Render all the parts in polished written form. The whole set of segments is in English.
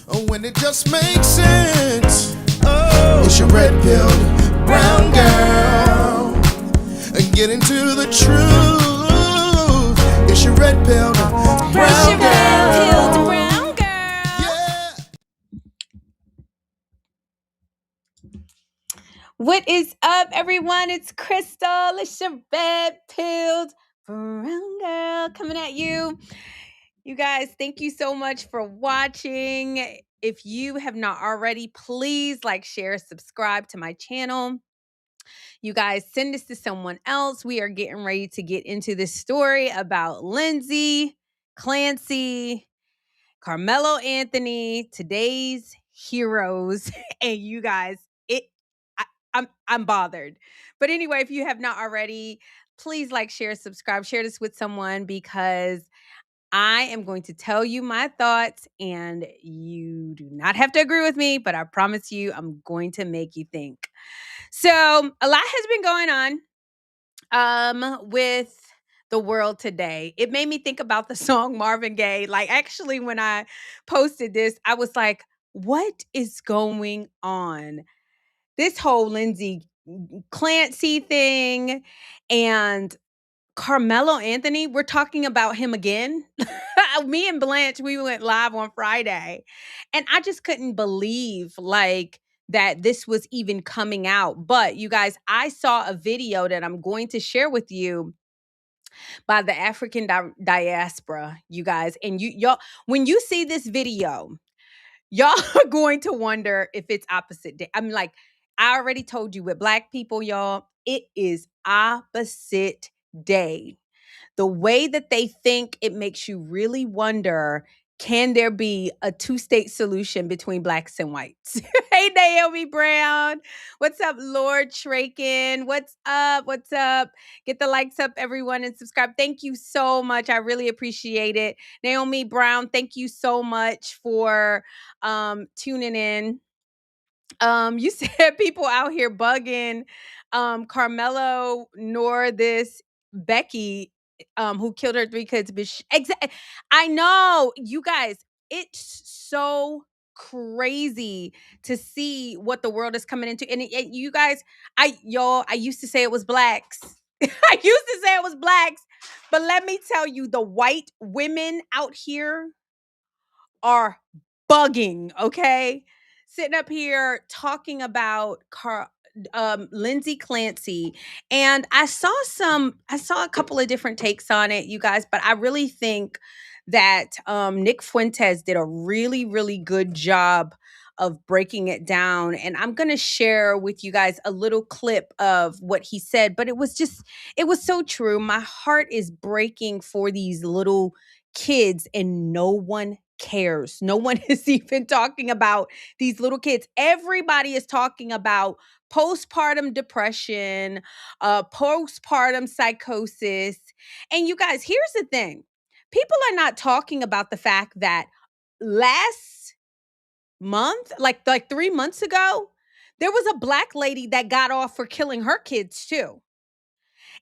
when it just makes sense. Oh, it's your red pill, brown girl. And get into the truth. It's your red pill, brown girl. It's your red-pilled brown girl. Yeah. What is up, everyone? It's Crystal. It's your red-pilled brown girl coming at you. You guys, thank you so much for watching. If you have not already, please like, share, subscribe to my channel. You guys, send this to someone else. We are getting ready to get into this story about Lindsay Clancy, Karmelo Anthony, today's heroes, and you guys, I'm bothered. But anyway, if you have not already, please like, share, subscribe, share this with someone because I am going to tell you my thoughts, and you do not have to agree with me, but I promise you, I'm going to make you think. So a lot has been going on with the world today. It made me think about the song Marvin Gaye. Like, actually, when I posted this, I was like, what is going on? This whole Lindsay Clancy thing and Karmelo Anthony, we're talking about him again. Me and Blanche, we went live on Friday, and I just couldn't believe like that this was even coming out. But you guys, I saw a video that I'm going to share with you by the African diaspora, you guys. And y'all, when you see this video, y'all are going to wonder if it's opposite day. I'm like, I already told you with Black people, y'all, it is opposite day. The way that they think, it makes you really wonder, can there be a two-state solution between Blacks and whites? Hey, Naomi Brown. What's up, Lord Traken? What's up? What's up? Get the likes up, everyone, and subscribe. Thank you so much. I really appreciate it. Naomi Brown, thank you so much for tuning in. You said people out here bugging Karmelo nor this Becky who killed her 3 kids. I know, you guys, it's so crazy to see what the world is coming into. And you guys, I used to say it was Blacks. I used to say it was Blacks, but let me tell you, the white women out here are bugging, okay? Sitting up here talking about Lindsay Clancy, and I saw a couple of different takes on it, you guys, but I really think that Nick Fuentes did a really, really good job of breaking it down. And I'm going to share with you guys a little clip of what he said, but it was so true. My heart is breaking for these little kids, and no one cares. No one is even talking about these little kids. Everybody is talking about postpartum depression, postpartum psychosis. And you guys, here's the thing. People are not talking about the fact that last month, like 3 months ago, there was a Black lady that got off for killing her kids too.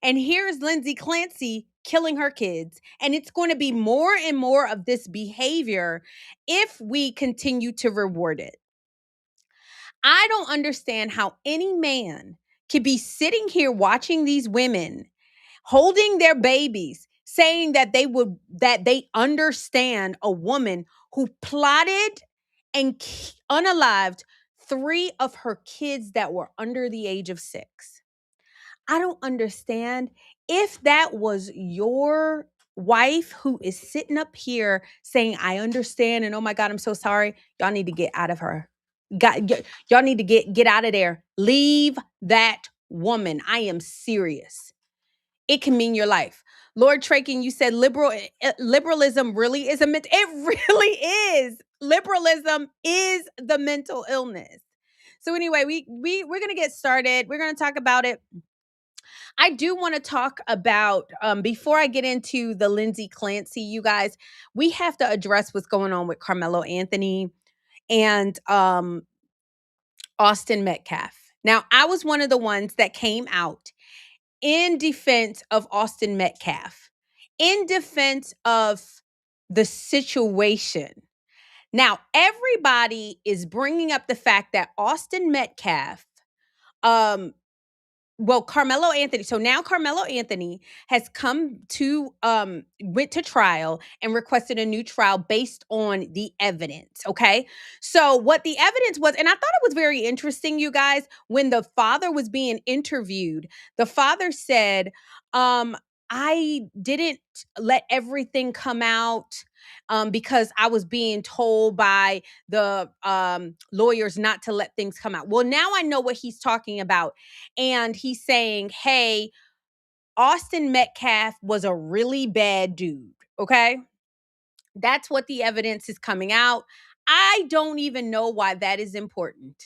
And here's Lindsay Clancy killing her kids. And it's going to be more and more of this behavior if we continue to reward it. I don't understand how any man could be sitting here watching these women holding their babies, saying that they understand a woman who plotted and unalived 3 of her kids that were under the age of 6. I don't understand if that was your wife who is sitting up here saying, I understand, and oh my God, I'm so sorry. Y'all need to get out of her. Y'all need to get out of there. Leave that woman. I am serious. It can mean your life. Lord Traken, you said liberalism really is it really is. Liberalism is the mental illness. So anyway, we're going to get started. We're going to talk about it. I do want to talk about, before I get into the Lindsay Clancy, you guys, we have to address what's going on with Karmelo Anthony and Austin Metcalf. Now, I was one of the ones that came out in defense of Austin Metcalf, in defense of the situation. Now, everybody is bringing up the fact that Austin Metcalf, um, well, Karmelo Anthony. So now Karmelo Anthony has went to trial and requested a new trial based on the evidence. Okay. So what the evidence was, and I thought it was very interesting, you guys, when the father was being interviewed, the father said, I didn't let everything come out because I was being told by the lawyers not to let things come out. Well, now I know what he's talking about. And he's saying, hey, Austin Metcalf was a really bad dude. Okay. That's what the evidence is coming out. I don't even know why that is important.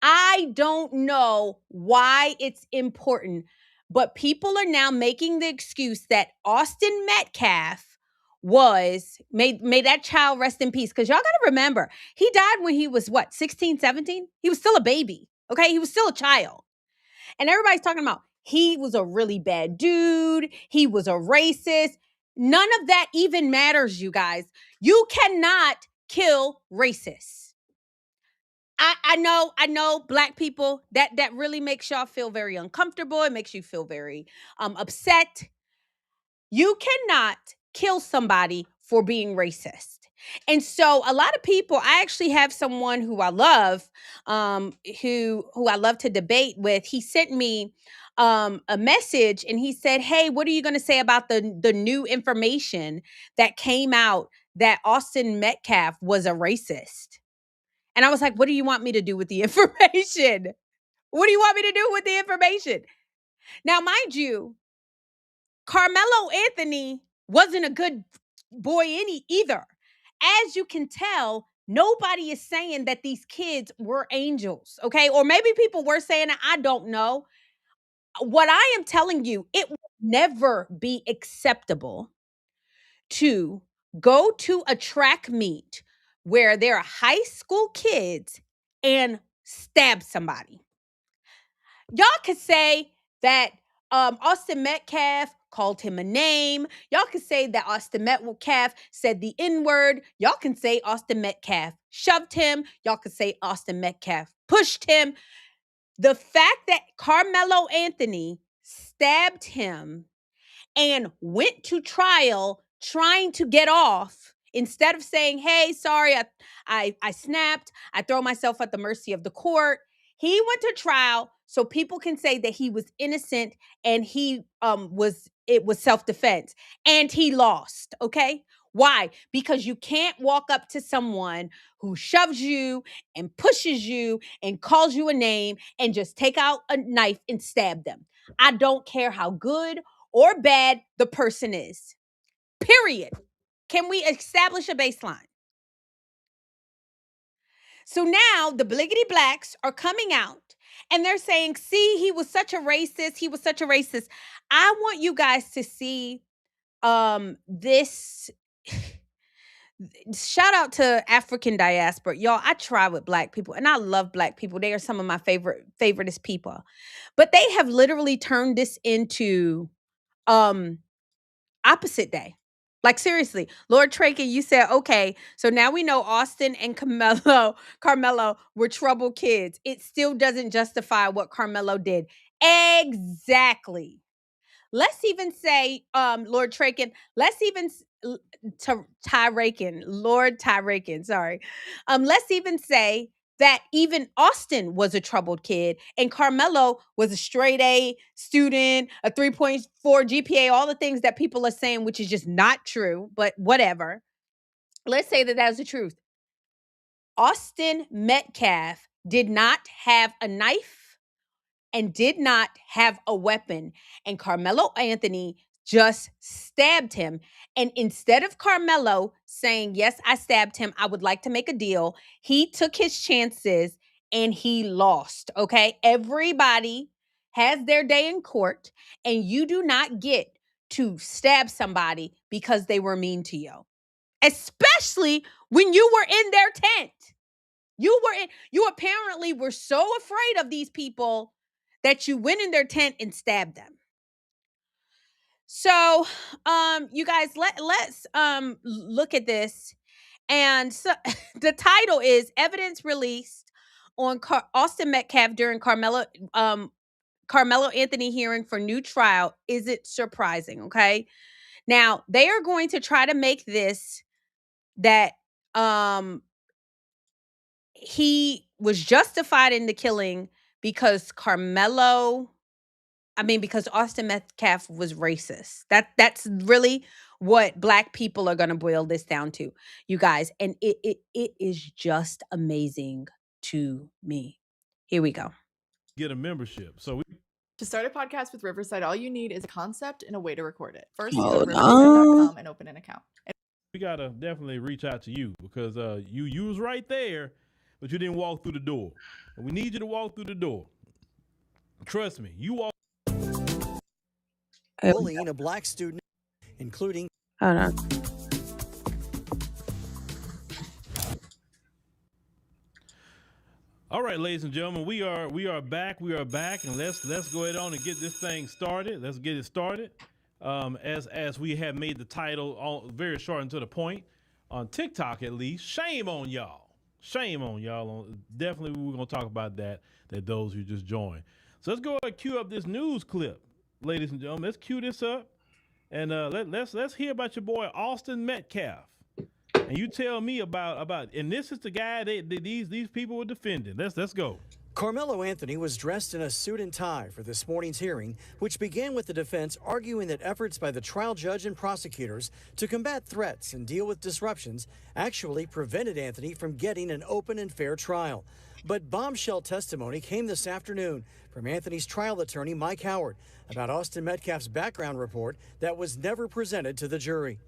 I don't know why it's important, but people are now making the excuse that Austin Metcalf was made that child rest in peace, because y'all got to remember, he died when he was what, 16, 17? He was still a baby. Okay, he was still a child. And everybody's talking about he was a really bad dude, he was a racist. None of that even matters, you guys. You cannot kill racists. I know black people, that really makes y'all feel very uncomfortable. It makes you feel very upset. You cannot kill somebody for being racist. And so a lot of people, I actually have someone who I love, who I love to debate with. He sent me a message and he said, hey, what are you going to say about the new information that came out that Austin Metcalf was a racist? And I was like, what do you want me to do with the information? What do you want me to do with the information? Now, mind you, Karmelo Anthony wasn't a good boy either. As you can tell, nobody is saying that these kids were angels, okay? Or maybe people were saying it, I don't know. What I am telling you, it will never be acceptable to go to a track meet where there are high school kids and stab somebody. Y'all could say that Austin Metcalf called him a name. Y'all could say that Austin Metcalf said the N-word. Y'all can say Austin Metcalf shoved him. Y'all could say Austin Metcalf pushed him. The fact that Karmelo Anthony stabbed him and went to trial trying to get off, instead of saying, hey, sorry, I snapped, I throw myself at the mercy of the court. He went to trial so people can say that he was innocent and it was self-defense, and he lost. Okay. Why? Because you can't walk up to someone who shoves you and pushes you and calls you a name and just take out a knife and stab them. I don't care how good or bad the person is. Period. Can we establish a baseline? So now the bliggity blacks are coming out and they're saying, see, he was such a racist. He was such a racist. I want you guys to see this. Shout out to African diaspora. Y'all, I try with black people and I love black people. They are some of my favoriteest people. But they have literally turned this into opposite day. Like, seriously, Lord Trakin, you said, okay, so now we know Austin and Karmelo were troubled kids. It still doesn't justify what Karmelo did. Exactly. Let's even say, Lord Trakin, let's even to Tyrakin, Lord Tyrakin, sorry. Let's even say that even Austin was a troubled kid and Karmelo was a straight A student, a 3.4 GPA, all the things that people are saying, which is just not true, but whatever. Let's say that that was the truth. Austin Metcalf did not have a knife and did not have a weapon. And Karmelo Anthony just stabbed him. And instead of Karmelo saying, yes, I stabbed him, I would like to make a deal, he took his chances and he lost. Okay. Everybody has their day in court, and you do not get to stab somebody because they were mean to you, especially when you were in their tent. You apparently were so afraid of these people that you went in their tent and stabbed them. So, you guys, let's look at this And so the title is Evidence Released on Austin Metcalf during Carmelo Anthony hearing for new trial. Is it surprising? Okay. Now, they are going to try to make this that he was justified in the killing because because Austin Metcalf was racist. That's really what Black people are going to boil this down to, you guys, and it is just amazing to me. Here we go. Get a membership. So To start a podcast with Riverside, all you need is a concept and a way to record it. First, go Hold to riverside.com on. and open an account. we gotta definitely reach out to you because you was right there, but you didn't walk through the door. And we need you to walk through the door. Trust me, you walk. Bullying a Black student, including. Hold on. All right, ladies and gentlemen, we are back. We are back, and let's go ahead on and get this thing started. Let's get it started. As we have made the title all very short and to the point on TikTok, at least. Shame on y'all. Shame on y'all. Definitely, we're gonna talk about that. That those who just joined. So let's go ahead and cue up this news clip, ladies and gentlemen. Let's cue this up, and let's hear about your boy Austin Metcalf. And you tell me about and this is the guy these people were defending. Let's go. Karmelo Anthony was dressed in a suit and tie for this morning's hearing, which began with the defense arguing that efforts by the trial judge and prosecutors to combat threats and deal with disruptions actually prevented Anthony from getting an open and fair trial. But bombshell testimony came this afternoon from Anthony's trial attorney, Mike Howard, about Austin Metcalf's background report that was never presented to the jury.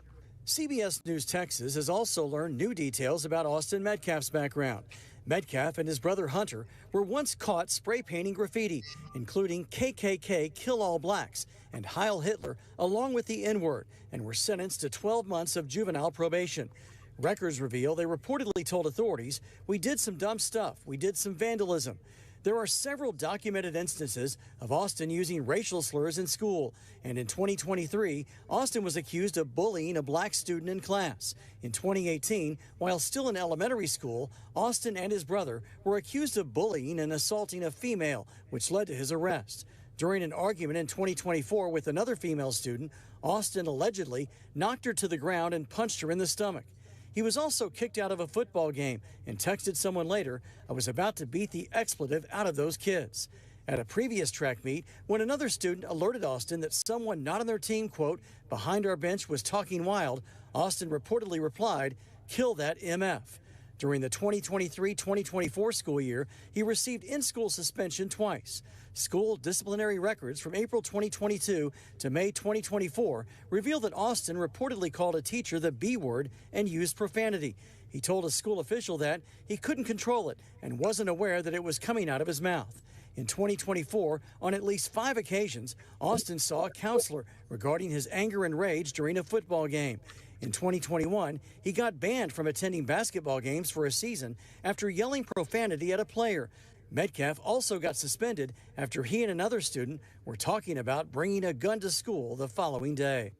CBS News Texas has also learned new details about Austin Metcalf's background. Metcalf and his brother Hunter were once caught spray painting graffiti, including KKK Kill All Blacks and Heil Hitler, along with the N-word, and were sentenced to 12 months of juvenile probation. Records reveal they reportedly told authorities, "We did some dumb stuff. We did some vandalism." There are several documented instances of Austin using racial slurs in school, and in 2023, Austin was accused of bullying a Black student in class. In 2018, while still in elementary school, Austin and his brother were accused of bullying and assaulting a female, which led to his arrest. During an argument in 2024 with another female student, Austin allegedly knocked her to the ground and punched her in the stomach. He was also kicked out of a football game and texted someone later, "I was about to beat the expletive out of those kids." At a previous track meet, when another student alerted Austin that someone not on their team, quote, "behind our bench was talking wild," Austin reportedly replied, "Kill that MF." During the 2023-2024 school year, he received in-school suspension twice. School disciplinary records from April 2022 to May 2024 reveal that Austin reportedly called a teacher the B word and used profanity. He told a school official that he couldn't control it and wasn't aware that it was coming out of his mouth. In 2024, on at least 5 occasions, Austin saw a counselor regarding his anger and rage during a football game. In 2021, he got banned from attending basketball games for a season after yelling profanity at a player. Metcalf also got suspended after he and another student were talking about bringing a gun to school the following day.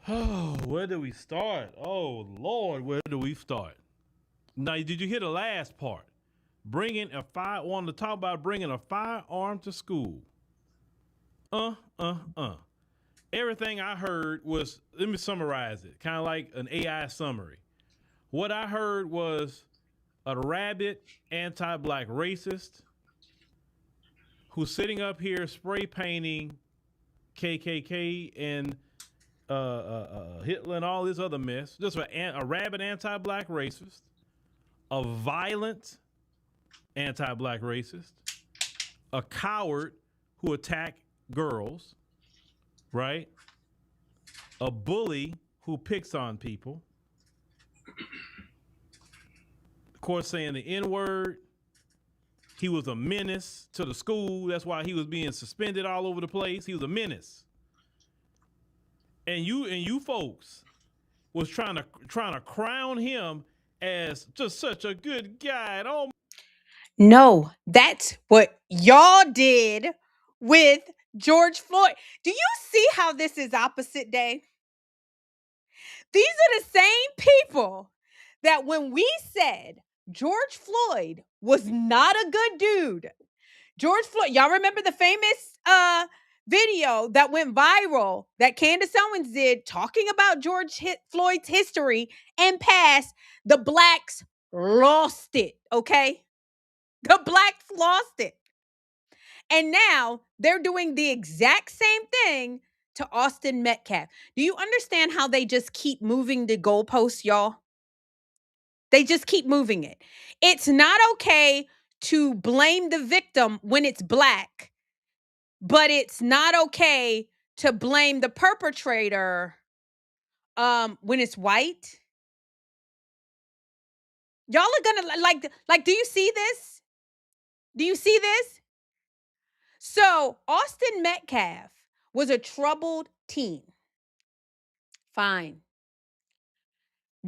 Oh, where do we start? Oh, Lord, where do we start? Now, did you hear the last part? Wanted to talk about bringing a firearm to school. Everything I heard was, let me summarize it, kind of like an AI summary. What I heard was a rabid anti-Black racist who's sitting up here spray painting KKK and Hitler and all this other mess. Just a rabid anti-Black racist, a violent anti-Black racist, a coward who attacked girls, right? A bully who picks on people. Of course, saying the N-word. He was a menace to the school. That's why he was being suspended all over the place. He was a menace. And you folks was trying to crown him as just such a good guy. Oh, No, that's what y'all did with George Floyd. Do you see how this is opposite day? These are the same people that when we said George Floyd was not a good dude, George Floyd, y'all remember the famous video that went viral that Candace Owens did talking about Floyd's history and past? The blacks lost it, okay? The blacks lost it. And now they're doing the exact same thing to Austin Metcalf. Do you understand how they just keep moving the goalposts, y'all? They just keep moving it. It's not okay to blame the victim when it's black, but it's not okay to blame the perpetrator when it's white. Y'all are gonna like, do you see this? Do you see this? So Austin Metcalf was a troubled teen. Fine.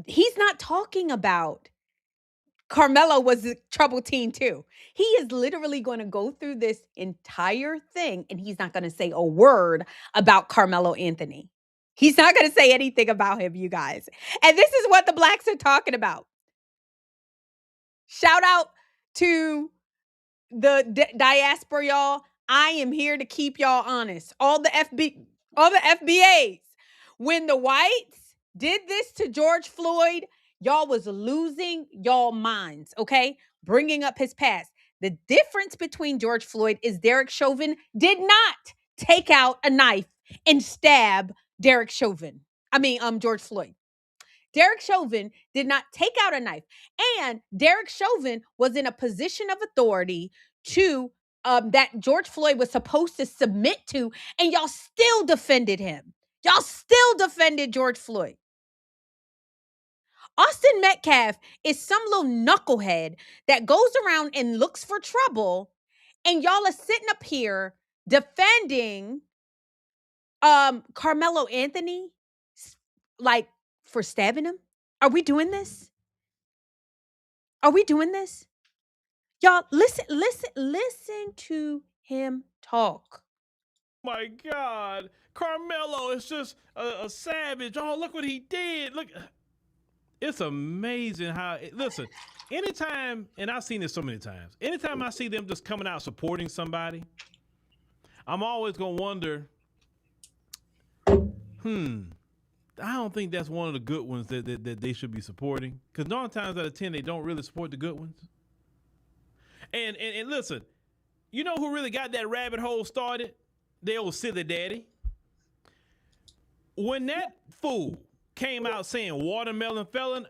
He's not talking about Karmelo was a troubled teen too. He is literally going to go through this entire thing and he's not going to say a word about Karmelo Anthony. He's not going to say anything about him, you guys. And this is what the blacks are talking about. Shout out to the diaspora, y'all. I am here to keep y'all honest. All the FBAs. When the whites did this to George Floyd, y'all was losing y'all minds, okay? Bringing up his past. The difference between George Floyd is Derek Chauvin did not take out a knife and stab George Floyd. Derek Chauvin did not take out a knife. And Derek Chauvin was in a position of authority to that George Floyd was supposed to submit to, and y'all still defended him. Y'all still defended George Floyd. Austin Metcalf is some little knucklehead that goes around and looks for trouble, and y'all are sitting up here defending Karmelo Anthony, like, for stabbing him. Are we doing this? Are we doing this? Y'all, listen to him talk. My God, Carmelo is just a savage. Oh, look what he did. Look, it's amazing how, listen, anytime, and I've seen this so many times, anytime I see them just coming out supporting somebody, I'm always going to wonder, I don't think that's one of the good ones that they should be supporting. Because 9 times out of 10, they don't really support the good ones. And listen, you know who really got that rabbit hole started? The old silly daddy. When that fool came out saying watermelon felon,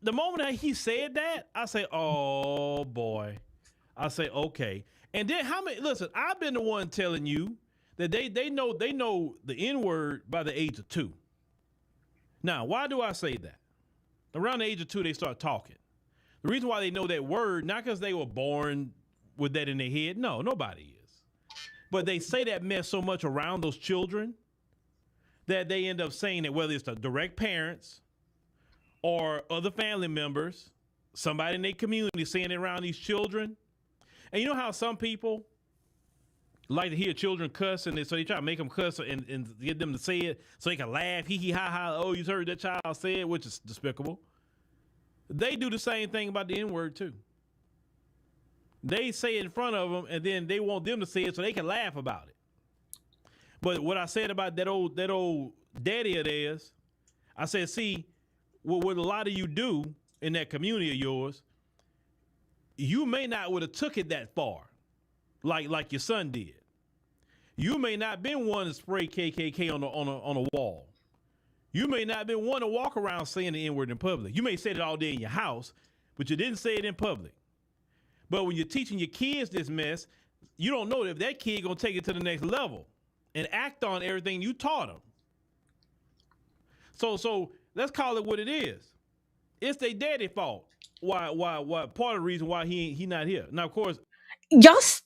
the moment that he said that, I say, oh boy. I say, okay. And then listen, I've been the one telling you that they know the N-word by the age of 2. Now, why do I say that? Around the age of 2, they start talking. The reason why they know that word, not because they were born with that in their head. No, nobody is. But they say that mess so much around those children that they end up saying it, whether it's the direct parents or other family members, somebody in their community saying it around these children. And you know how some people like to hear children cuss, and so they try to make them cuss and get them to say it so they can laugh, hee hee ha ha, oh, you heard that child say it, which is despicable. They do the same thing about the N-word too. They say it in front of them, and then they want them to say it so they can laugh about it. But what I said about that old daddy of theirs, I said, see, what a lot of you do in that community of yours, you may not would have took it that far, like your son did. You may not been one to spray KKK on a wall. You may not been one to walk around saying the N-word in public. You may say it all day in your house, but you didn't say it in public. But when you're teaching your kids this mess, you don't know if that kid gonna take it to the next level and act on everything you taught them. So let's call it what it is. It's their daddy fault. Why part of the reason why he not here. Now, of course,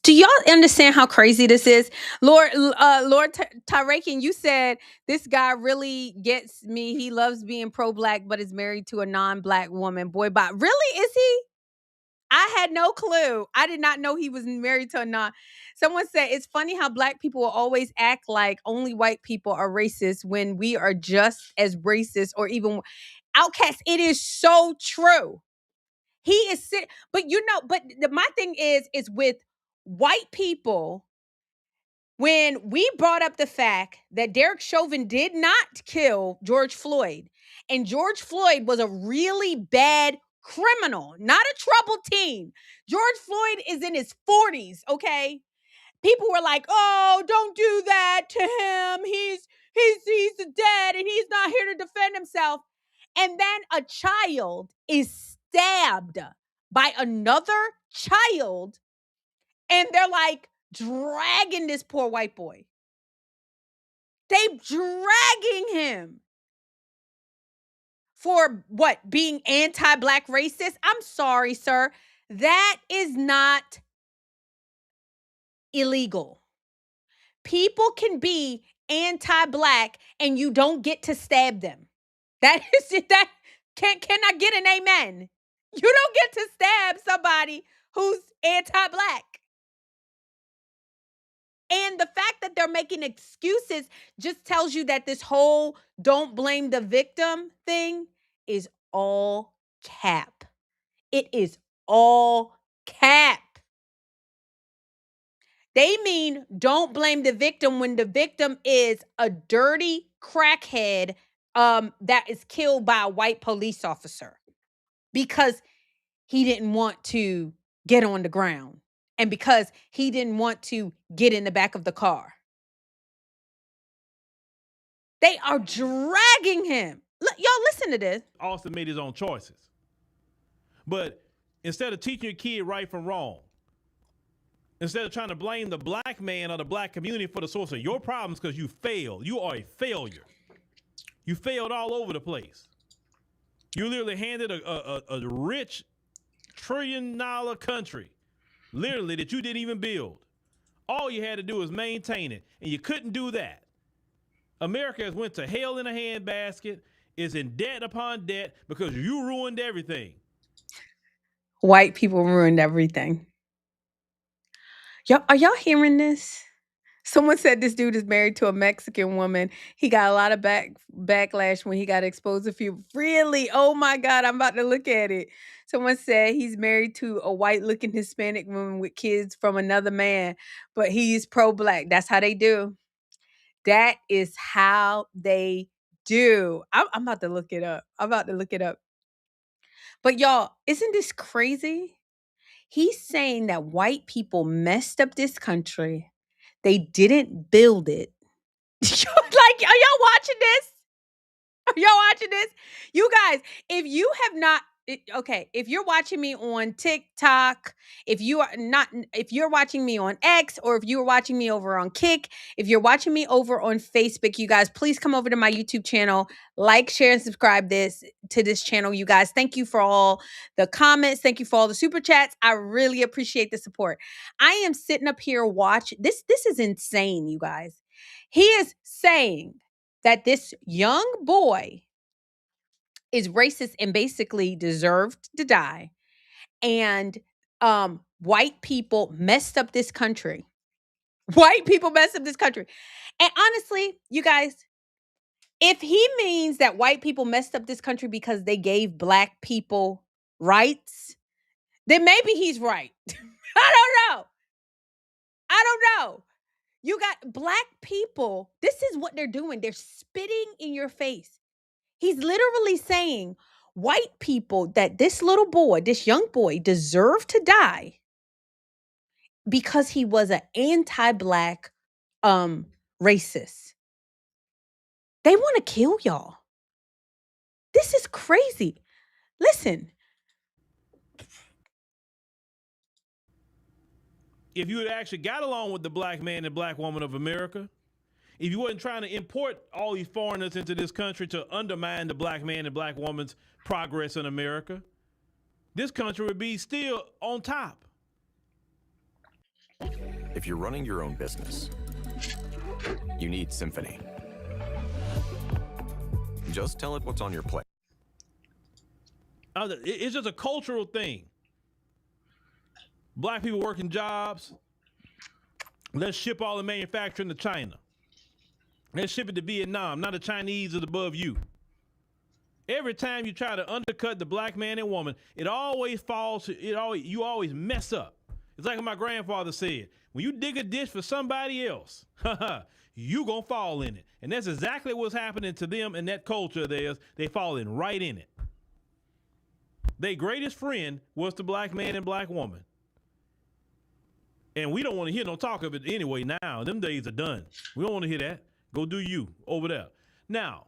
Do y'all understand how crazy this is? Lord Tyrakin, you said this guy really gets me. He loves being pro-black, but is married to a non-black woman. Boy, but really, is he? I had no clue. I did not know he was married to a non. Someone said it's funny how black people will always act like only white people are racist when we are just as racist or even outcasts. It is so true. He is but my thing is with white people. When we brought up the fact that Derek Chauvin did not kill George Floyd, and George Floyd was a really bad criminal, not a troubled teen. George Floyd is in his 40s, okay? People were like, "Oh, don't do that to him. He's dead and he's not here to defend himself." And then a child is stabbed by another child, and they're like dragging this poor white boy. They dragging him for what? Being anti-black racist? I'm sorry, sir. That is not illegal. People can be anti-black and you don't get to stab them. That is it. That can I get an amen? You don't get to stab somebody who's anti-black. And the fact that they're making excuses just tells you that this whole don't blame the victim thing is all cap. It is all cap. They mean don't blame the victim when the victim is a dirty crackhead that is killed by a white police officer because he didn't want to get on the ground and because he didn't want to get in the back of the car. They are dragging him. Y'all listen to this. Austin made his own choices. But instead of teaching your kid right from wrong, instead of trying to blame the black man or the black community for the source of your problems because you failed, you are a failure. You failed all over the place. You literally handed a rich $1 trillion country, literally, that you didn't even build. All you had to do was maintain it, and you couldn't do that. America has went to hell in a handbasket, is in debt upon debt because you ruined everything. White people ruined everything. Are y'all hearing this? Someone said this dude is married to a Mexican woman. He got a lot of backlash when he got exposed a few. Really? Oh my God, I'm about to look at it. Someone said he's married to a white-looking Hispanic woman with kids from another man, but he's pro-black. That's how they do. That is how they do. I'm about to look it up. But y'all, isn't this crazy? He's saying that white people messed up this country. They didn't build it. Like, are y'all watching this? Are y'all watching this? You guys, if you have not, if you're watching me on TikTok, if you're watching me on X, or if you're watching me over on Kick, if you're watching me over on Facebook, you guys, please come over to my YouTube channel, like, share, and subscribe to this channel, you guys. Thank you for all the comments. Thank you for all the super chats. I really appreciate the support. I am sitting up here watching. This is insane, you guys. He is saying that this young boy is racist and basically deserved to die. And white people messed up this country. White people messed up this country. And honestly, you guys, if he means that white people messed up this country because they gave black people rights, then maybe he's right. I don't know. You got black people. This is what they're doing. They're spitting in your face. He's literally saying white people, that this little boy, this young boy, deserved to die because he was an anti-black racist. They want to kill y'all. This is crazy. Listen. If you had actually got along with the black man and black woman of America, if you wasn't trying to import all these foreigners into this country to undermine the black man and black woman's progress in America, this country would be still on top. If you're running your own business, you need Symphony. Just tell it what's on your plate. It's just a cultural thing. Black people working jobs. Let's ship all the manufacturing to China. Let's ship it to Vietnam. Now the Chinese is above you. Every time you try to undercut the black man and woman, it always falls. You always mess up. It's like my grandfather said: when you dig a ditch for somebody else, you gonna fall in it. And that's exactly what's happening to them in that culture of theirs. They falling right in it. Their greatest friend was the black man and black woman. And we don't want to hear no talk of it anyway now. Them days are done. We don't want to hear that. Go do you over there. Now,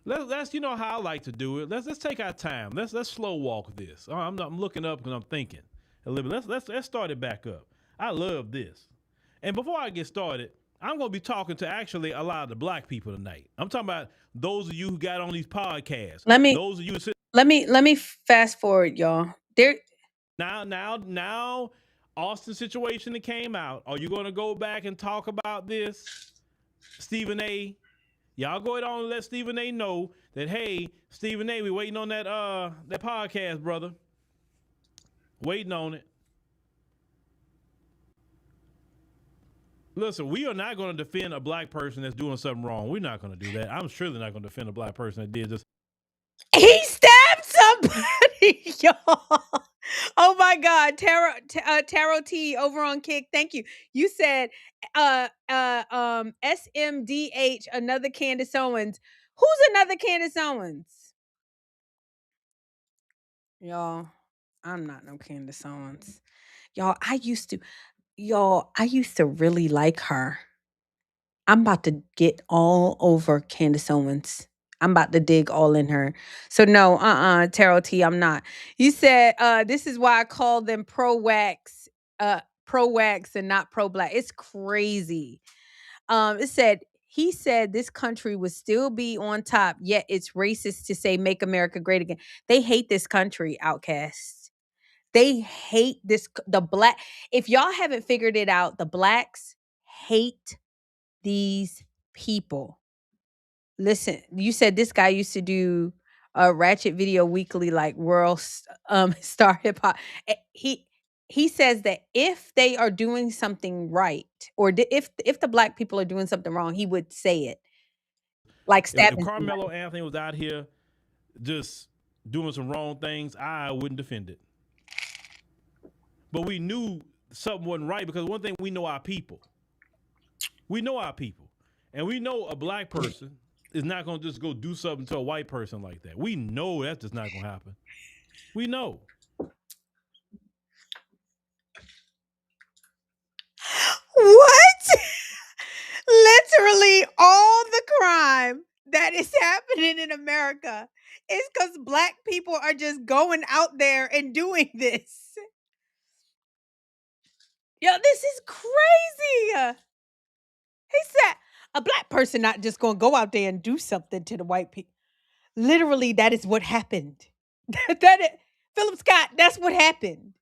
let's you know how I like to do it. Let's take our time. Let's slow walk this. I'm looking up because I'm thinking a little bit. Let's start it back up. I love this. And before I get started, I'm going to be talking to actually a lot of the black people tonight. I'm talking about those of you who got on these podcasts. Those of you who let me fast forward, y'all. Now, Austin situation that came out. Are you going to go back and talk about this, Stephen A? Y'all go ahead on and let Stephen A know that, hey, Stephen A, we waiting on that podcast, brother. Waiting on it. Listen, we are not going to defend a black person that's doing something wrong. We're not going to do that. I'm surely not going to defend a black person that did this. He stabbed somebody, y'all. Oh my God, Taro T over on Kick. Thank you. You said SMDH, another Candace Owens. Who's another Candace Owens? Y'all, I'm not no Candace Owens. Y'all, I used to really like her. I'm about to get all over Candace Owens. I'm about to dig all in her. So no, Tarot T, I'm not. You said this is why I call them pro-wax and not pro-black. It's crazy. He said this country would still be on top, yet it's racist to say make America great again. They hate this country, outcasts. They hate the black. If y'all haven't figured it out, the blacks hate these people. Listen, you said this guy used to do a Ratchet Video Weekly, like world star hip hop. He says that if they are doing something right, or if the black people are doing something wrong, he would say it. Like If stabbing Karmelo Anthony was out here just doing some wrong things, I wouldn't defend it. But we knew something wasn't right because one thing, we know our people. We know our people. And we know a black person is not going to just go do something to a white person like that. We know that's just not going to happen. We know. What? Literally all the crime that is happening in America is because black people are just going out there and doing this. Yo, this is crazy. He said a black person not just going to go out there and do something to the white people. Literally, that is what happened. Philip Scott, that's what happened.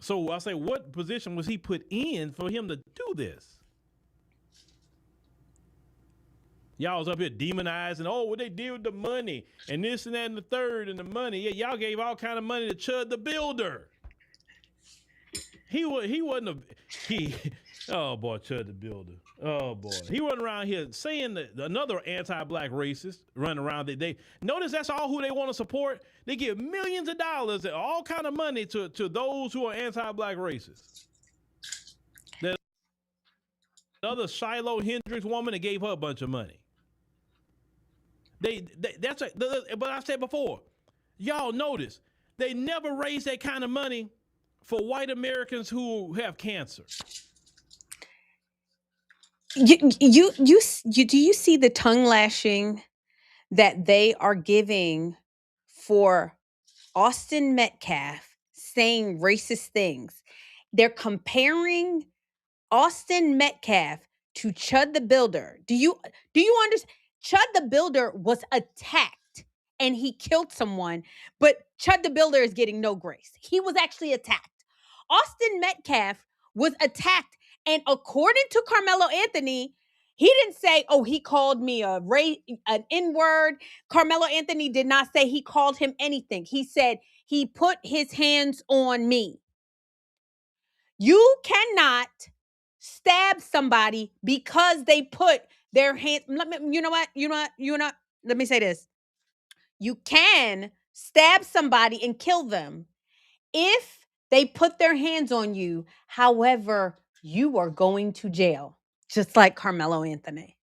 So I say, what position was he put in for him to do this? Y'all was up here demonizing, oh, what they did with the money and this and that and the third and the money. Yeah, y'all gave all kind of money to Chud the Builder. Oh boy, Chud the Builder. Oh boy, he wasn't around here saying that another anti-black racist running around. They notice that's all who they want to support. They give millions of dollars and all kind of money to those who are anti-black racists. The other Shiloh Hendricks woman, that gave her a bunch of money. But I said before, y'all notice they never raise that kind of money for white Americans who have cancer. Do you see the tongue lashing that they are giving for Austin Metcalf saying racist things? They're comparing Austin Metcalf to Chud the Builder. Do you understand? Chud the Builder was attacked and he killed someone, but Chud the Builder is getting no grace. He was actually attacked. Austin Metcalf was attacked, and according to Karmelo Anthony, He didn't say, oh, he called me an N-word. Karmelo Anthony did not say he called him anything. He said he put his hands on me. You cannot stab somebody because they put their hands. You know what? Let me say this. You can stab somebody and kill them if they put their hands on you. However, you are going to jail, just like Karmelo Anthony.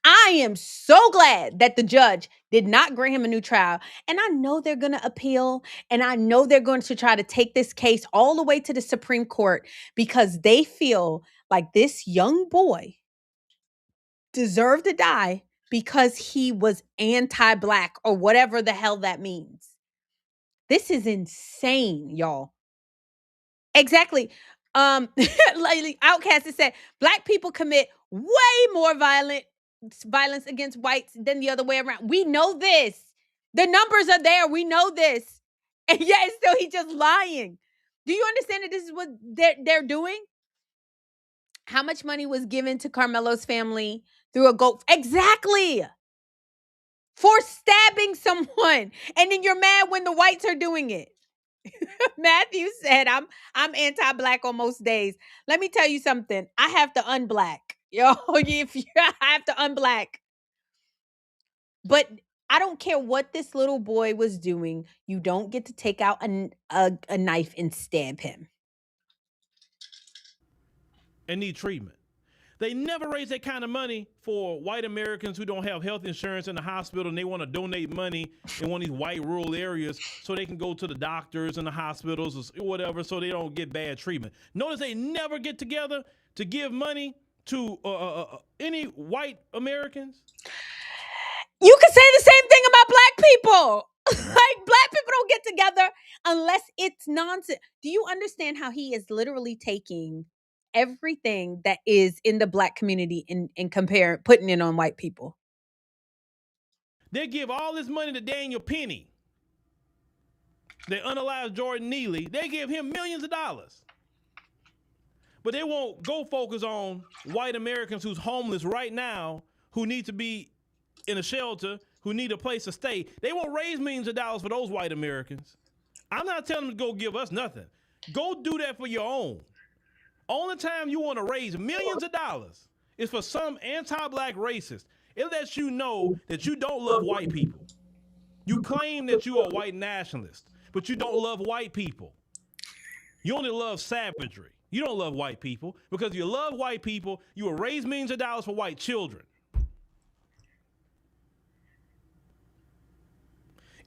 I am so glad that the judge did not grant him a new trial. And I know they're going to appeal. And I know they're going to try to take this case all the way to the Supreme Court because they feel like this young boy deserved to die because he was anti-Black or whatever the hell that means. This is insane, y'all. Exactly. Like Outcast has said, Black people commit way more violence against whites than the other way around. We know this. The numbers are there. We know this. And yet still he's just lying. Do you understand that this is what they're doing? How much money was given to Carmelo's family through a GoFundMe? Exactly. For stabbing someone. And then you're mad when the whites are doing it. Matthew said, I'm anti-Black on most days. Let me tell you something. I have to unblack. Yo, I have to unblack. But I don't care what this little boy was doing. You don't get to take out a knife and stab him. And need treatment. They never raise that kind of money for white Americans who don't have health insurance in the hospital and they want to donate money in one of these white rural areas so they can go to the doctors and the hospitals or whatever so they don't get bad treatment. Notice they never get together to give money to any white Americans. You can say the same thing about Black people. Like, Black people don't get together unless it's nonsense. Do you understand how he is literally taking everything that is in the Black community and putting it on white people? They give all this money to Daniel Penny. They unalive Jordan Neely. They give him millions of dollars. But they won't go focus on white Americans who's homeless right now, who need to be in a shelter, who need a place to stay. They won't raise millions of dollars for those white Americans. I'm not telling them to go give us nothing. Go do that for your own. Only time you want to raise millions of dollars is for some anti-Black racist. It lets you know that you don't love white people. You claim that you are a white nationalist, but you don't love white people. You only love savagery. You don't love white people because if you love white people, you will raise millions of dollars for white children.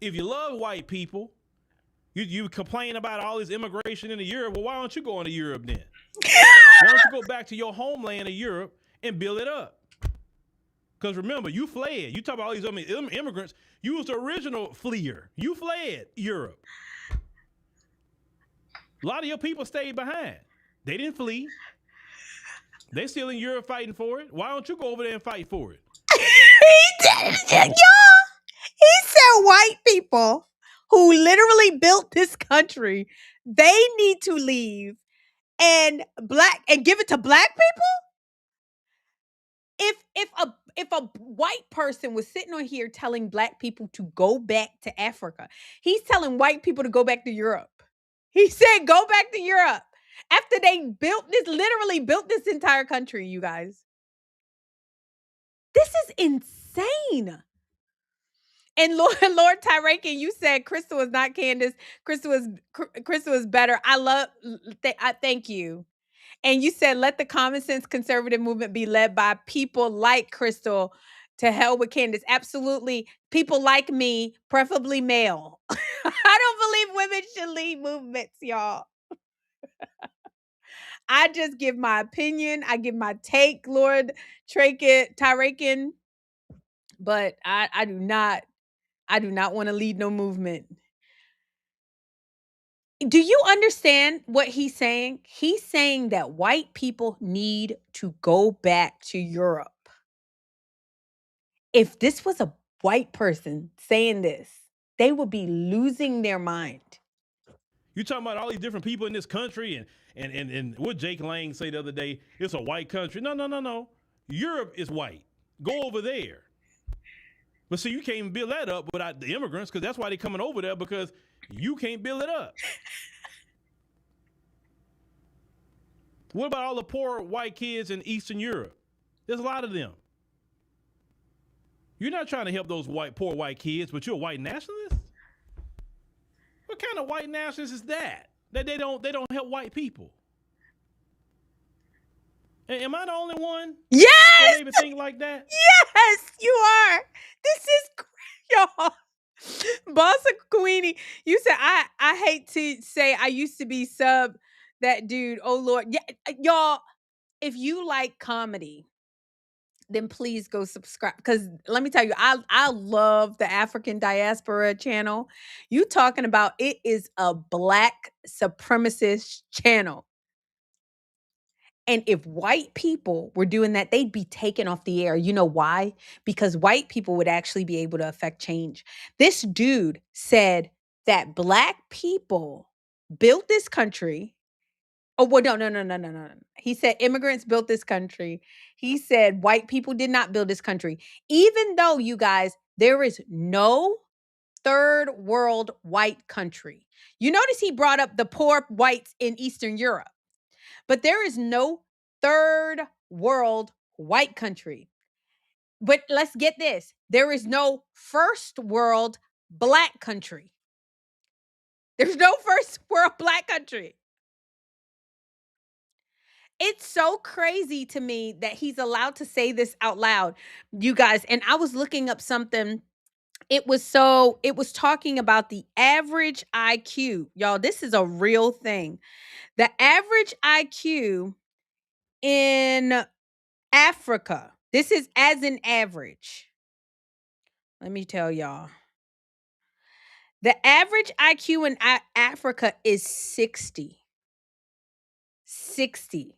If you love white people, you complain about all this immigration into Europe. Well, why don't you go into Europe then? Why don't you go back to your homeland of Europe and build it up? Because remember, you fled. You talk about all these immigrants. You was the original fleer. You fled Europe. A lot of your people stayed behind. They didn't flee. They still in Europe fighting for it. Why don't you go over there and fight for it? Y'all, he said white people who literally built this country, they need to leave and give it to Black people? If a white person was sitting on here telling Black people to go back to Africa, he's telling white people to go back to Europe. He said, go back to Europe after they literally built this entire country, you guys. This is insane. And Lord Tyrakin, you said Crystal is not Candace. Crystal is better. I thank you. And you said, let the common sense conservative movement be led by people like Crystal. To hell with Candace. Absolutely. People like me, preferably male. I don't believe women should lead movements, y'all. I just give my opinion. I give my take, Lord Tyrakin. But I do not want to lead no movement. Do you understand what he's saying? He's saying that white people need to go back to Europe. If this was a white person saying this, they would be losing their mind. You talking about all these different people in this country and what Jake Lang say the other day, it's a white country. No. Europe is white. Go over there. But see, you can't even build that up without the immigrants, because that's why they're coming over there, because you can't build it up. What about all the poor white kids in Eastern Europe? There's a lot of them. You're not trying to help those poor white kids, but you're a white nationalist? What kind of white nationalist is that? That they don't help white people? Am I the only one Yes, that maybe think like that? yes, you are. This is y'all. Bossa Queenie, you said I hate to say I used to be sub that dude. Oh Lord, yeah, y'all. If you like comedy, then please go subscribe. Because let me tell you, I love the African Diaspora channel. You talking about it is a black supremacist channel. And if white people were doing that, they'd be taken off the air. You know why? Because white people would actually be able to affect change. This dude said that black people built this country. Oh, well, no. He said immigrants built this country. He said white people did not build this country. Even though, you guys, there is no third world white country. You notice he brought up the poor whites in Eastern Europe. But there is no third world white country. But let's get this. There is no first world black country. There's no first world black country. It's so crazy to me that he's allowed to say this out loud, you guys. And I was looking up something. It was talking about the average IQ. Y'all, this is a real thing. The average IQ in Africa. This is as an average. Let me tell y'all. The average IQ in Africa is 60. 60.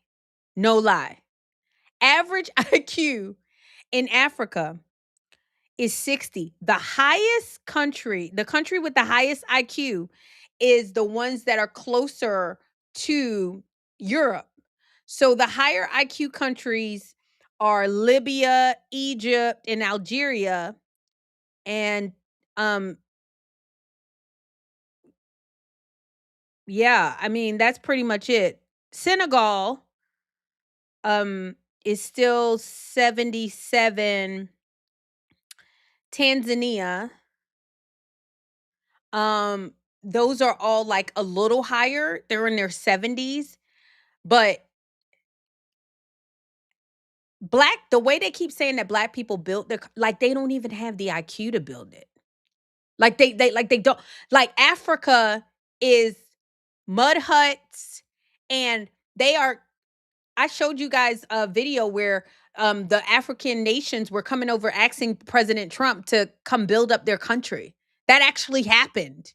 No lie. Average IQ in Africa is 60. The highest country, the country with the highest IQ is the ones that are closer to Europe. So the higher IQ countries are Libya, Egypt, and Algeria. And yeah, I mean that's pretty much it. Senegal is still 77. Tanzania, um those are all like a little higher. They're in their 70s. But the way they keep saying that black people built like they don't even have the IQ to build it. Like they don't, like Africa is mud huts, and they are, I showed you guys a video where the African nations were coming over asking President Trump to come build up their country. That actually happened.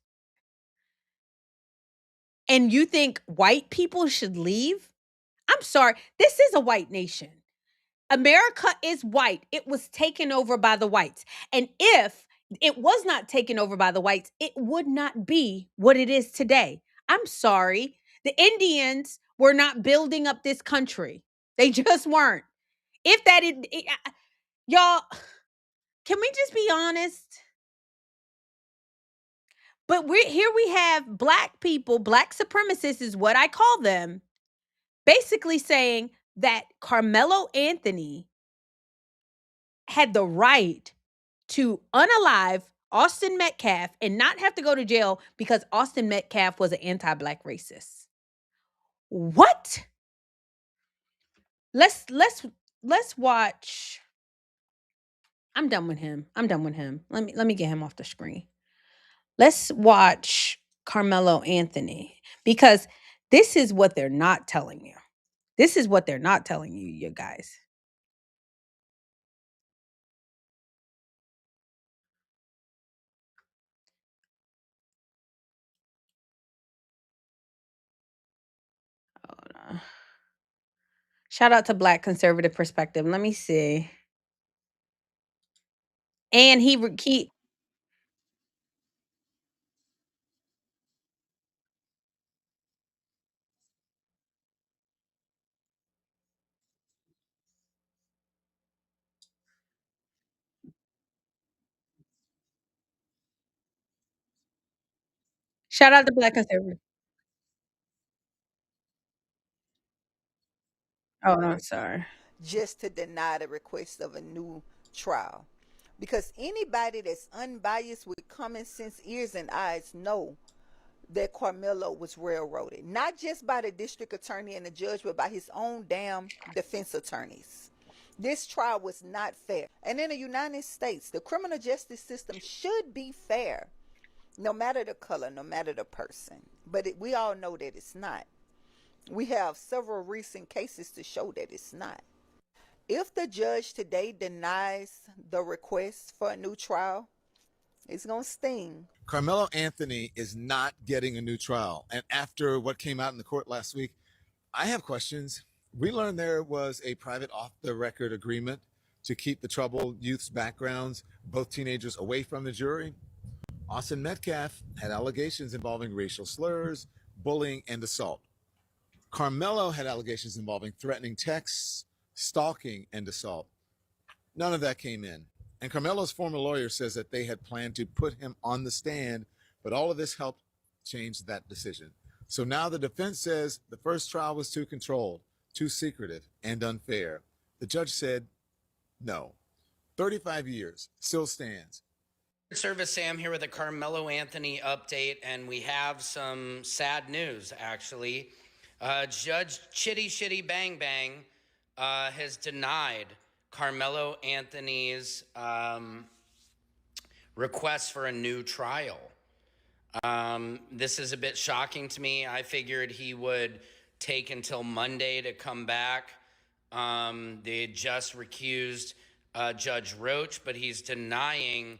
And you think white people should leave? I'm sorry. This is a white nation. America is white. It was taken over by the whites. And if it was not taken over by the whites, it would not be what it is today. I'm sorry. The Indians were not building up this country. They just weren't. If that y'all, can we just be honest? But we have black people, black supremacists is what I call them, basically saying that Karmelo Anthony had the right to unalive Austin Metcalf and not have to go to jail because Austin Metcalf was an anti-black racist. What? Let's watch. I'm done with him. Let me get him off the screen. Let's watch Karmelo Anthony, because this is what they're not telling you. This is what they're not telling you, you guys. Hold on. Shout out to Black Conservative Perspective. Let me see. And he Shout out to Black conservatives. Oh, no, sorry. just to deny the request of a new trial. Because anybody that's unbiased with common sense ears and eyes know that Karmelo was railroaded, not just by the district attorney and the judge, but by his own damn defense attorneys. This trial was not fair. And in the United States, the criminal justice system should be fair, no matter the color, no matter the person. But we all know that it's not. We have several recent cases to show that it's not. If the judge today denies the request for a new trial, it's going to sting. Karmelo Anthony is not getting a new trial. And after what came out in the court last week, I have questions. We learned there was a private off-the-record agreement to keep the troubled youth's backgrounds, both teenagers, away from the jury. Austin Metcalf had allegations involving racial slurs, bullying, and assault. Karmelo had allegations involving threatening texts, stalking, and assault. None of that came in. And Karmelo's former lawyer says that they had planned to put him on the stand, but all of this helped change that decision. So now the defense says the first trial was too controlled, too secretive, and unfair. The judge said no. 35 years still stands. Service Sam here with a Karmelo Anthony update, and we have some sad news actually. Judge Chitty Shitty Bang Bang has denied Karmelo Anthony's request for a new trial. This is a bit shocking to me. I figured he would take until Monday to come back. They had just recused Judge Roach, but he's denying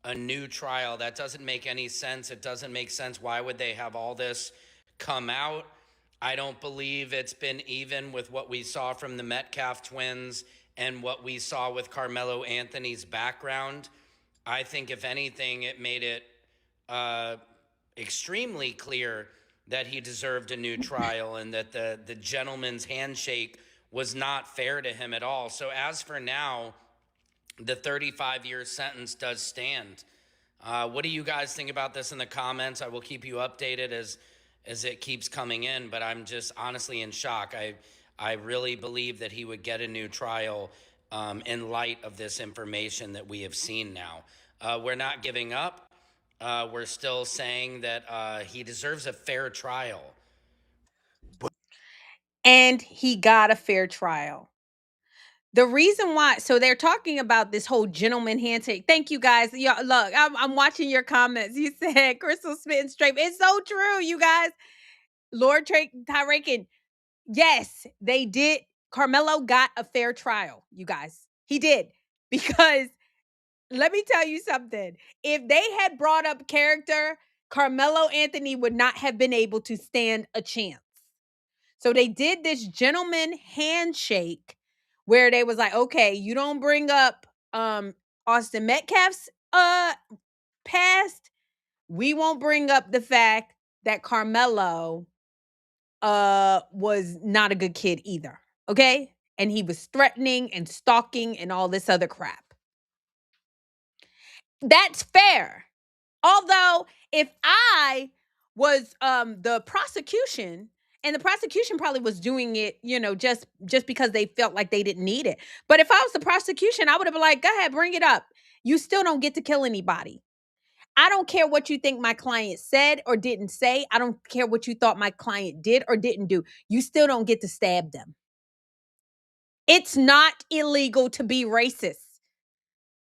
a new trial. That doesn't make any sense. It doesn't make sense. Why would they have all this come out? I don't believe it's been even with what we saw from the Metcalf twins and what we saw with Karmelo Anthony's background. I think if anything, it made it extremely clear that he deserved a new trial and that the gentleman's handshake was not fair to him at all. So as for now, the 35-year sentence does stand. What do you guys think about this in the comments? I will keep you updated as it keeps coming in, but I'm just honestly in shock. I really believe that he would get a new trial in light of this information that we have seen now. We're not giving up. We're still saying that he deserves a fair trial. And he got a fair trial. The reason why, so they're talking about this whole gentleman handshake. Thank you guys. Yeah, look, I'm watching your comments. You said Crystal spitting straight. It's so true, you guys. Lord Tyrakin, yes, they did. Karmelo got a fair trial, you guys. He did. Because let me tell you something. If they had brought up character, Karmelo Anthony would not have been able to stand a chance. So they did this gentleman handshake where they was like, okay, you don't bring up Austin Metcalf's past. We won't bring up the fact that Karmelo was not a good kid either. Okay? And he was threatening and stalking and all this other crap. That's fair. Although if I was the prosecution, and the prosecution probably was doing it, just because they felt like they didn't need it. But if I was the prosecution, I would have been like, go ahead, bring it up. You still don't get to kill anybody. I don't care what you think my client said or didn't say. I don't care what you thought my client did or didn't do. You still don't get to stab them. It's not illegal to be racist.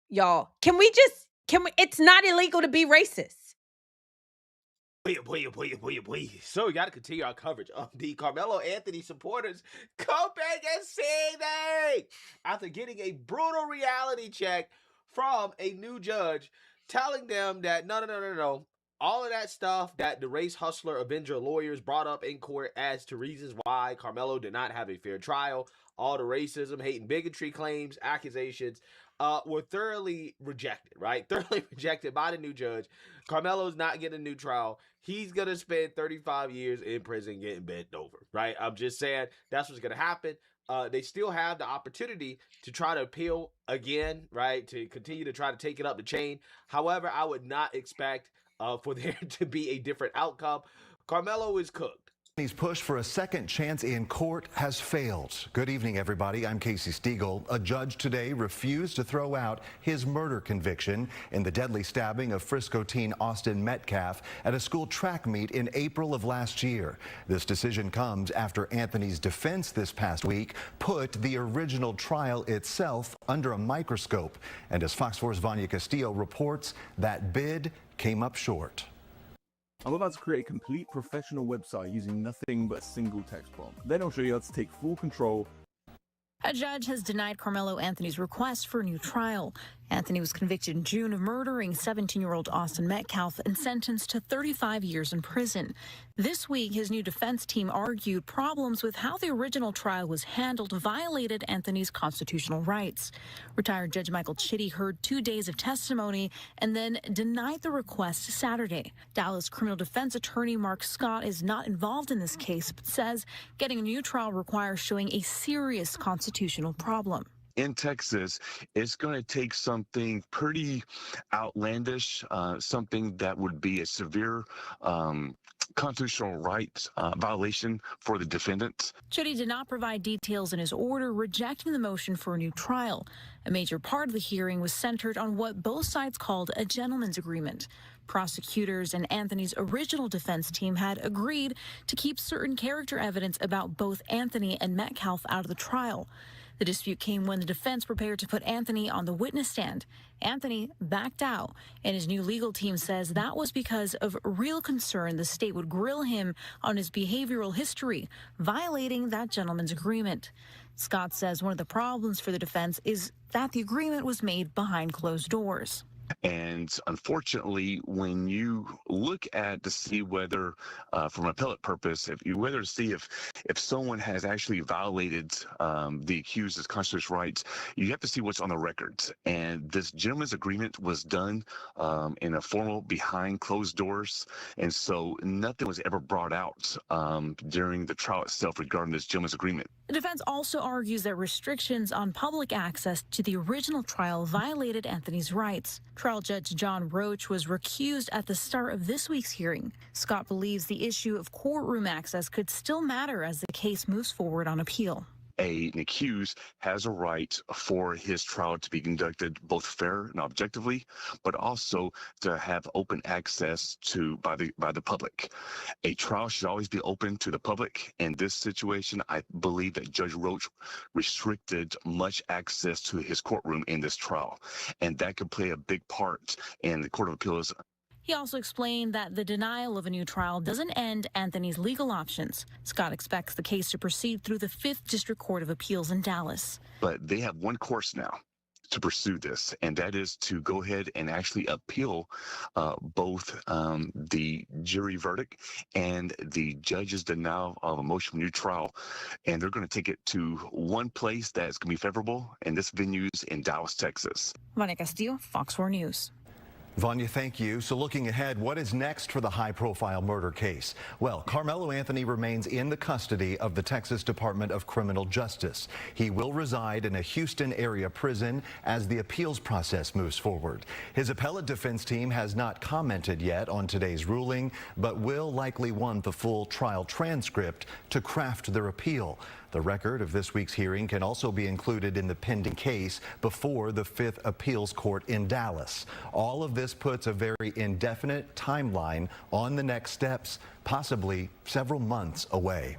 Y'all, it's not illegal to be racist. So we got to continue our coverage of the Karmelo Anthony supporters coping and singing after getting a brutal reality check from a new judge telling them that no. All of that stuff that the race hustler Avenger lawyers brought up in court as to reasons why Karmelo did not have a fair trial, all the racism, hate, and bigotry claims, accusations, were thoroughly rejected, right? Thoroughly rejected by the new judge. Karmelo's not getting a new trial. He's going to spend 35 years in prison getting bent over, right? I'm just saying that's what's going to happen. They still have the opportunity to try to appeal again, right? To continue to try to take it up the chain. However, I would not expect for there to be a different outcome. Karmelo is cooked. His push for a second chance in court has failed. Good evening, everybody. I'm Casey Stiegel. A judge today refused to throw out his murder conviction in the deadly stabbing of Frisco teen Austin Metcalf at a school track meet in April of last year. This decision comes after Anthony's defense this past week put the original trial itself under a microscope. And as Fox 4's Vanya Castillo reports, that bid came up short. I'm about to create a complete professional website using nothing but a single text prompt. Then I'll show you how to take full control. A judge has denied Karmelo Anthony's request for a new trial. Anthony was convicted in June of murdering 17-year-old Austin Metcalf and sentenced to 35 years in prison. This week, his new defense team argued problems with how the original trial was handled violated Anthony's constitutional rights. Retired Judge Michael Chitty heard 2 days of testimony and then denied the request Saturday. Dallas criminal defense attorney Mark Scott is not involved in this case, but says getting a new trial requires showing a serious constitutional problem. In Texas, it's going to take something pretty outlandish, something that would be a severe constitutional rights violation for the defendant. Chitty did not provide details in his order rejecting the motion for a new trial. A major part of the hearing was centered on what both sides called a gentleman's agreement. Prosecutors and Anthony's original defense team had agreed to keep certain character evidence about both Anthony and Metcalf out of the trial. The dispute came when the defense prepared to put Anthony on the witness stand. Anthony backed out, and his new legal team says that was because of real concern the state would grill him on his behavioral history, violating that gentleman's agreement. Scott says one of the problems for the defense is that the agreement was made behind closed doors. And unfortunately, when you look at to see whether, from an appellate purpose, whether to see if someone has actually violated the accused's constitutional rights, you have to see what's on the records. And this gentleman's agreement was done in a formal behind closed doors, and so nothing was ever brought out during the trial itself regarding this gentleman's agreement. The defense also argues that restrictions on public access to the original trial violated Anthony's rights. Trial Judge John Roach was recused at the start of this week's hearing. Scott believes the issue of courtroom access could still matter as the case moves forward on appeal. An accused has a right for his trial to be conducted both fair and objectively, but also to have open access to by the public. A trial should always be open to the public. In this situation, I believe that Judge Roach restricted much access to his courtroom in this trial, and that could play a big part in the Court of Appeals. He also explained that the denial of a new trial doesn't end Anthony's legal options. Scott expects the case to proceed through the 5th District Court of Appeals in Dallas. But they have one course now to pursue this, and that is to go ahead and actually appeal both the jury verdict and the judge's denial of a motion for new trial. And they're going to take it to one place that's going to be favorable, and this venue's in Dallas, Texas. Vanya Castillo, Fox 4 News. Vanya, thank you. So looking ahead, what is next for the high-profile murder case? Well, Karmelo Anthony remains in the custody of the Texas Department of Criminal Justice. He will reside in a Houston area prison as the appeals process moves forward. His appellate defense team has not commented yet on today's ruling, but will likely want the full trial transcript to craft their appeal. The record of this week's hearing can also be included in the pending case before the 5th Appeals Court in Dallas. All of this puts a very indefinite timeline on the next steps, possibly several months away.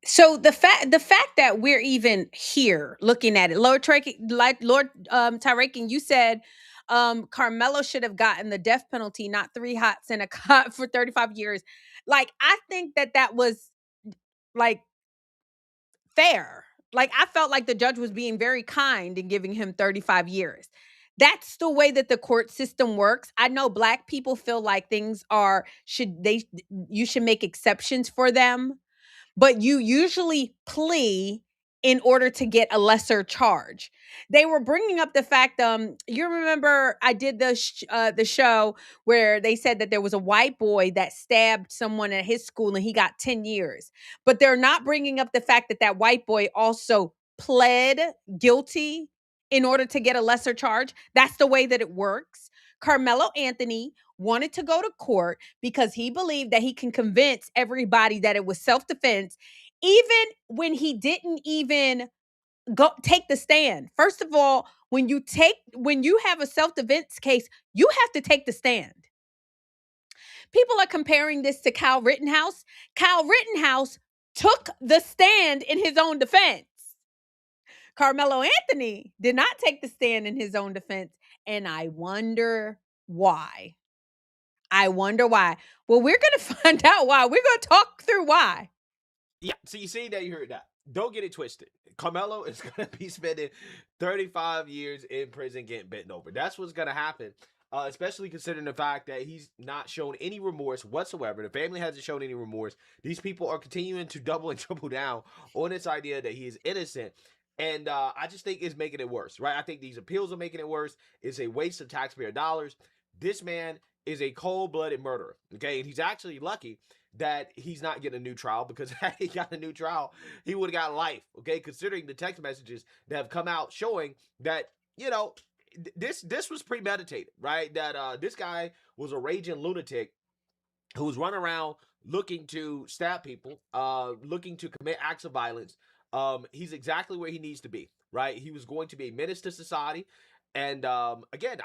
So the fact that we're even here looking at it, Lord Tyrakin, you said Karmelo should have gotten the death penalty, not 3 hots in a cot for 35 years. Like, I think that was like fair. Like, I felt like the judge was being very kind in giving him 35 years. That's the way that the court system works. I know Black people feel like things you should make exceptions for them, but you usually plea in order to get a lesser charge. They were bringing up the fact, you remember I did the show where they said that there was a white boy that stabbed someone at his school and he got 10 years. But they're not bringing up the fact that white boy also pled guilty in order to get a lesser charge. That's the way that it works. Karmelo Anthony wanted to go to court because he believed that he can convince everybody that it was self-defense, even when he didn't even go take the stand. First of all, when you have a self-defense case, you have to take the stand. People are comparing this to Kyle Rittenhouse. Kyle Rittenhouse took the stand in his own defense. Karmelo Anthony did not take the stand in his own defense, and I wonder why. I wonder why. Well, we're going to find out why. We're going to talk through why. Yeah, so you see that, you heard that. Don't get it twisted. Carmelo is going to be spending 35 years in prison getting bitten over. That's what's going to happen, especially considering the fact that he's not shown any remorse whatsoever. The family hasn't shown any remorse. These people are continuing to double and triple down on this idea that he is innocent. And I just think it's making it worse, right? I think these appeals are making it worse. It's a waste of taxpayer dollars. This man is a cold-blooded murderer, okay? And he's actually lucky that he's not getting a new trial, because had he got a new trial, he would have got life, okay? Considering the text messages that have come out showing that, you know, this was premeditated, right? That this guy was a raging lunatic who was running around looking to stab people, looking to commit acts of violence. He's exactly where he needs to be, right? He was going to be a menace to society. And again,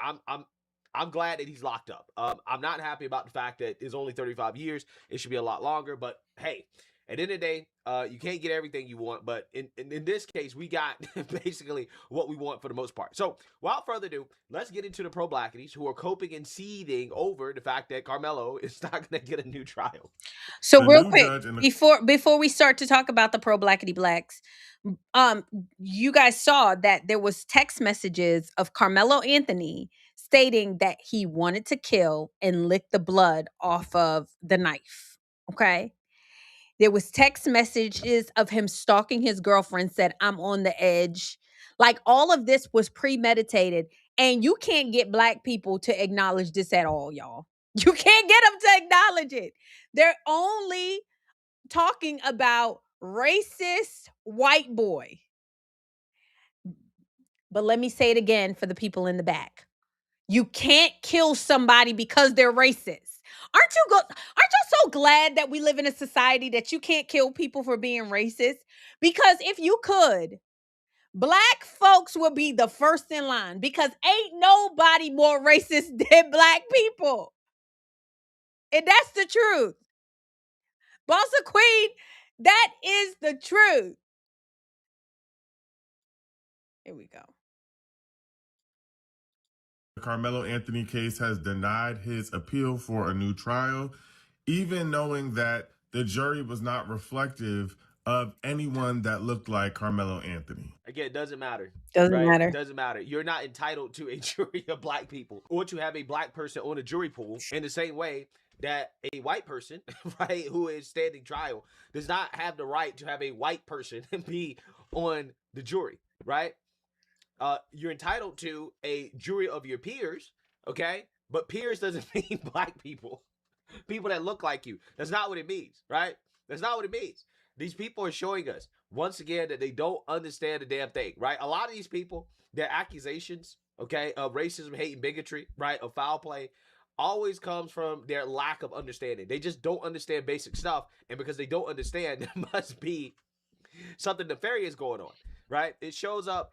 I'm glad that he's locked up. I'm not happy about the fact that it's only 35 years. It should be a lot longer. But hey, at the end of the day, you can't get everything you want. But in this case, we got basically what we want for the most part. So without further ado, let's get into the pro-blackities who are coping and seething over the fact that Carmelo is not going to get a new trial. So real quick, before we start to talk about the pro-blackity blacks, you guys saw that there was text messages of Karmelo Anthony stating that he wanted to kill and lick the blood off of the knife. Okay. There was text messages of him stalking his girlfriend, said, "I'm on the edge." Like, all of this was premeditated. And you can't get black people to acknowledge this at all, y'all. You can't get them to acknowledge it. They're only talking about racist white boy. But let me say it again for the people in the back. You can't kill somebody because they're racist. Aren't you so glad that we live in a society that you can't kill people for being racist? Because if you could, black folks would be the first in line, because ain't nobody more racist than black people. And that's the truth. Bossa Queen, that is the truth. Here we go. The Karmelo Anthony case has denied his appeal for a new trial, even knowing that the jury was not reflective of anyone that looked like Karmelo Anthony. Again, it doesn't matter. Doesn't matter. It doesn't matter. You're not entitled to a jury of black people or to have a black person on a jury pool in the same way that a white person, right, who is standing trial does not have the right to have a white person be on the jury, right? You're entitled to a jury of your peers, okay? But peers doesn't mean black people. People that look like you. That's not what it means, right? That's not what it means. These people are showing us, once again, that they don't understand the damn thing, right? A lot of these people, their accusations, okay, of racism, hate, and bigotry, right, of foul play, always comes from their lack of understanding. They just don't understand basic stuff, and because they don't understand, there must be something nefarious going on, right? It shows up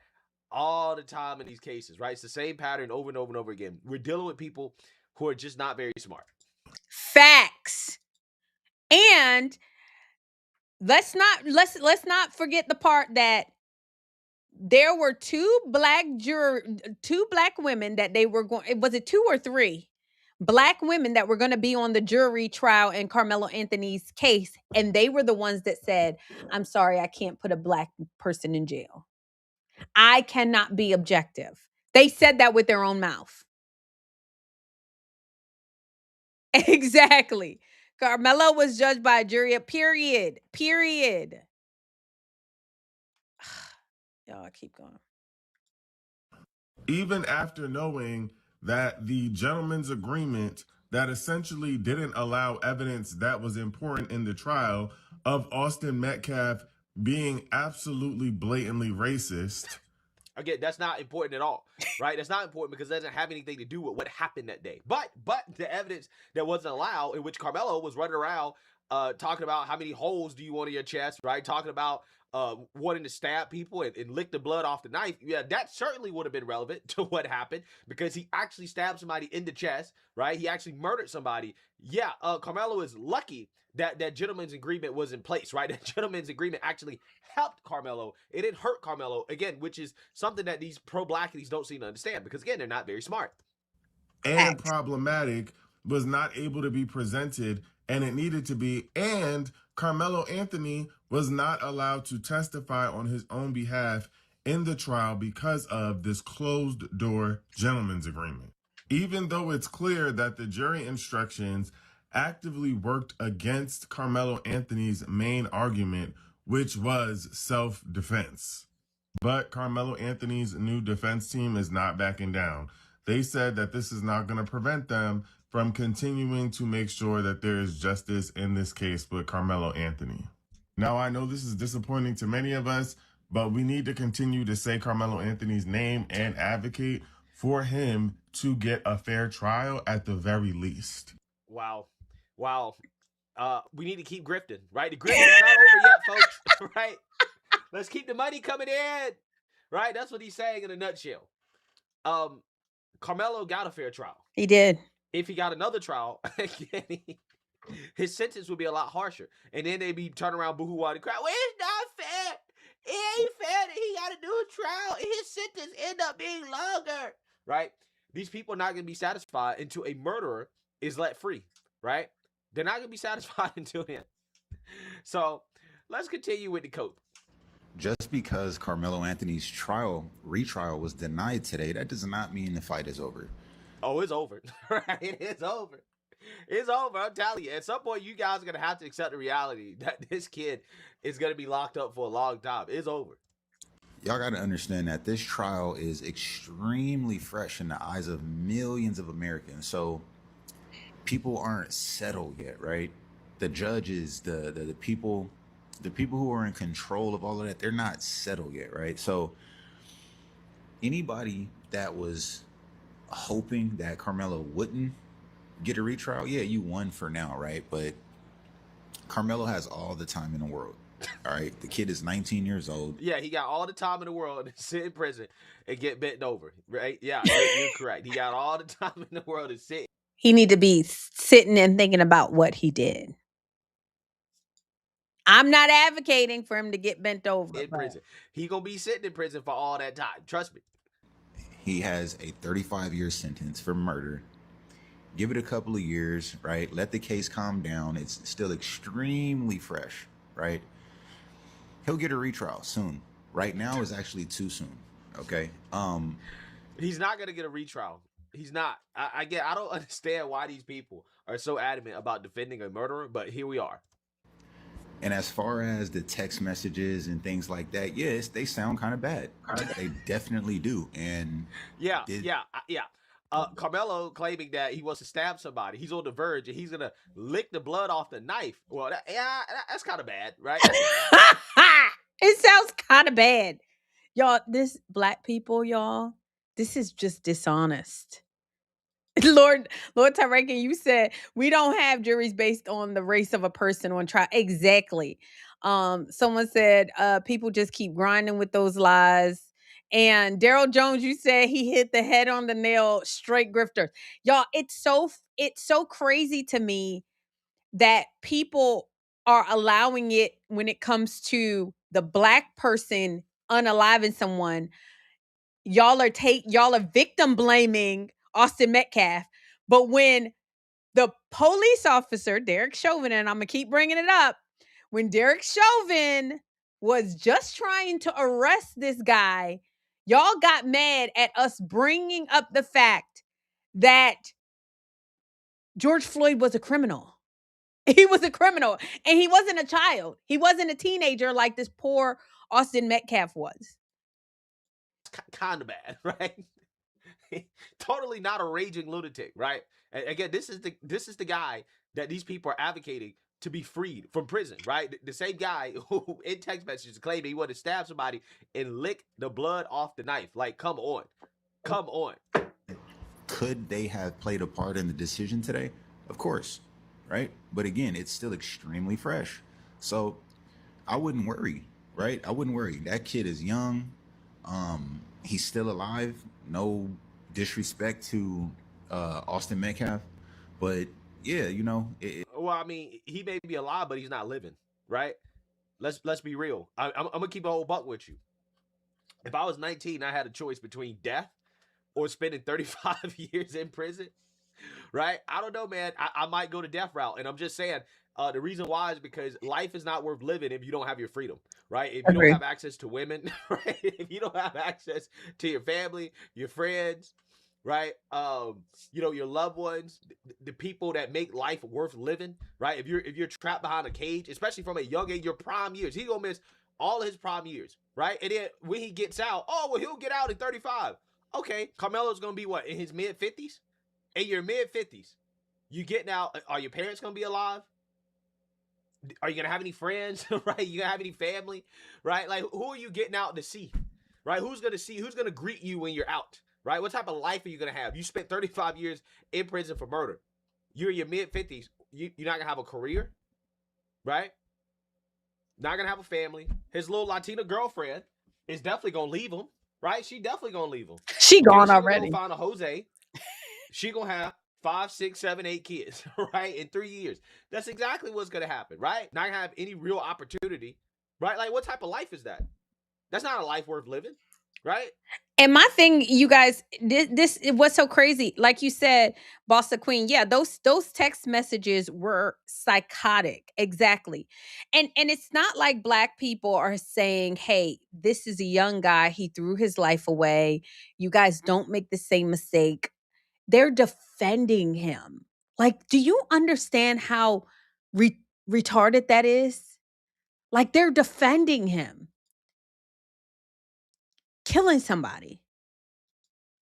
all the time in these cases, right? It's the same pattern over and over and over again. We're dealing with people who are just not very smart. Facts. And let's not forget the part that there were two black women that they were going, was it 2 or 3 black women that were going to be on the jury trial in Karmelo Anthony's case, and they were the ones that said, "I'm sorry, I can't put a black person in jail. I cannot be objective." They said that with their own mouth. Exactly. Karmelo was judged by a jury of period. Y'all keep going. Even after knowing that the gentleman's agreement that essentially didn't allow evidence that was important in the trial of Austin Metcalf being absolutely blatantly racist. Again, that's not important at all, right? That's not important because it doesn't have anything to do with what happened that day. But the evidence that wasn't allowed, in which Karmelo was running around talking about how many holes do you want in your chest, right? Talking about wanting to stab people and lick the blood off the knife. Yeah, that certainly would have been relevant to what happened because he actually stabbed somebody in the chest, right? He actually murdered somebody. Yeah, Karmelo is lucky that gentleman's agreement was in place, right? That gentleman's agreement actually helped Karmelo. It didn't hurt Karmelo, again, which is something that these pro-blackities don't seem to understand because, again, they're not very smart. And problematic was not able to be presented, and it needed to be. And Karmelo Anthony was not allowed to testify on his own behalf in the trial because of this closed-door gentleman's agreement. Even though it's clear that the jury instructions actively worked against Karmelo Anthony's main argument, which was self-defense. But Karmelo Anthony's new defense team is not backing down. They said that this is not going to prevent them from continuing to make sure that there is justice in this case with Karmelo Anthony. Now, I know this is disappointing to many of us, but we need to continue to say Karmelo Anthony's name and advocate for him to get a fair trial at the very least. Wow. We need to keep grifting, right? The grift is not over yet, folks, right? Let's keep the money coming in, right? That's what he's saying in a nutshell. Karmelo got a fair trial. He did. If he got another trial, again, his sentence would be a lot harsher. And then they'd be turning around boohoo and cry, well, it's not fair. It ain't fair that he got to do a trial and his sentence end up being longer, right? These people are not going to be satisfied until a murderer is let free, right? They're not going to be satisfied until then. So let's continue with the code. Just because Karmelo Anthony's retrial was denied today, that does not mean the fight is over. Oh, it's over. Right? It's over. It's over. I'm telling you. At some point, you guys are going to have to accept the reality that this kid is going to be locked up for a long time. It's over. Y'all got to understand that this trial is extremely fresh in the eyes of millions of Americans. So people aren't settled yet, right? The judges, the people who are in control of all of that, they're not settled yet, right? So anybody that was hoping that Karmelo wouldn't get a retrial, yeah, you won for now, right? But Karmelo has all the time in the world. All right, the kid is 19 years old. Yeah, he got all the time in the world to sit in prison and get bent over, right? Yeah, you're correct. He got all the time in the world to sit. He need to be sitting and thinking about what he did. I'm not advocating for him to get bent over. In prison. He gonna be sitting in prison for all that time. Trust me. He has a 35-year sentence for murder. Give it a couple of years, right? Let the case calm down. It's still extremely fresh, right? He'll get a retrial soon. Right now is actually too soon. Okay. He's not gonna get a retrial. He's not. I don't understand why these people are so adamant about defending a murderer, but here we are. And as far as the text messages and things like that, yes, they sound kind of bad. They definitely do. And yeah. Karmelo claiming that he wants to stab somebody. He's on the verge and he's gonna lick the blood off the knife. Well, that's kind of bad, right? It sounds kind of bad, y'all. This black people, y'all. This is just dishonest. Lord Tyrekin, you said we don't have juries based on the race of a person on trial. Exactly. Someone said people just keep grinding with those lies. And Daryl Jones, you said he hit the head on the nail, straight grifter. Y'all, it's so crazy to me that people are allowing it when it comes to the black person unaliving someone. Y'all are victim blaming Austin Metcalf. But when the police officer, Derek Chauvin, and I'm going to keep bringing it up, when Derek Chauvin was just trying to arrest this guy, y'all got mad at us bringing up the fact that George Floyd was a criminal. He was a criminal, and he wasn't a child. He wasn't a teenager like this poor Austin Metcalf was. Kind of bad, right? Totally not a raging lunatic, right? And again, this is the guy that these people are advocating to be freed from prison, right? The same guy who in text messages claimed he wanted to stab somebody and lick the blood off the knife. Like, come on. Come on. Could they have played a part in the decision today? Of course, right? But again, it's still extremely fresh. So I wouldn't worry, right? I wouldn't worry. That kid is young. He's still alive. No disrespect to Austin Metcalf, but yeah, you know. Well, I mean, he may be alive, but he's not living, right? Let's be real. I'm gonna keep a whole buck with you. If I was 19, I had a choice between death or spending 35 years in prison, right? I don't know, man. I might go the death route, and I'm just saying. The reason why is because life is not worth living if you don't have your freedom, right? If you don't have access to women, right? If you don't have access to your family, your friends, right? You know, your loved ones, the people that make life worth living, right? If you're trapped behind a cage, especially from a young age, your prime years, he's gonna miss all his prime years, right? And then when he gets out, oh well, he'll get out in 35. Okay, Carmelo's gonna be what, in his mid 50s? In your mid 50s, you getting out? Are your parents gonna be alive? Are you gonna have any friends, right? You gonna have any family, right? Like, who are you getting out to see, right? Who's gonna greet you when you're out, right? What type of life are you gonna have? You spent 35 years in prison for murder. You're in your mid 50s. You're not gonna have a career, right? Not gonna have a family. His little Latina girlfriend is definitely gonna leave him, right? She definitely gonna leave him. She gone She already. gonna find a Jose. She gonna have 5, 6, 7, 8 kids, right? In 3 years. That's exactly what's gonna happen, right? Not gonna have any real opportunity, right? Like, what type of life is that? That's not a life worth living, right? And my thing, you guys, this what's so crazy. Like you said, Bossa Queen, yeah, those text messages were psychotic. Exactly. And it's not like Black people are saying, hey, this is a young guy. He threw his life away. You guys don't make the same mistake. They're defending him. Like, do you understand how retarded that is? Like, they're defending him. Killing somebody.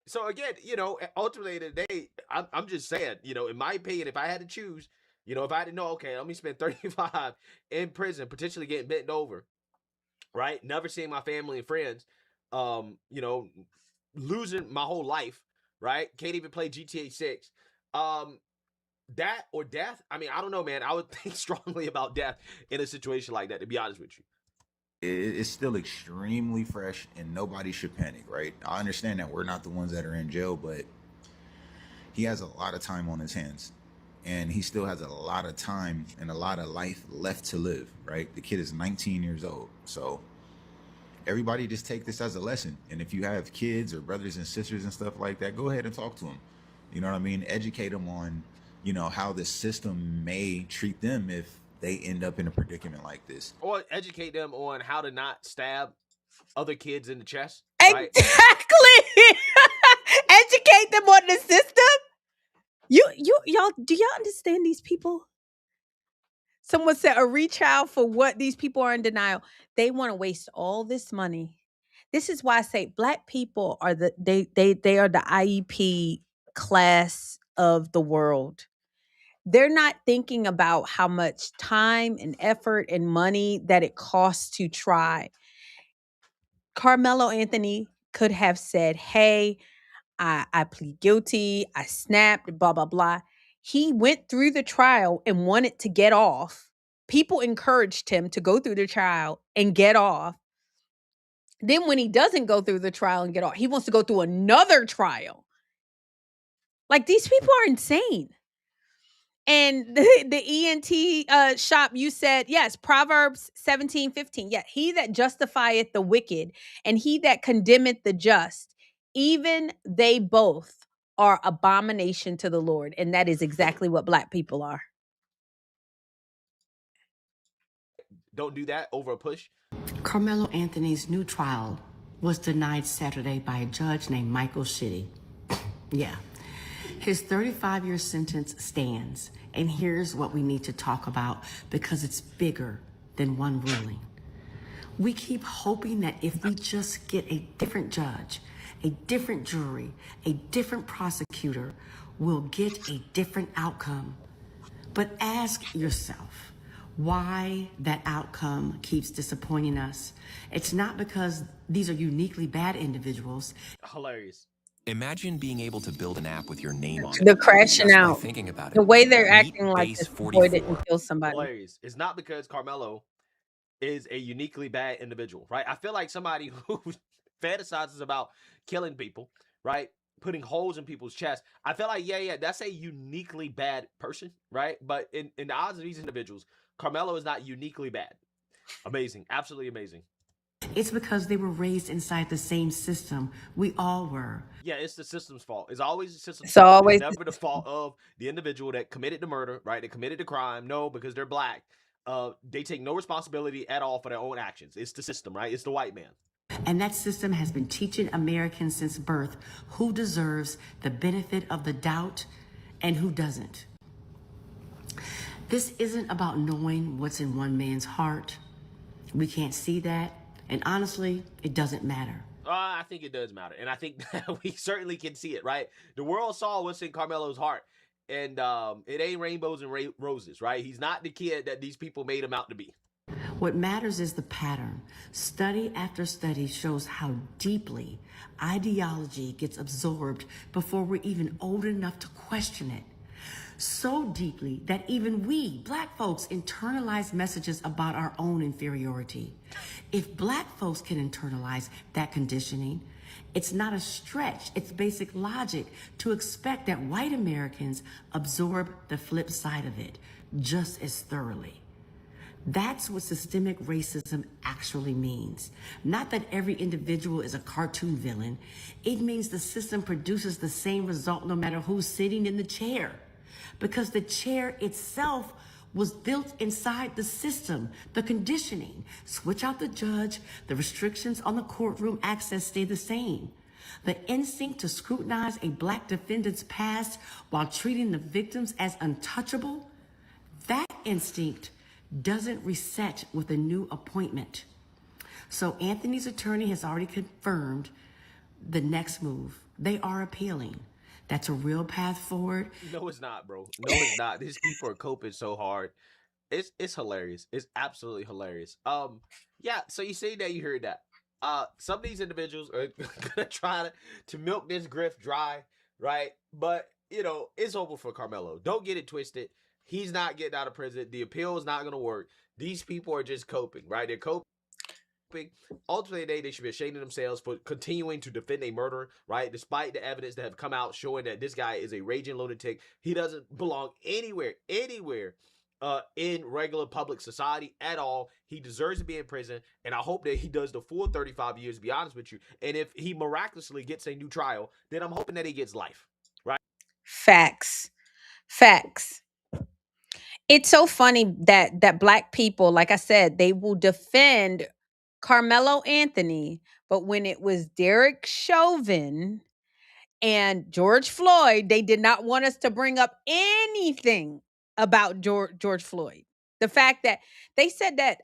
So again, you know, ultimately today, I'm just saying, you know, in my opinion, if I had to choose, you know, if I had to know, okay, let me spend 35 in prison, potentially getting bent over, right? Never seeing my family and friends, you know, losing my whole life, right? Can't even play GTA 6. That or death, I mean, I don't know, man. I would think strongly about death in a situation like that, to be honest with you. It's still extremely fresh and nobody should panic, right? I understand that we're not the ones that are in jail, but he has a lot of time on his hands and he still has a lot of time and a lot of life left to live, right? The kid is 19 years old. So everybody just take this as a lesson. And if you have kids or brothers and sisters and stuff like that, go ahead and talk to them. You know what I mean? Educate them on, you know, how the system may treat them if they end up in a predicament like this. Or educate them on how to not stab other kids in the chest. Right? Exactly. Educate them on the system. Y'all, do y'all understand these people? Someone said a retrial for what these people are in denial. They want to waste all this money. This is why I say Black people are they are the IEP class of the world. They're not thinking about how much time and effort and money that it costs to try. Karmelo Anthony could have said, hey, I plead guilty, I snapped, blah, blah, blah. He went through the trial and wanted to get off. People encouraged him to go through the trial and get off. Then when he doesn't go through the trial and get off, he wants to go through another trial. Like, these people are insane. And the ENT shop, you said, yes, Proverbs 17:15. Yeah, he that justifieth the wicked and he that condemneth the just, even they both are abomination to the Lord. And that is exactly what Black people are. Don't do that over a push. Karmelo Anthony's new trial was denied Saturday by a judge named Michael Shitty. Yeah. His 35-year sentence stands, and here's what we need to talk about because it's bigger than one ruling. We keep hoping that if we just get a different judge, a different jury, a different prosecutor, we'll get a different outcome. But ask yourself, why that outcome keeps disappointing us. It's not because these are uniquely bad individuals. Hilarious. Imagine being able to build an app with your name on it. The crashing Just by out. thinking about The it. way they're Meet acting like Base this boy 44. didn't kill somebody. Hilarious. It's not because Karmelo is a uniquely bad individual, right? I feel like somebody who fantasizes about killing people, right? Putting holes in people's chests. I feel like, yeah, that's a uniquely bad person, right? But in the eyes of these individuals, Karmelo is not uniquely bad. Amazing. Absolutely amazing. It's because they were raised inside the same system. We all were. Yeah, it's the system's fault. It's always the system's It's fault. always It's never the fault of the individual that committed the murder, right? That committed the crime. No, because they're black. They take no responsibility at all for their own actions. It's the system, right? It's the white man. And that system has been teaching Americans since birth who deserves the benefit of the doubt and who doesn't. This isn't about knowing what's in one man's heart. We can't see that. And honestly, it doesn't matter. I think it does matter. And I think that we certainly can see it, right? The world saw what's in Karmelo's heart. And it ain't rainbows and roses, right? He's not the kid that these people made him out to be. What matters is the pattern. Study after study shows how deeply ideology gets absorbed before we're even old enough to question it. So deeply that even we, black folks, internalize messages about our own inferiority. If black folks can internalize that conditioning, it's not a stretch, it's basic logic to expect that white Americans absorb the flip side of it just as thoroughly. That's what systemic racism actually means. Not that every individual is a cartoon villain. It means the system produces the same result no matter who's sitting in the chair. Because the chair itself was built inside the system, the conditioning. Switch out the judge, the restrictions on the courtroom access stay the same. The instinct to scrutinize a black defendant's past while treating the victims as untouchable, that instinct doesn't reset with a new appointment. So Anthony's attorney has already confirmed the next move. They are appealing. That's a real path forward. No, it's not, bro. No, it's not. These people are coping so hard. It's hilarious. It's absolutely hilarious. Yeah, so you say that you heard that. Some of these individuals are gonna try to milk this grift dry, right? But it's over for Karmelo. Don't get it twisted. He's not getting out of prison. The appeal is not gonna work. These people are just coping, right? They're coping. Ultimately, they should be ashamed of themselves for continuing to defend a murderer, right? Despite the evidence that have come out showing that this guy is a raging lunatic. He doesn't belong anywhere in regular public society at all. He deserves to be in prison, and I hope that he does the full 35 years, to be honest with you. And if he miraculously gets a new trial, then I'm hoping that he gets life, right? Facts. It's so funny that black people, like I said, they will defend Karmelo Anthony, but when it was Derek Chauvin and George Floyd, they did not want us to bring up anything about George Floyd. The fact that they said that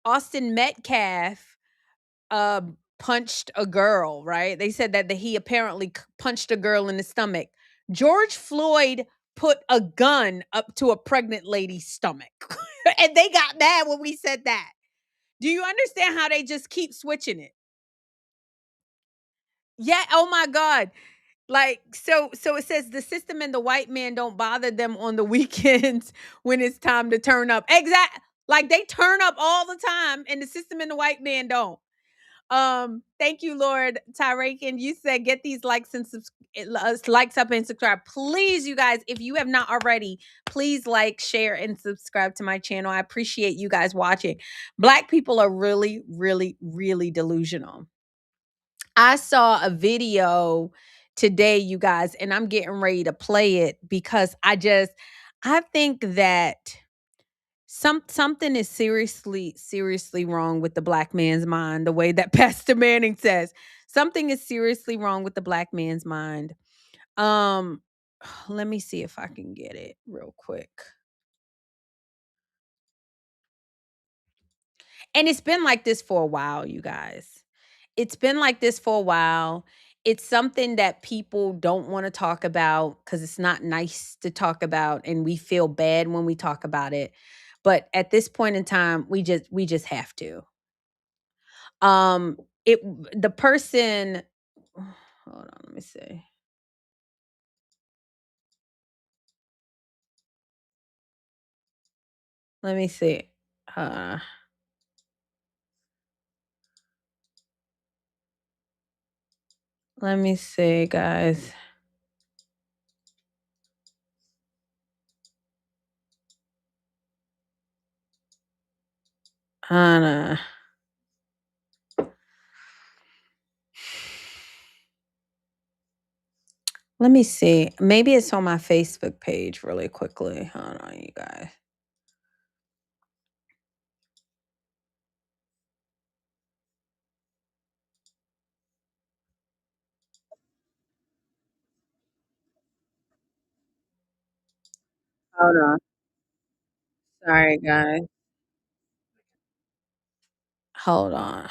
Austin Metcalf punched a girl, right? They said that he apparently punched a girl in the stomach. George Floyd put a gun up to a pregnant lady's stomach. And they got mad when we said that. Do you understand how they just keep switching it? Yeah, oh my God. Like, so it says the system and the white man don't bother them on the weekends when it's time to turn up. Exact, like they turn up all the time and the system and the white man don't. Thank you, Lord Tyrakin. You said get these likes and likes up and subscribe. Please, you guys, if you have not already, please like, share, and subscribe to my channel. I appreciate you guys watching. Black people are really, really, really delusional. I saw a video today, you guys, and I'm getting ready to play it because I think that something is seriously wrong with the black man's mind, the way that Pastor Manning says. Something is seriously wrong with the black man's mind. Let me see if I can get it real quick. And it's been like this for a while, you guys. It's been like this for a while. it's something that people don't want to talk about because it's not nice to talk about, and we feel bad when we talk about it. But at this point in time, we just have to. Um, it the person. Hold on, let me see. Let me see. Uh, Let me see, guys. Uh, Let me see. Maybe it's on my Facebook page really quickly. Hold on, you guys. Hold on. Sorry, guys. Hold on.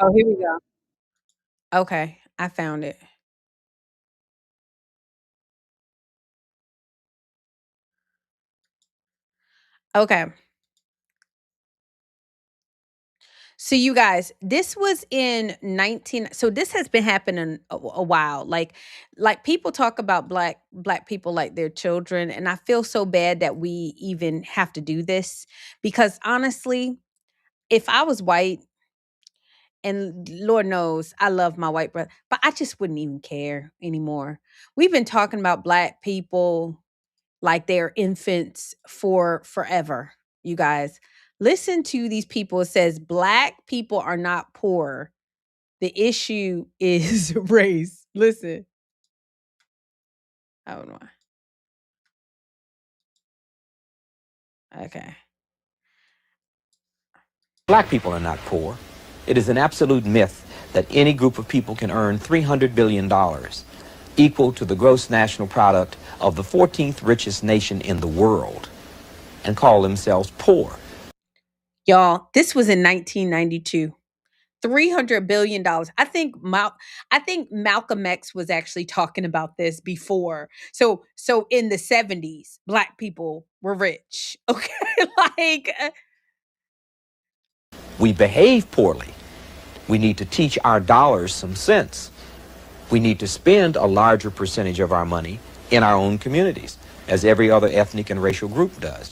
Oh, here we go. Okay, I found it. Okay. So you guys, this was in 19 so this has been happening a while. Like people talk about black people like their children, and I feel so bad that we even have to do this because honestly, if I was white, and Lord knows I love my white brother, but I just wouldn't even care anymore. We've been talking about black people like they're infants for forever. You guys, listen to these people. It says black people are not poor. The issue is race. Listen. Oh no. Okay. Black people are not poor. It is an absolute myth that any group of people can earn $300 billion, equal to the gross national product of the 14th richest nation in the world, and call themselves poor. Y'all, this was in 1992. $300 billion. I think Malcolm X was actually talking about this before. So in the 70s, black people were rich. Okay. like We behave poorly. We need to teach our dollars some sense. We need to spend a larger percentage of our money in our own communities, as every other ethnic and racial group does.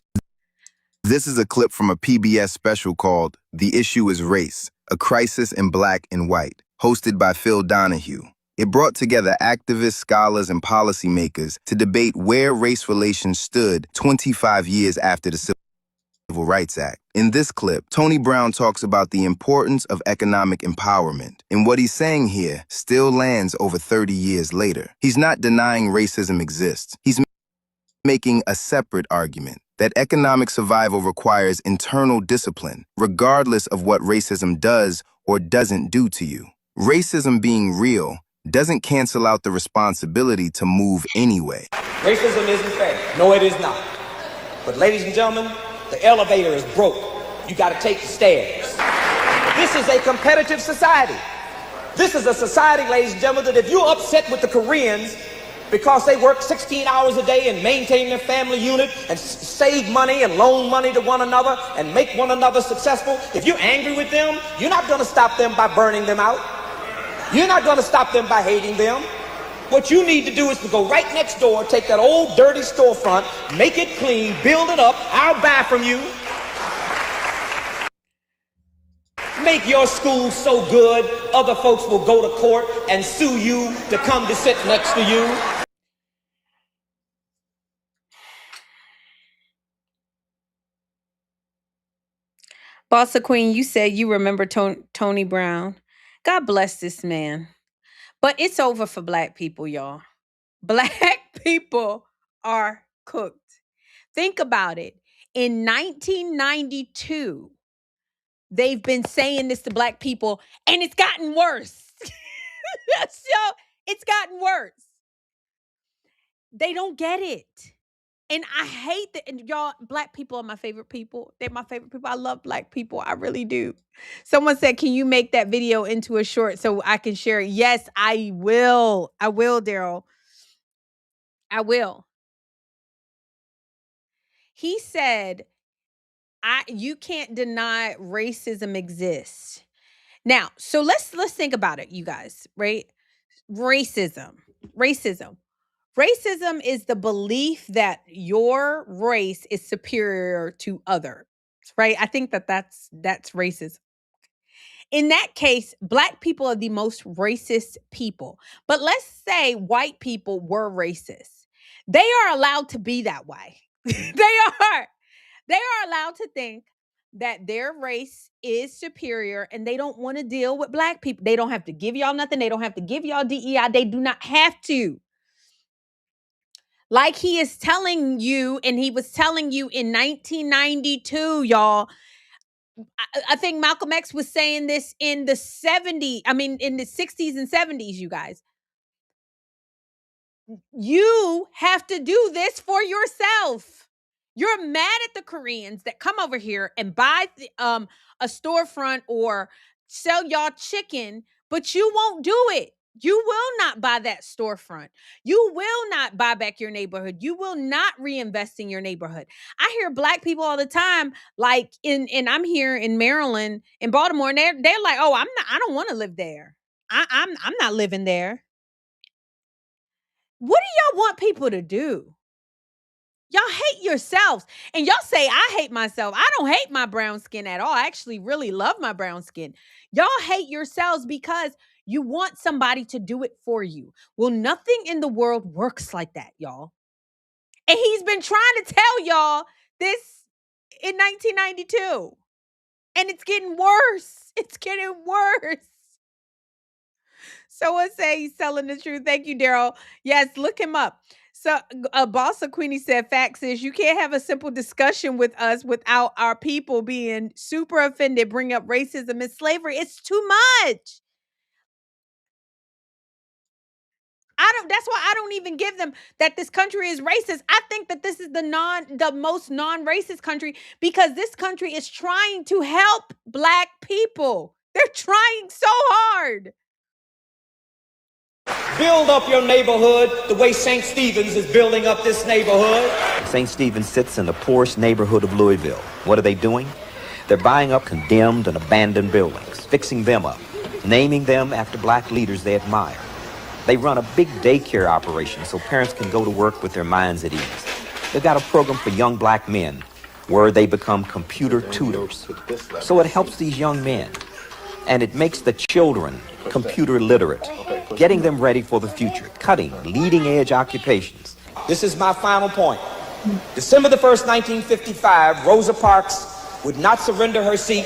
This is a clip from a PBS special called The Issue is Race, A Crisis in Black and White, hosted by Phil Donahue. It brought together activists, scholars, and policymakers to debate where race relations stood 25 years after the Civil Rights Act. In this clip, Tony Brown talks about the importance of economic empowerment, and what he's saying here still lands over 30 years later. He's not denying racism exists. He's making a separate argument that economic survival requires internal discipline, regardless of what racism does or doesn't do to you. Racism being real doesn't cancel out the responsibility to move anyway. Racism isn't fair. No, it is not. But ladies and gentlemen, the elevator is broke. You got to take the stairs. This is a competitive society. This is a society, ladies and gentlemen, that if you're upset with the Koreans because they work 16 hours a day and maintain their family unit and save money and loan money to one another and make one another successful, if you're angry with them, you're not going to stop them by burning them out. You're not going to stop them by hating them. What you need to do is to go right next door, take that old dirty storefront, make it clean, build it up. I'll buy from you. Make your school so good, other folks will go to court and sue you to come to sit next to you. Bossa Queen, you said you remember Tony Brown. God bless this man. But it's over for black people, y'all. Black people are cooked. Think about it. In 1992, they've been saying this to black people, and it's gotten worse. So it's gotten worse. They don't get it. And I hate that. And y'all, black people are my favorite people. They're my favorite people. I love black people. I really do. Someone said, can you make that video into a short so I can share it? Yes, I will. I will, Daryl. I will. He said, you can't deny racism exists. Now, so let's think about it, you guys, right? Racism. Racism is the belief that your race is superior to others, right? I think that's racism. In that case, black people are the most racist people. But let's say white people were racist. They are allowed to be that way. They are allowed to think that their race is superior and they don't want to deal with black people. They don't have to give y'all nothing. They don't have to give y'all DEI. They do not have to. Like he is telling you, and he was telling you in 1992, y'all. I think Malcolm X was saying this in the 70s, in the 60s and 70s, you guys. You have to do this for yourself. You're mad at the Koreans that come over here and buy a storefront or sell y'all chicken, but you won't do it. You will not buy that storefront. You will not buy back your neighborhood. You will not reinvest in your neighborhood. I hear black people all the time, like I'm here in Maryland, in Baltimore, and they're like, "Oh, I don't want to live there. I'm not living there." What do y'all want people to do? Y'all hate yourselves. And y'all say, I hate myself. I don't hate my brown skin at all. I actually really love my brown skin. Y'all hate yourselves because you want somebody to do it for you. Well, nothing in the world works like that, y'all. And he's been trying to tell y'all this in 1992. And it's getting worse. It's getting worse. Someone say he's telling the truth. Thank you, Daryl. Yes, look him up. So, Bossa Queenie said, facts is you can't have a simple discussion with us without our people being super offended, bring up racism and slavery. It's too much. That's why I don't even give them that this country is racist. I think that this is the most non-racist country because this country is trying to help black people. They're trying so hard. Build up your neighborhood the way St. Stephen's is building up this neighborhood. St. Stephen's sits in the poorest neighborhood of Louisville. What are they doing? They're buying up condemned and abandoned buildings, fixing them up, naming them after black leaders they admire. They run a big daycare operation so parents can go to work with their minds at ease. They've got a program for young black men where they become computer tutors. So it helps these young men, and it makes the children computer literate, getting them ready for the future, cutting leading-edge occupations. This is my final point. December the 1st, 1955, Rosa Parks would not surrender her seat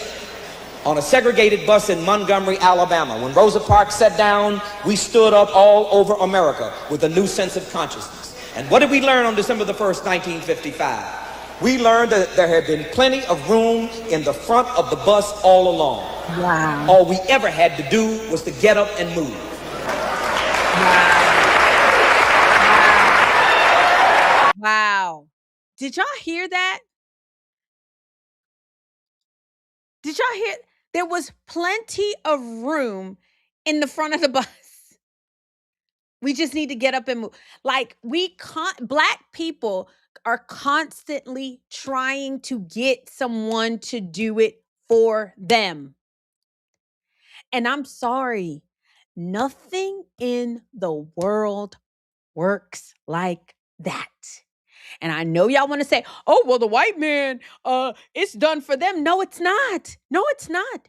on a segregated bus in Montgomery, Alabama. When Rosa Parks sat down, we stood up all over America with a new sense of consciousness. And what did we learn on December the 1st, 1955? We learned that there had been plenty of room in the front of the bus all along. Wow. All we ever had to do was to get up and move. Wow. Did y'all hear that? Did y'all hear? There was plenty of room in the front of the bus. We just need to get up and move. Like black people are constantly trying to get someone to do it for them. And I'm sorry, nothing in the world works like that. And I know y'all want to say, oh, well, the white man, it's done for them. No, it's not. No, it's not.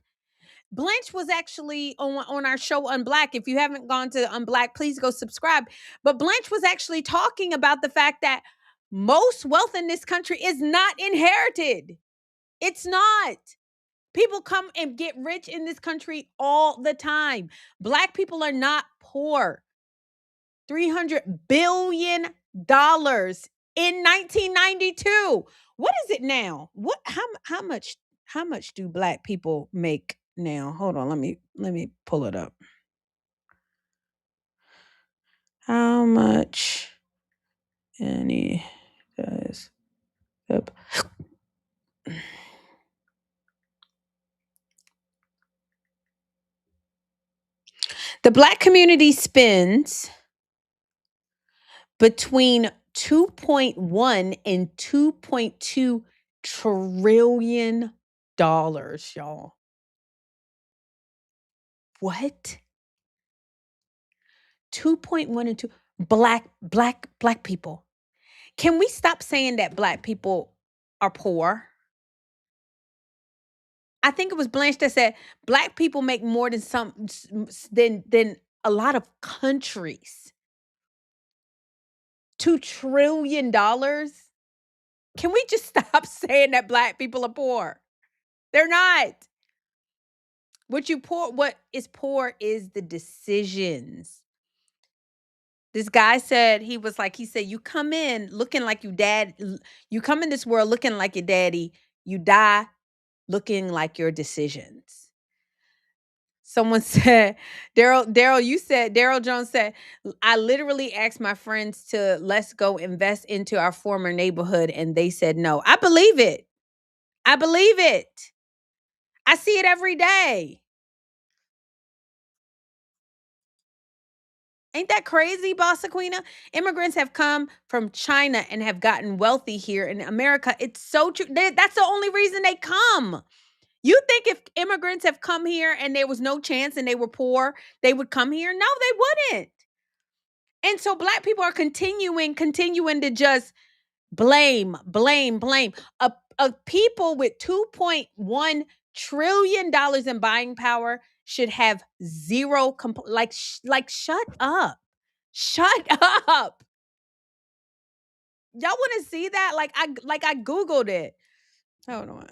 Blanche was actually on our show Unblack. If you haven't gone to Unblack, please go subscribe. But Blanche was actually talking about the fact that most wealth in this country is not inherited. It's not. People come and get rich in this country all the time. Black people are not poor. $300 billion in 1992. What is it now? How much do black people make now? Hold on, let me pull it up. How much Annie does. Yep. The Black community spends between 2.1 and 2.2 trillion dollars, y'all. What? 2.1 and 2 black people. Can we stop saying that Black people are poor? I think it was Blanche that said Black people make more than than a lot of countries. $2 trillion? Can we just stop saying that Black people are poor? They're not. What is poor is the decisions. This guy said, he said, you come in looking like you come in this world looking like your daddy, you die looking like your decisions. Someone said, Daryl Jones said, I literally asked my friends to let's go invest into our former neighborhood and they said no. I believe it. I believe it. I see it every day. Ain't that crazy, Boss Aquina? Immigrants have come from China and have gotten wealthy here in America. It's so true. That's the only reason they come. You think if immigrants have come here and there was no chance and they were poor, they would come here? No, they wouldn't. And so Black people are continuing to just blame. A people with $2.1 trillion in buying power should have zero shut up. Shut up. Y'all want to see that? I Googled it. Hold on.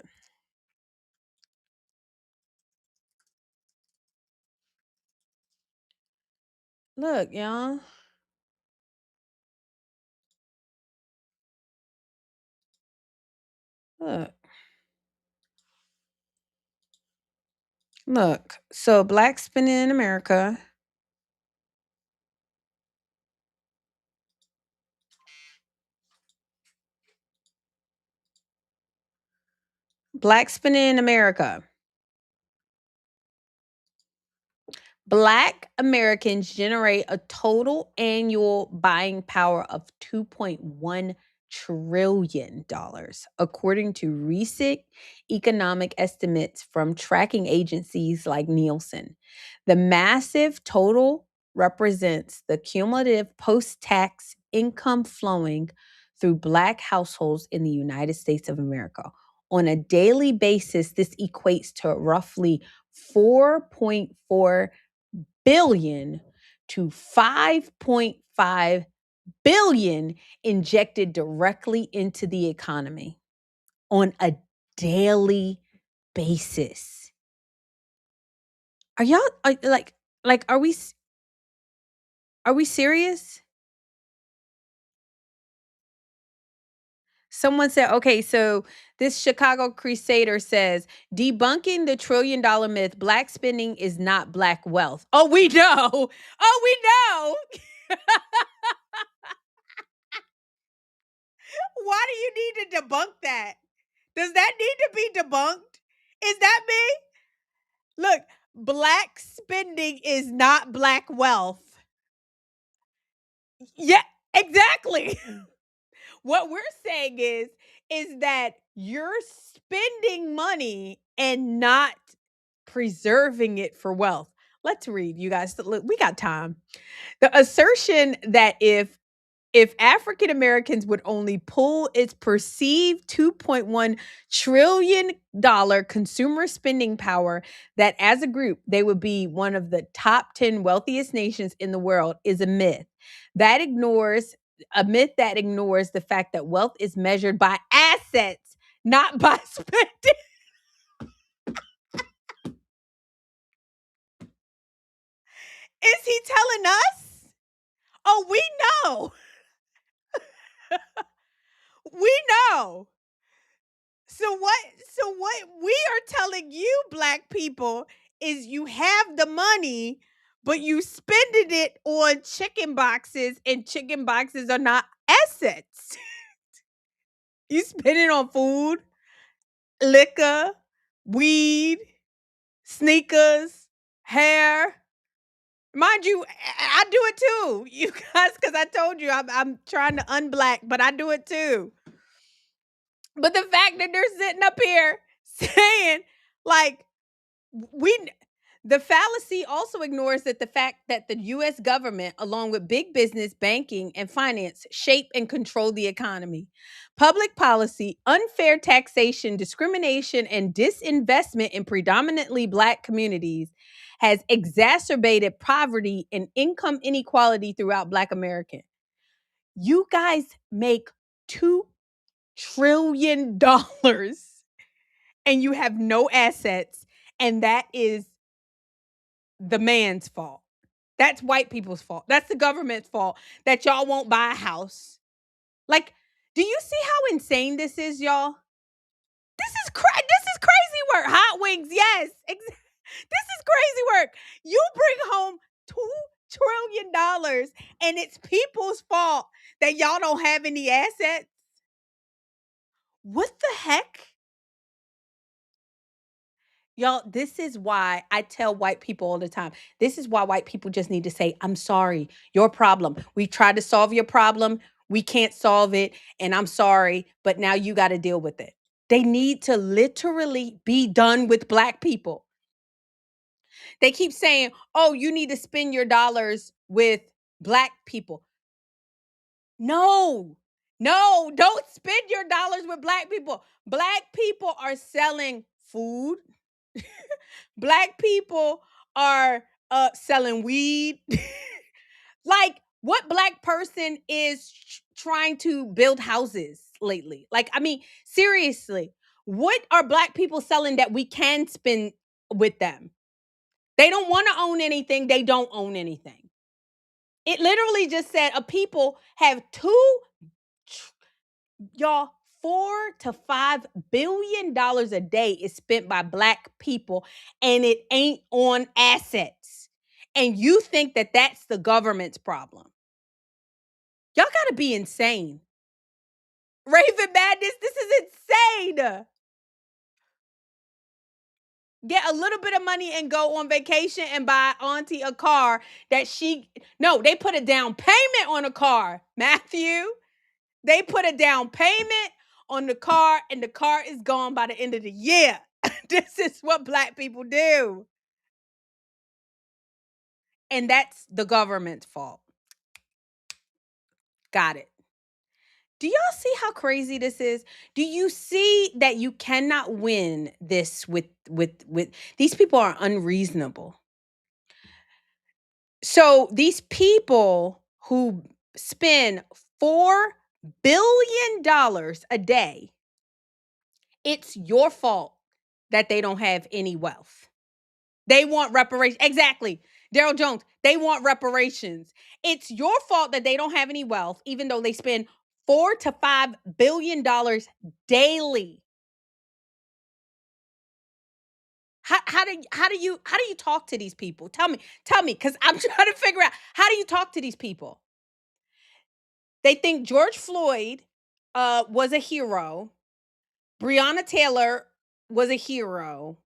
Look, y'all. Look. Look. So Black spending in America. Black spending in America. Black Americans generate a total annual buying power of $2.1 trillion, according to recent economic estimates from tracking agencies like Nielsen. The massive total represents the cumulative post-tax income flowing through Black households in the United States of America. On a daily basis, this equates to roughly 4.4 billion to 5.5 billion injected directly into the economy on a daily basis. Are y'all are we serious? Someone said, okay, so this Chicago Crusader says, debunking the $1 trillion myth, Black spending is not Black wealth. Oh, we know. Oh, we know. Why do you need to debunk that? Does that need to be debunked? Is that me? Look, Black spending is not Black wealth. Yeah, exactly. What we're saying is that you're spending money and not preserving it for wealth. Let's read, you guys. Look, we got time. The assertion that if African Americans would only pull its perceived $2.1 trillion consumer spending power, that as a group, they would be one of the top 10 wealthiest nations in the world is a myth. That ignores the fact that wealth is measured by assets, not by spending. Is he telling us? Oh, we know. We know. So what we are telling you, Black people, is you have the money, but you spending it on chicken boxes, and chicken boxes are not assets. You spend it on food, liquor, weed, sneakers, hair. Mind you, I do it too, you guys, because I told you I'm trying to unblack, but I do it too. But the fact that they're sitting up here saying, like, the fallacy also ignores that the fact that the U.S. government, along with big business, banking, and finance, shape and control the economy. Public policy, unfair taxation, discrimination, and disinvestment in predominantly Black communities has exacerbated poverty and income inequality throughout Black America. You guys make $2 trillion and you have no assets, and that is the man's fault. That's white people's fault. That's the government's fault that y'all won't buy a house. Like, do you see how insane this is, y'all? This is crazy work. Hot wings, yes. This is crazy work. You bring home $2 trillion and it's people's fault that y'all don't have any assets. What the heck? Y'all, this is why I tell white people all the time. This is why white people just need to say, I'm sorry, your problem. We tried to solve your problem. We can't solve it. And I'm sorry, but now you got to deal with it. They need to literally be done with Black people. They keep saying, oh, you need to spend your dollars with Black people. No, don't spend your dollars with Black people. Black people are selling food. Black people are selling weed. Like, what Black person is trying to build houses lately? Like, I mean, seriously, what are Black people selling that we can spend with them? They don't want to own anything. They don't own anything. It literally just said a people have y'all, $4 to $5 billion a day is spent by Black people, and it ain't on assets. And you think that that's the government's problem? Y'all gotta be insane. Raven Madness, this is insane. Get a little bit of money and go on vacation and buy auntie a car that they put a down payment on a car, Matthew. They put a down payment on the car, and the car is gone by the end of the year. This is what Black people do. And that's the government's fault. Got it. Do y'all see how crazy this is? Do you see that you cannot win this with these people are unreasonable? So these people who spend $4 billion a day, it's your fault that they don't have any wealth. They want reparations. Exactly. Daryl Jones, they want reparations. It's your fault that they don't have any wealth, even though they spend $4 to $5 billion daily. How do you talk to these people? Tell me, because I'm trying to figure out, how do you talk to these people? They think George Floyd was a hero. Breonna Taylor was a hero.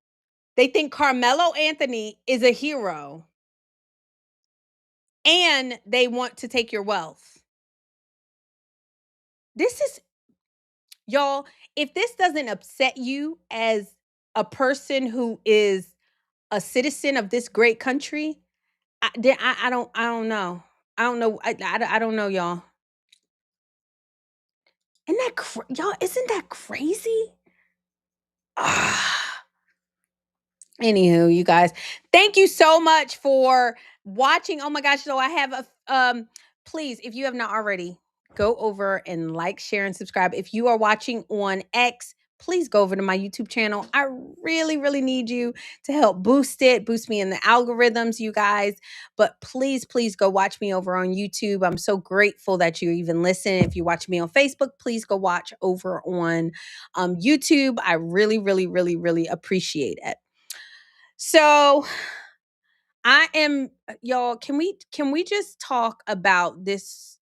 They think Karmelo Anthony is a hero. And they want to take your wealth. This is, y'all, if this doesn't upset you as a person who is a citizen of this great country, I don't know. I don't know. I don't know, y'all. Y'all, isn't that crazy? Anywho, you guys, thank you so much for watching. Oh my gosh, so I have please, if you have not already, go over and like, share, and subscribe. If you are watching on X, please go over to my YouTube channel. I really, really need you to help boost me in the algorithms, you guys. But please, please go watch me over on YouTube. I'm so grateful that you even listen. If you watch me on Facebook, please go watch over on YouTube. I really, really, really, really appreciate it. So I am, y'all, can we just talk about this?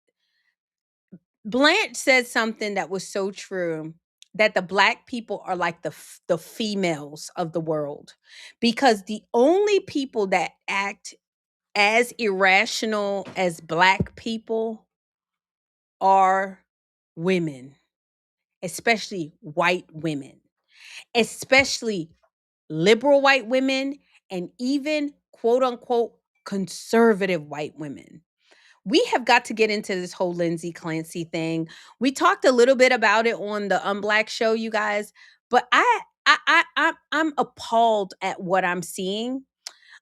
Blanche said something that was so true, that the black people are like the females of the world, because the only people that act as irrational as black people are women, especially white women, especially liberal white women, and even quote unquote conservative white women. We have got to get into this whole Lindsay Clancy thing. We talked a little bit about it on the Unblack show, you guys, but I'm appalled at what I'm seeing.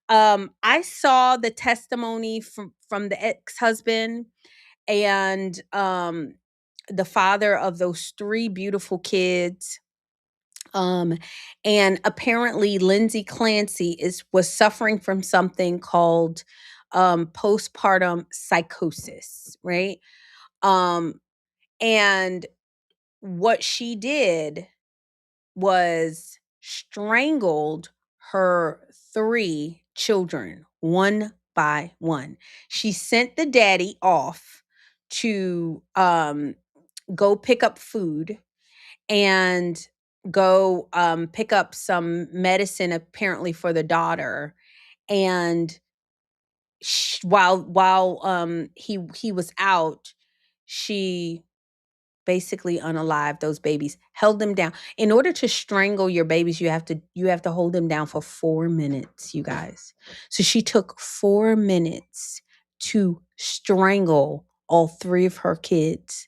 I saw the testimony from the ex-husband and the father of those three beautiful kids. Um, and apparently Lindsay Clancy was suffering from something called postpartum psychosis, right? Um, and what she did was strangled her three children one by one. She sent the daddy off to go pick up food and go pick up some medicine apparently for the daughter. And while he was out, she basically unalived those babies, held them down. In order to strangle your babies, you have to hold them down for 4 minutes, you guys. So she took 4 minutes to strangle all three of her kids.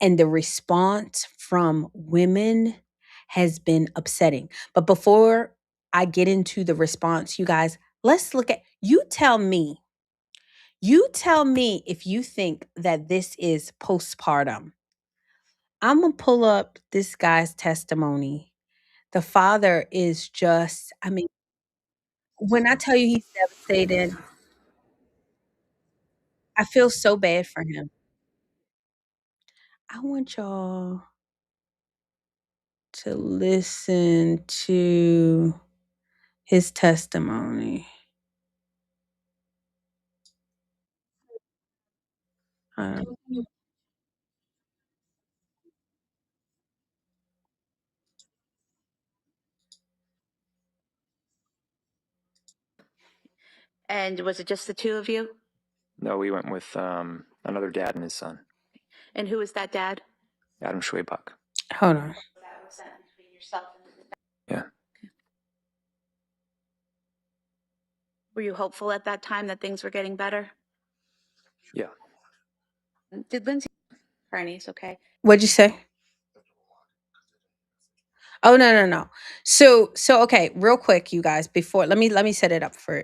And the response from women has been upsetting. But before I get into the response, you guys, let's look at, you tell me if you think that this is postpartum. I'm going to pull up this guy's testimony. The father is just, I mean, when I tell you he's devastated, I feel so bad for him. I want y'all to listen to his testimony. Uh, And was it just the two of you? No, we went with another dad and his son, And who is that dad? Adam Schwabach. Hold on. Yeah. Were you hopeful at that time that things were getting better? Yeah. Did Lindsay Carney's okay? What'd you say? Oh, no, no, no. So okay, real quick, you guys, before let me set it up for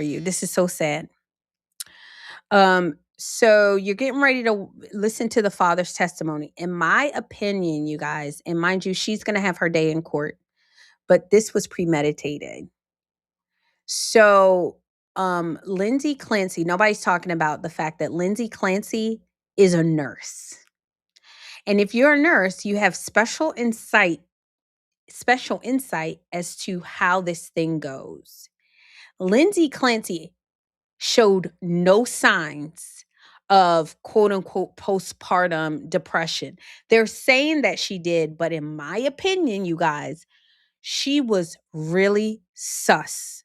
you. This is so sad. So you're getting ready to listen to the father's testimony. In my opinion, you guys, and mind you, she's gonna have her day in court, but this was premeditated. So Lindsay Clancy, nobody's talking about the fact that Lindsay Clancy is a nurse. And if you're a nurse, you have special insight as to how this thing goes. Lindsay Clancy showed no signs of quote unquote postpartum depression. They're saying that she did, but in my opinion, you guys, she was really sus.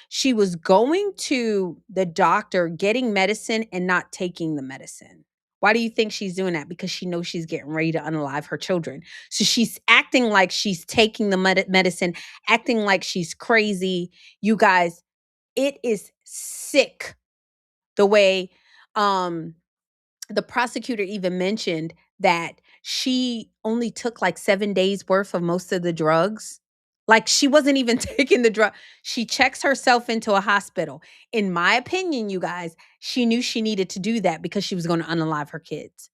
She was going to the doctor, getting medicine and not taking the medicine. Why do you think she's doing that? Because she knows she's getting ready to unalive her children. So she's acting like she's taking the medicine, acting like she's crazy. You guys, it is sick the way um the prosecutor even mentioned that she only took like 7 days worth of most of the drugs. Like she wasn't even taking the drug. She checks herself into a hospital. In my opinion, you guys, she knew she needed to do that because she was going to unalive her kids.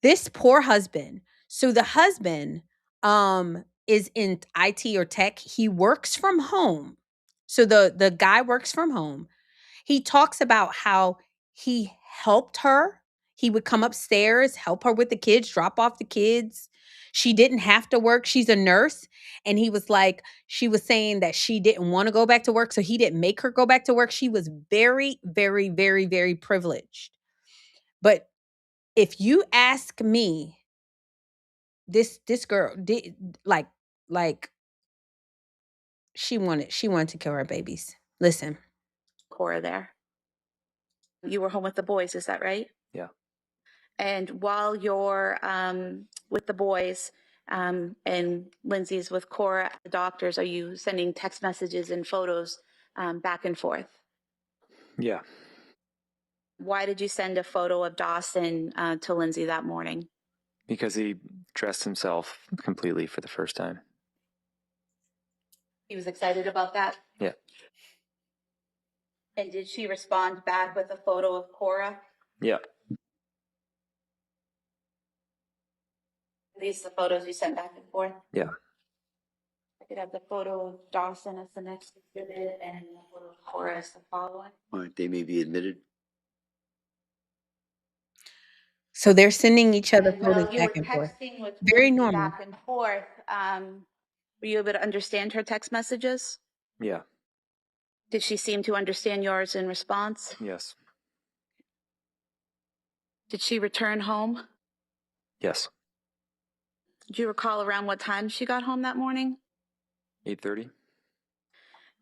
This poor husband. So the husband is in IT or tech. He works from home. So the guy works from home. He talks about how he helped her. He would come upstairs, help her with the kids, drop off the kids. She didn't have to work. She's a nurse. And he was like, she was saying that she didn't want to go back to work. So he didn't make her go back to work. She was very, very, very, very privileged. But If you ask me, this girl did like she wanted to kill her babies. Listen. Cora there. You were home with the boys, is that right? Yeah. And while you're with the boys and Lindsay's with Cora, the doctors, are you sending text messages and photos back and forth? Yeah. Why did you send a photo of Dawson to Lindsay that morning? Because he dressed himself completely for the first time. He was excited about that? Yeah. And did she respond back with a photo of Cora? Yeah. These are the photos you sent back and forth? Yeah. I could have the photo of Dawson as the next exhibit and the photo of Cora as the following. All right, they may be admitted. So they're sending each other And photos while you back were and forth. texting with Very Lindsay normal. back and forth, were you able to understand her text messages? Yeah. Did she seem to understand yours in response? Yes. Did she return home? Yes. Do you recall around what time she got home that morning? 8:30.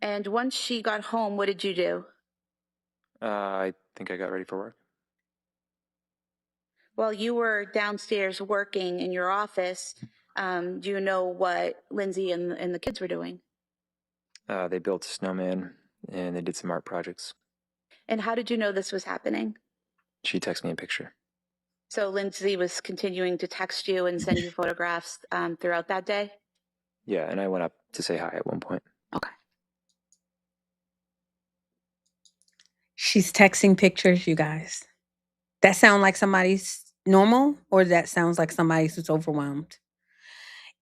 And once she got home, what did you do? I think I got ready for work. While you were downstairs working in your office, do you know what Lindsay and the kids were doing? They built a snowman and they did some art projects. And how did you know this was happening? She texted me a picture. So Lindsay was continuing to text you and send you photographs throughout that day? Yeah, and I went up to say hi at one point. Okay. She's texting pictures, you guys. That sound like somebody's normal, or that sounds like somebody who's overwhelmed?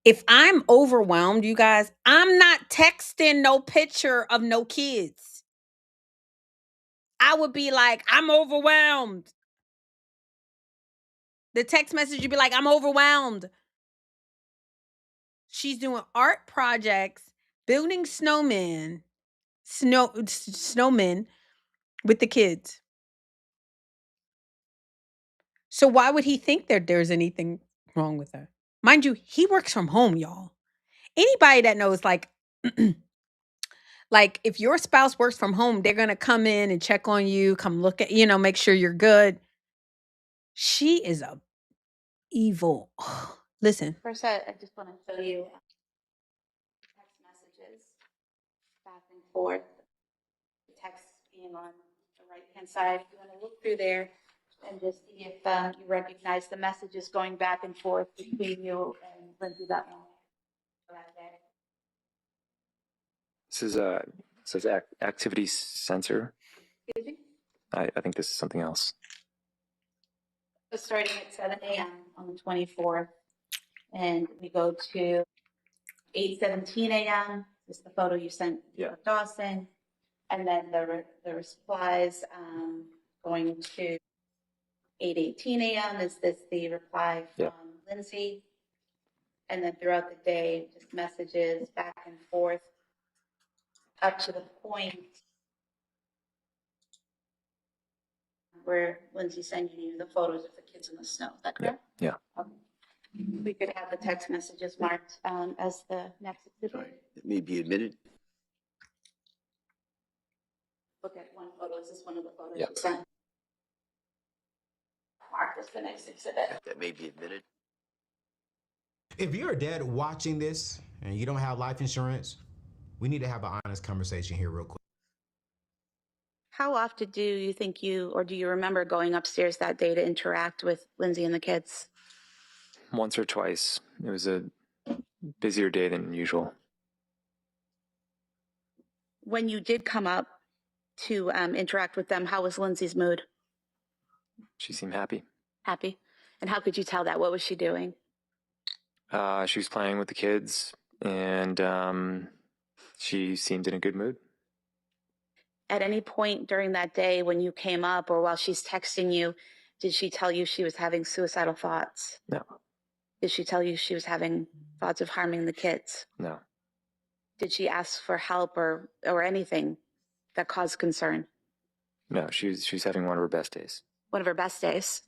If I'm overwhelmed, you guys, I'm not texting no picture of no kids. I would be like, I'm overwhelmed. The text message would be like, I'm overwhelmed. She's doing art projects, building snowmen with the kids. So why would he think that there's anything wrong with her? Mind you, he works from home, y'all. Anybody that knows, like if your spouse works from home, they're gonna come in and check on you, come look at, make sure you're good. She is a evil. Listen. First, I just want to show you text messages back and forth. The text being on the right-hand side. You want to look through there and just see if you recognize the messages going back and forth between you and Lindsay that morning. That day. This is says activity sensor. Excuse me? I think this is something else. So starting at 7 a.m. on the 24th, and we go to 8:17 a.m. This is the photo you sent to Dawson, and then the replies going to 8:18 a.m. Is this the reply from Lindsay? And then throughout the day, just messages back and forth up to the point where Lindsay's sending you the photos of the kids in the snow. Is that correct? Yeah. Okay. We could have the text messages marked as the next exhibit. It may be admitted. Look at one photo. Is this one of the photos you sent? Marked as the next exhibit. That may be admitted. If you're a dad watching this and you don't have life insurance, we need to have an honest conversation here real quick. How often do you think do you remember going upstairs that day to interact with Lindsay and the kids? Once or twice. It was a busier day than usual. When you did come up to interact with them, how was Lindsay's mood? She seemed happy. Happy? And how could you tell that? What was she doing? She was playing with the kids, and she seemed in a good mood. At any point during that day when you came up or while she's texting you, did she tell you she was having suicidal thoughts? No. Did she tell you she was having thoughts of harming the kids? No. Did she ask for help or anything that caused concern? No, she was having one of her best days. One of her best days.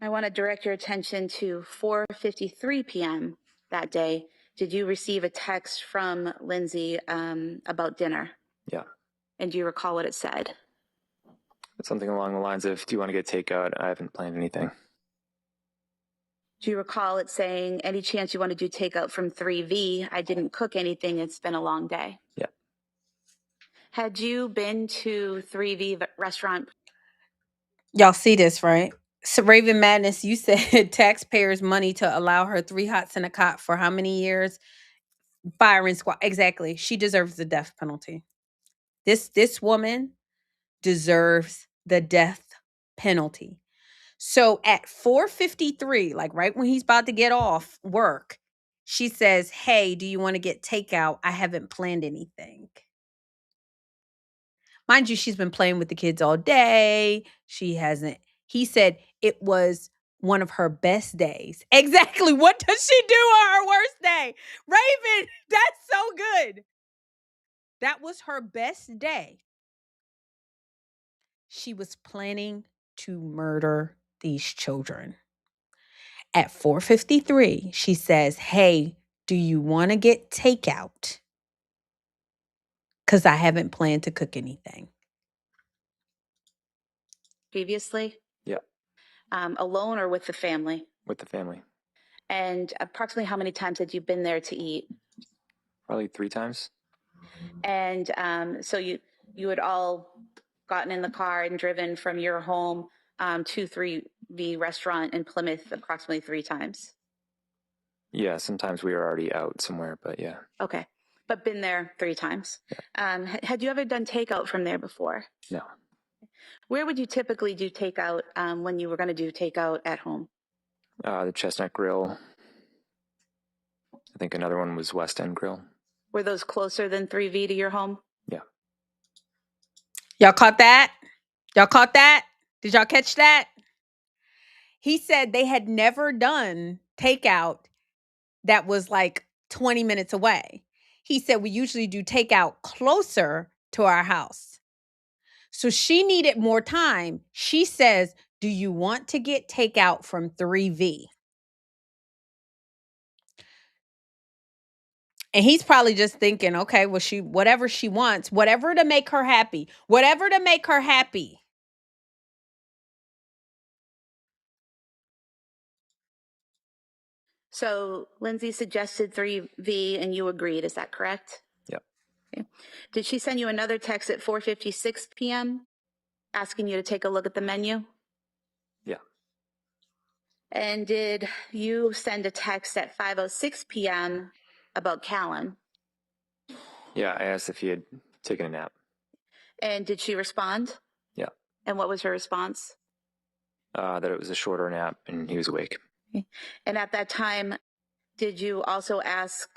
I want to direct your attention to 4:53 p.m. that day. Did you receive a text from Lindsay about dinner? Yeah. And do you recall what it said? Something along the lines of, do you want to get takeout? I haven't planned anything. Do you recall it saying, any chance you want to do takeout from 3V? I didn't cook anything. It's been a long day. Yeah. Had you been to 3V restaurant? Y'all see this, right? So Raven Madness, you said taxpayers' money to allow her 3 hots and a cot for how many years? Firing squad. Exactly. She deserves the death penalty. This woman deserves the death penalty. So at 4:53, like right when he's about to get off work, she says, "Hey, do you want to get takeout? I haven't planned anything." Mind you, she's been playing with the kids all day. She hasn't. He said it was one of her best days. Exactly. What does she do on her worst day? Raven, that's so good. That was her best day. She was planning to murder these children. At 4:53, she says, "Hey, do you want to get takeout? Because I haven't planned to cook anything." Previously? Yeah. Alone or with the family? With the family. And approximately how many times had you been there to eat? Probably 3 times. And so you had all gotten in the car and driven from your home to 3V restaurant in Plymouth approximately 3 times? Yeah, sometimes we were already out somewhere, but yeah. Okay. But been there 3 times. Had you ever done takeout from there before? No. Where would you typically do takeout when you were going to do takeout at home? The Chestnut Grill. I think another one was West End Grill. Were those closer than 3V to your home? Yeah. Y'all caught that? Y'all caught that? Did y'all catch that? He said they had never done takeout that was like 20 minutes away. He said we usually do takeout closer to our house. So she needed more time. She says, "Do you want to get takeout from 3V?" And he's probably just thinking, okay, well, whatever she wants, whatever to make her happy, whatever to make her happy. So Lindsay suggested 3V and you agreed. Is that correct? Yep. Okay. Did she send you another text at 4:56 p.m. asking you to take a look at the menu? Yeah. And did you send a text at 5:06 p.m. about Callan? Yeah, I asked if he had taken a nap. And did she respond? Yeah. And what was her response? That it was a shorter nap and he was awake. Okay. And at that time, did you also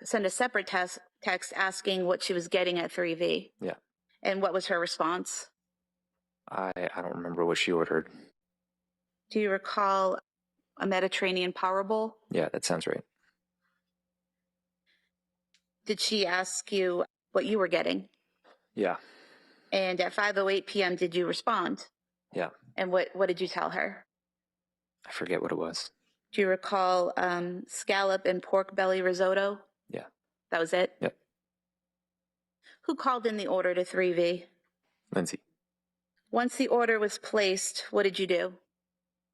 send a separate text asking what she was getting at 3V? Yeah. And what was her response? I don't remember what she ordered. Do you recall a Mediterranean power bowl? Yeah, that sounds right. Did she ask you what you were getting? Yeah. And at 5:08 p.m., did you respond? Yeah. And what did you tell her? I forget what it was. Do you recall scallop and pork belly risotto? Yeah. That was it? Yep. Who called in the order to 3V? Lindsay. Once the order was placed, what did you do?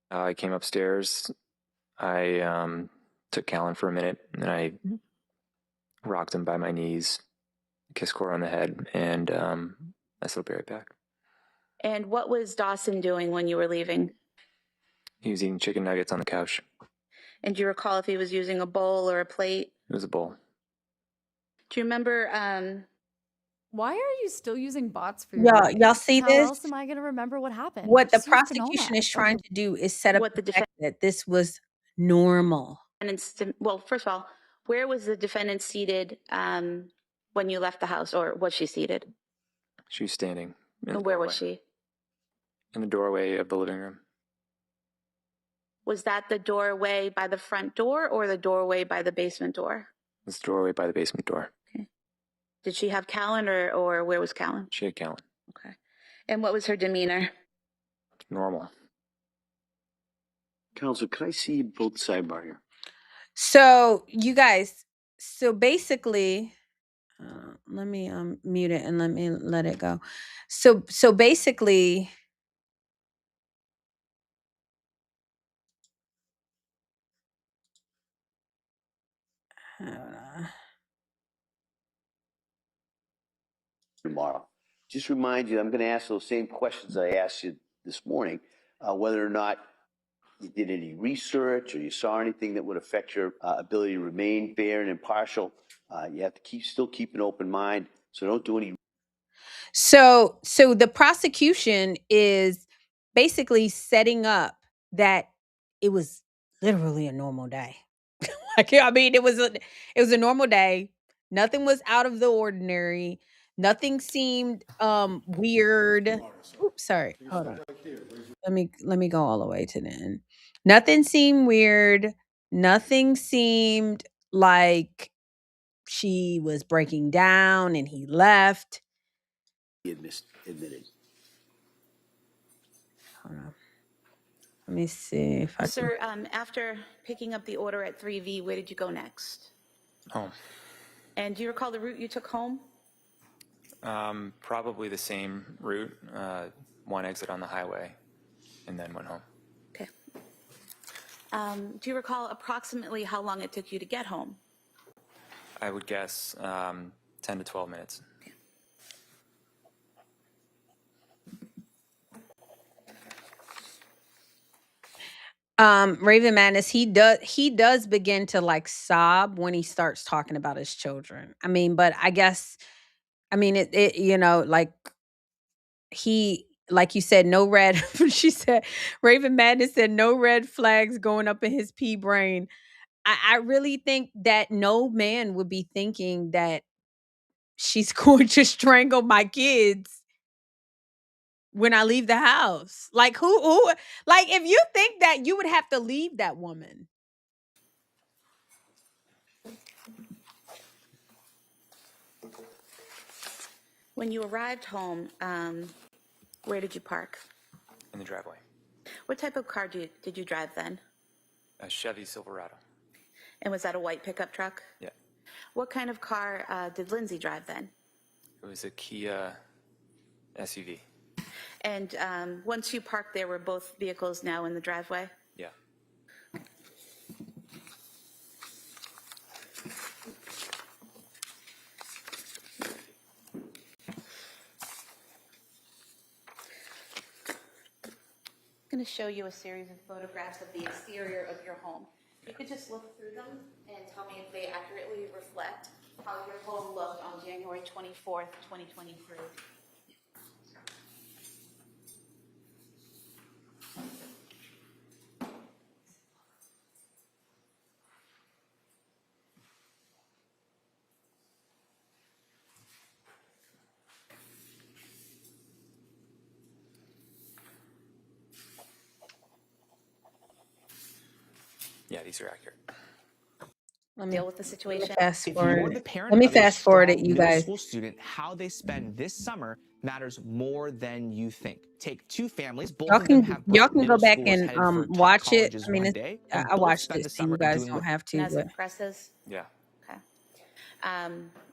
I came upstairs. I took Callan for a minute, and I rocked him by my knees, kissed Cora on the head, and I said, "I'll be right back." And what was Dawson doing when you were leaving? He was eating chicken nuggets on the couch. And do you recall if he was using a bowl or a plate? It was a bowl. Do you remember? Why are you still using bots for your Y'all readings? see How this? else am I going to remember what happened? What the Just use prosecution Sonoma. is trying to do is set up What the the fact that this was normal. Well, first of all, where was the defendant seated when you left the house, or was she seated? She was standing. And where was she? In the doorway of the living room. Was that the doorway by the front door or the doorway by the basement door? It was the doorway by the basement door. Okay. Did she have Callan or where was Callan? She had Callan. Okay. And what was her demeanor? Normal. Counsel, could I see both sidebar here? So you guys, so basically, let me mute it and let it go. So basically, Tomorrow. Just remind you, I'm going to ask those same questions I asked you this morning, whether or not you did any research or you saw anything that would affect your ability to remain fair and impartial. You have to still keep an open mind. So don't do any. so the prosecution is basically setting up that it was literally a normal day. Like, I mean, it was a normal day. Nothing was out of the ordinary. Nothing seemed weird. Oops, sorry. Hold on. Let me go all the way to the end. Nothing seemed weird. Nothing seemed like she was breaking down and he left. Admitted. Hold on. Let me see if I can. Sir, after picking up the order at 3V, where did you go next? Home. And do you recall the route you took home? Probably the same route, one exit on the highway, and then went home. Okay. Do you recall approximately how long it took you to get home? I would guess 10 to 12 minutes. Raven Madness, he does begin to like sob when he starts talking about his children. I mean, but I guess, I mean, it you know, like you said, no red. She said, Raven Madness said, no red flags going up in his pea brain. I really think that no man would be thinking that she's going to strangle my kids when I leave the house. Like who like if you think that, you would have to leave that woman. When you arrived home, where did you park? In the driveway. What type of car did you drive then? A Chevy Silverado. And was that a white pickup truck? Yeah. What kind of car did Lindsay drive then? It was a Kia SUV. And once you parked there, were both vehicles now in the driveway? Yeah. I'm going to show you a series of photographs of the exterior of your home. You could just look through them and tell me if they accurately reflect how your home looked on January 24th, 2023. Yeah, these are accurate. Let me deal with the situation. fast If forward you're the it. parent Let me of a fast forward it, strong you middle guys. school student, how they spend this summer matters more than you think. Take two families, both Y'all of them can have y'all bright can go middle back schools and headed for top watch it. colleges I mean, one it's, day, I and both watched spend it, the so you summer guys doing don't have to. And as But it presses? Yeah. Okay.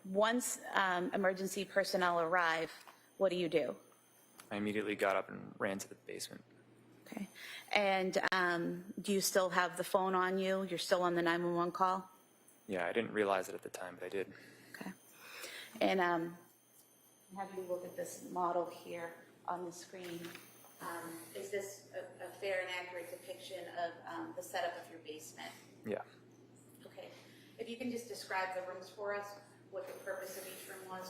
Once emergency personnel arrive, what do you do? I immediately got up and ran to the basement. Okay. And do you still have the phone on you? You're still on the 911 call? Yeah, I didn't realize it at the time, but I did. Okay. And have you look at this model here on the screen. Is this a fair and accurate depiction of the setup of your basement? Yeah. Okay. If you can just describe the rooms for us, what the purpose of each room was.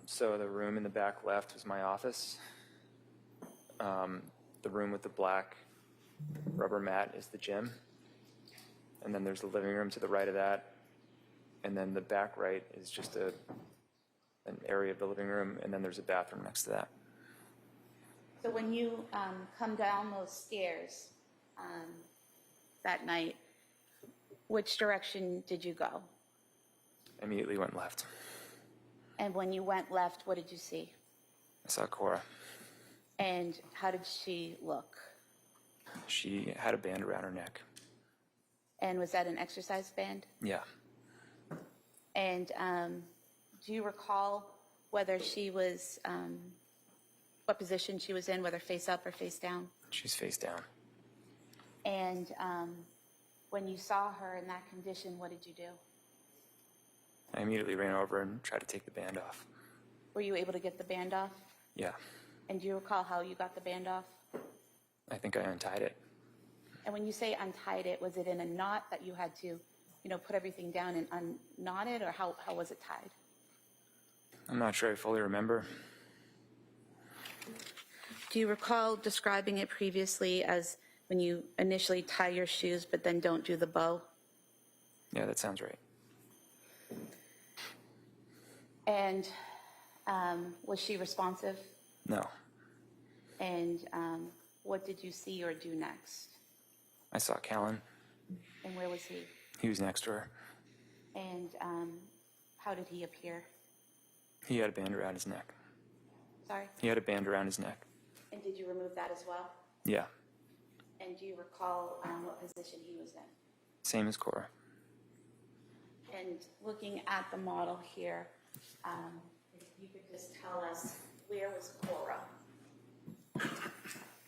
So the room in the back left was my office. The room with the black rubber mat is the gym. And then there's the living room to the right of that. And then the back right is just an area of the living room, and then there's a bathroom next to that. So when you come down those stairs that night, which direction did you go? I immediately went left. And when you went left, what did you see? I saw Cora. And how did she look? She had a band around her neck. And was that an exercise band? Yeah. And do you recall whether she was, what position she was in, whether face up or face down? She's face down. And when you saw her in that condition, what did you do? I immediately ran over and tried to take the band off. Were you able to get the band off? Yeah. And do you recall how you got the band off? I think I untied it. And when you say untied it, was it in a knot that you had to, put everything down and unknot it, or how was it tied? I'm not sure I fully remember. Do you recall describing it previously as when you initially tie your shoes but then don't do the bow? Yeah, that sounds right. And was she responsive? No. And what did you see or do next? I saw Callan. And where was he? He was next to her. And how did he appear? He had a band around his neck. Sorry? He had a band around his neck. And did you remove that as well? Yeah. And do you recall what position he was in? Same as Cora. And looking at the model here, if you could just tell us, where was Cora?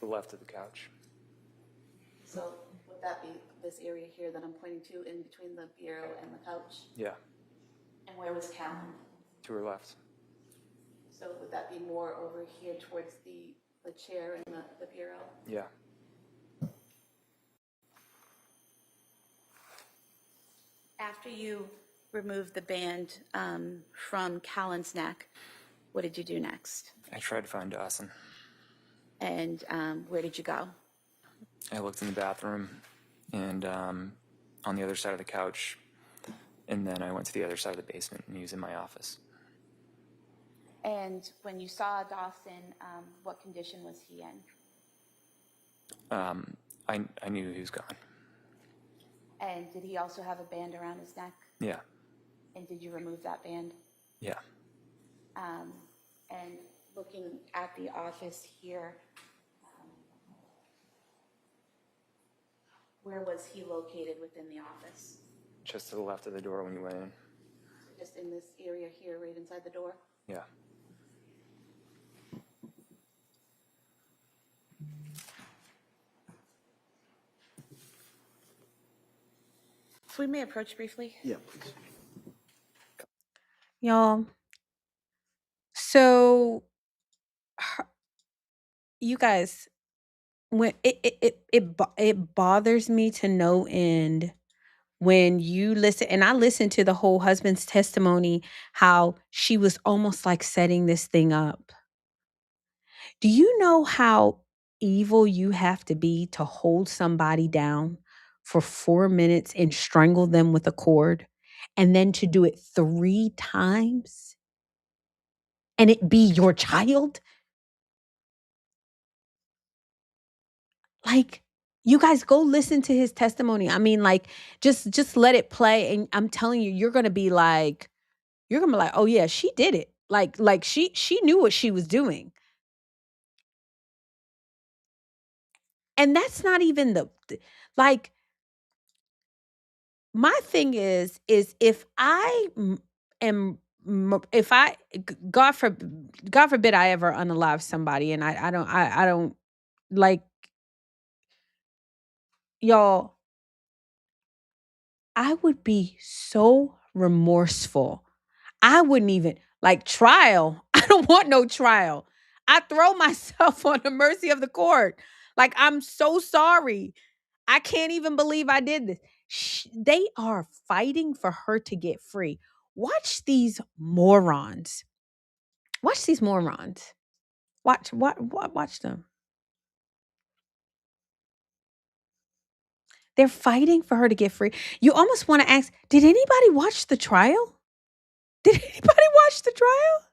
The left of the couch. So would that be this area here that I'm pointing to, in between the bureau and the couch? Yeah. And where was Callan? To her left. So would that be more over here towards the chair and the bureau? Yeah. After you removed the band from Callan's neck, what did you do next? I tried to find Dawson. And where did you go? I looked in the bathroom and on the other side of the couch, and then I went to the other side of the basement, and he was in my office. And when you saw Dawson, what condition was he in? I knew he was gone. And did he also have a band around his neck? Yeah. And did you remove that band? Yeah. And looking at the office here, where was he located within the office? Just to the left of the door when you went in. Just in this area here, right inside the door? Yeah. If we may approach briefly. Yeah, please. Y'all, so you guys, when it bothers me to no end when you listen, and I listened to the whole husband's testimony, how she was almost like setting this thing up. Do you know how evil you have to be to hold somebody down for 4 minutes and strangle them with a cord, and then to do it 3 times and it be your child? Like, you guys go listen to his testimony. I mean, like, just let it play, and I'm telling you, you're gonna be like, oh yeah, she did it. Like she knew what she was doing. And that's not even like, my thing is if I am, if I, God forbid I ever unalive somebody, and I don't like, y'all, I would be so remorseful. I wouldn't even like trial. I don't want no trial. I throw myself on the mercy of the court. Like, I'm so sorry. I can't even believe I did this. They are fighting for her to get free. Watch these morons. Watch these morons. Watch them. They're fighting for her to get free. You almost want to ask, did anybody watch the trial? Did anybody watch the trial?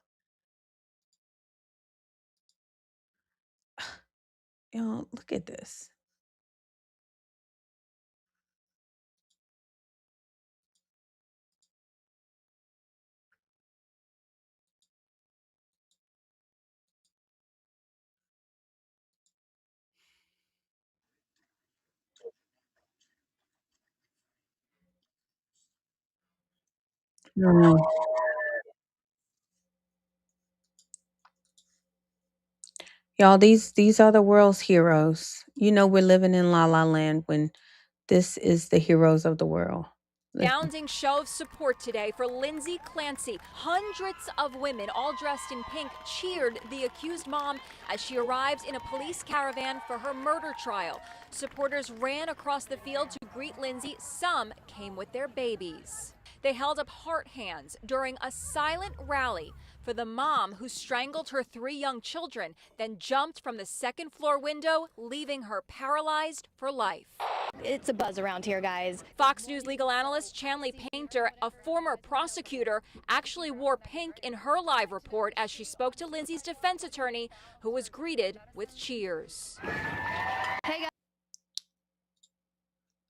Look at this. Mm. Y'all, these are the world's heroes. You know we're living in La La Land when this is the heroes of the world. Listen. Astounding show of support today for Lindsay Clancy. Hundreds of women, all dressed in pink, cheered the accused mom as she arrived in a police caravan for her murder trial. Supporters ran across the field to greet Lindsay. Some came with their babies. They held up heart hands during a silent rally for the mom who strangled her 3 young children, then jumped from the second floor window, leaving her paralyzed for life. It's a buzz around here, guys. Fox News legal analyst Chanley Painter, a former prosecutor, actually wore pink in her live report as she spoke to Lindsay's defense attorney, who was greeted with cheers. Hey, guys.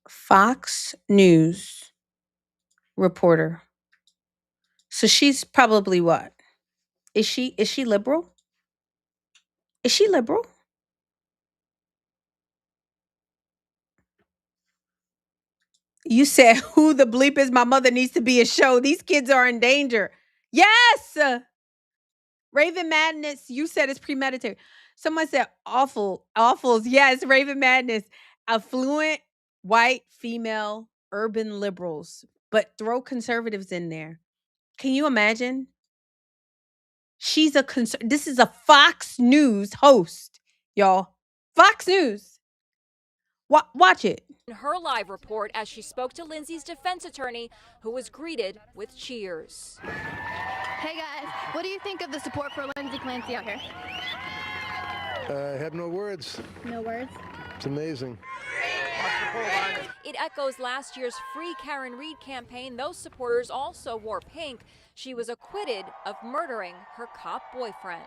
Fox News reporter. So she's probably what? Is she liberal? Is she liberal? You said, who the bleep is my mother needs to be a show. These kids are in danger. Yes. Raven Madness, you said it's premeditated. Someone said awfuls. Yes, Raven Madness. Affluent, white, female, urban liberals. But throw conservatives in there. Can you imagine? She's this is a Fox News host, y'all. Fox News. Watch it. In her live report as she spoke to Lindsay's defense attorney, who was greeted with cheers. Hey, guys. What do you think of the support for Lindsay Clancy out here? I have no words. No words? It's amazing. It echoes last year's Free Karen Reed campaign. Those supporters also wore pink. She was acquitted of murdering her cop boyfriend.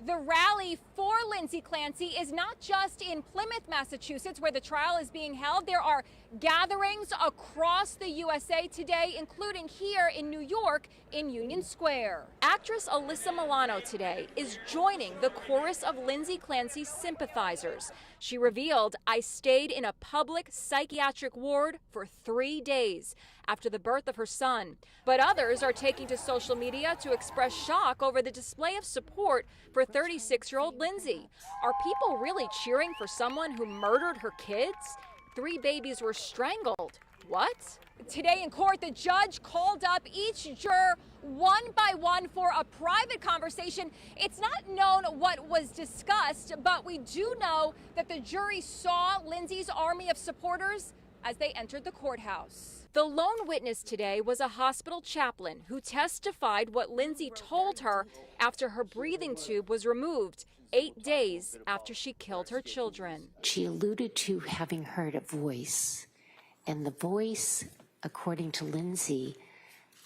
The rally for Lindsay Clancy is not just in Plymouth, Massachusetts, where the trial is being held. There are gatherings across the USA today, including here in New York in Union Square. Actress Alyssa Milano today is joining the chorus of Lindsay Clancy's sympathizers. She revealed, "I stayed in a public psychiatric ward for 3 days after the birth of her son." But others are taking to social media to express shock over the display of support for 36-year-old Lindsay. Are people really cheering for someone who murdered her kids? 3 babies were strangled. What? Today in court, the judge called up each juror one by one for a private conversation. It's not known what was discussed, but we do know that the jury saw Lindsay's army of supporters as they entered the courthouse. The lone witness today was a hospital chaplain who testified what Lindsay told her after her breathing tube was removed 8 days after she killed her children. She alluded to having heard a voice, and the voice, according to Lindsay,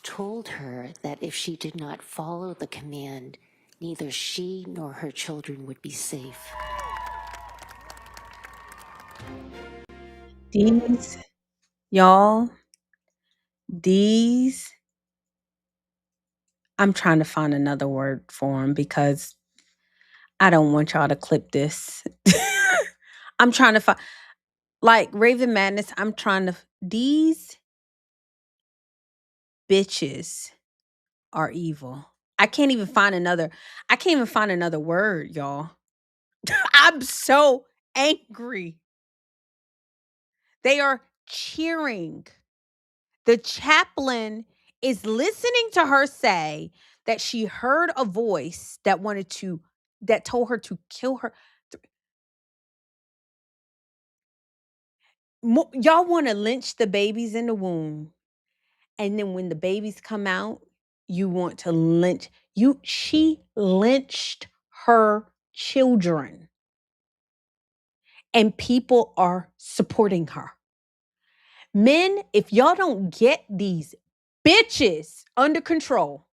told her that if she did not follow the command, neither she nor her children would be safe. These, y'all, I'm trying to find another word for them because I don't want y'all to clip this. I'm trying to find, like Raven Madness, these bitches are evil. I can't even find another word, y'all. I'm so angry. They are cheering. The chaplain is listening to her say that she heard a voice that told her to kill her. Y'all want to lynch the babies in the womb. And then when the babies come out, you want to lynch. She lynched her children. And people are supporting her. Men, if y'all don't get these bitches under control,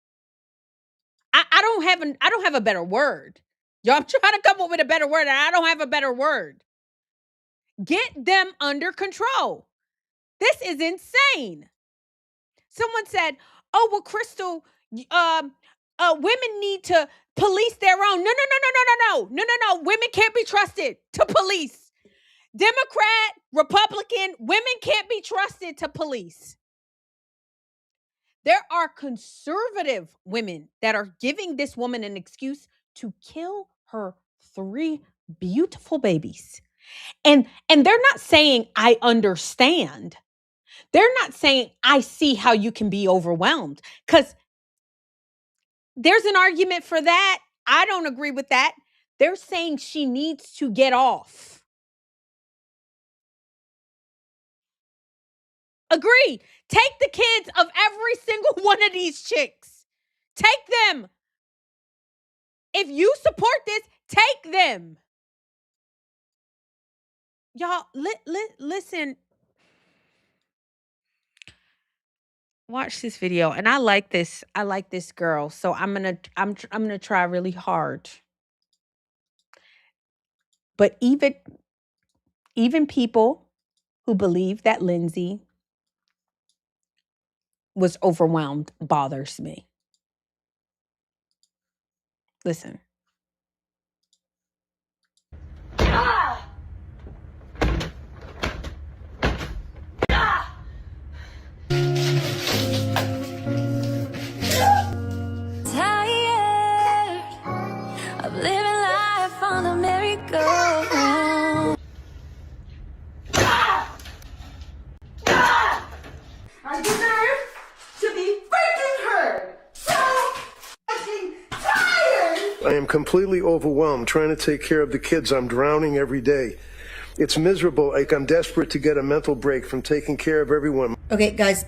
I don't have a better word. Y'all, I'm trying to come up with a better word, and I don't have a better word. Get them under control. This is insane. Someone said, "Oh, well, Crystal, women need to police their own." No. Women can't be trusted to police. Democrat, Republican, women can't be trusted to police. There are conservative women that are giving this woman an excuse to kill her 3 beautiful babies. And they're not saying I understand. They're not saying I see how you can be overwhelmed, cuz there's an argument for that. I don't agree with that. They're saying she needs to get off. Agree. Take the kids of every single one of these chicks. Take them. If you support this, take them. Y'all, listen. Watch this video, and I like this. I like this girl, so I'm gonna try really hard. But even people who believe that Lindsay was overwhelmed bothers me. Listen. Tired of living life on a merry-go-round. I deserve to be freaking heard. So fucking tired. I am completely overwhelmed trying to take care of the kids. I'm drowning every day. It's miserable. Like I'm desperate to get a mental break from taking care of everyone. Okay, guys,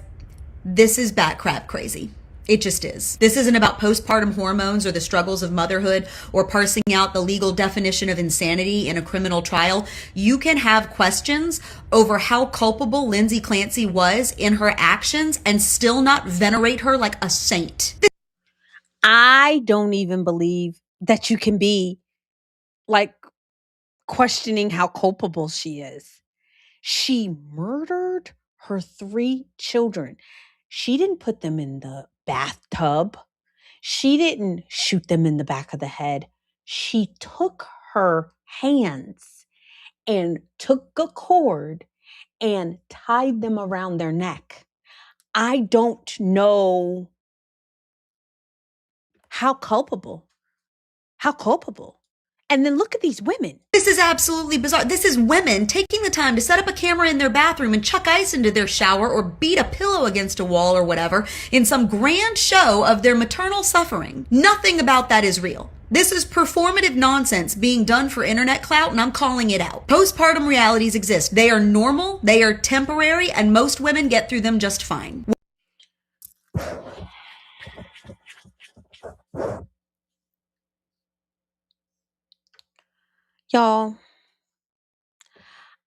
this is bat crap crazy. It just is. This isn't about postpartum hormones or the struggles of motherhood or parsing out the legal definition of insanity in a criminal trial. You can have questions over how culpable Lindsay Clancy was in her actions and still not venerate her like a saint. I don't even believe that you can be like questioning how culpable she is. She murdered her 3 children. She didn't put them in the bathtub. She didn't shoot them in the back of the head. She took her hands and took a cord and tied them around their neck. I don't know how culpable. How culpable. And then look at these women. This is absolutely bizarre. This is women taking the time to set up a camera in their bathroom and chuck ice into their shower or beat a pillow against a wall or whatever in some grand show of their maternal suffering. Nothing about that is real. This is performative nonsense being done for internet clout, and I'm calling it out. Postpartum realities exist. They are normal, they are temporary, and most women get through them just fine. Y'all,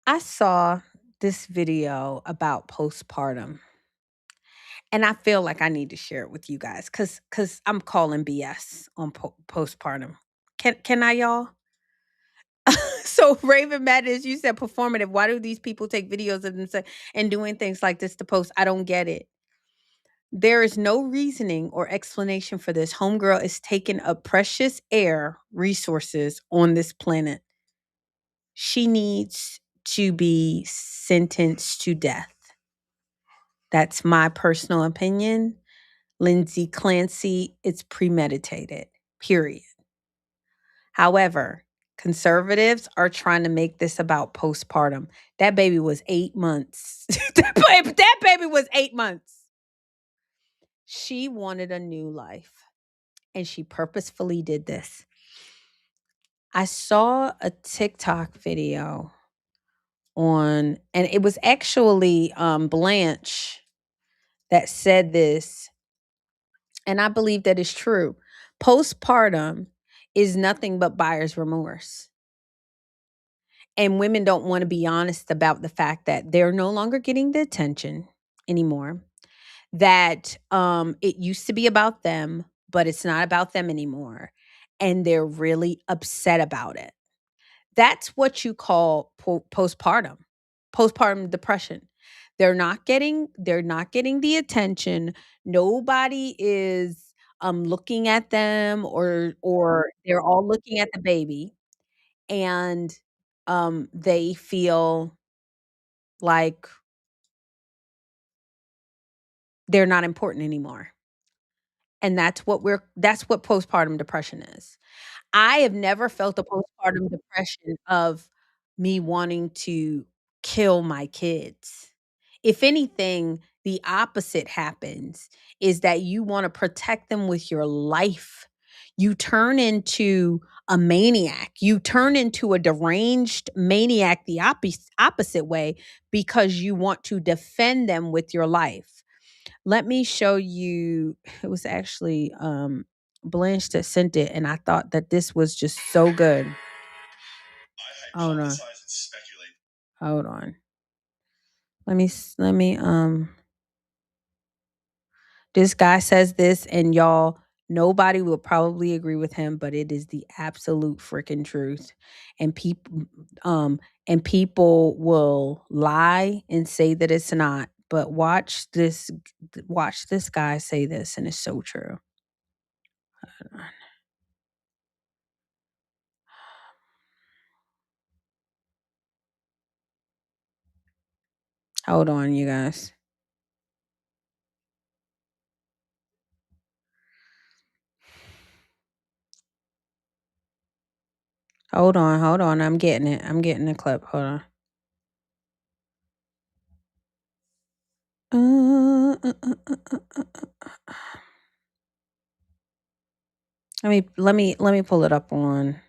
I saw this video about postpartum, and I feel like I need to share it with you guys because I'm calling BS on postpartum. Can I, y'all? So Raven Madness, you said performative. Why do these people take videos of themselves and doing things like this to post? I don't get it. There is no reasoning or explanation for this. Homegirl is taking up precious air resources on this planet. She needs to be sentenced to death. That's my personal opinion. Lindsay Clancy, it's premeditated, period. However, conservatives are trying to make this about postpartum. That baby was 8 months. that baby was 8 months. She wanted a new life, and she purposefully did this. I saw a TikTok video and it was actually Blanche that said this, and I believe that is true. Postpartum is nothing but buyer's remorse. And women don't want to be honest about the fact that they're no longer getting the attention anymore. That it used to be about them, but it's not about them anymore. And they're really upset about it. That's what you call postpartum depression. They're not getting the attention. Nobody is looking at them or they're all looking at the baby, and they feel like they're not important anymore. And that's what postpartum depression is. I have never felt a postpartum depression of me wanting to kill my kids. If anything, the opposite happens is that you want to protect them with your life. You turn into a maniac. You turn into a deranged maniac the opposite way because you want to defend them with your life. Let me show you. It was actually Blanche that sent it, and I thought that this was just so good. Hold on. Hold on. Let me this guy says this, and y'all, nobody will probably agree with him, but it is the absolute freaking truth. And people will lie and say that it's not. But watch this guy say this, and it's so true. Hold on. Hold on, you guys. Hold on. I'm getting it. I'm getting the clip. Hold on. Let me pull it up on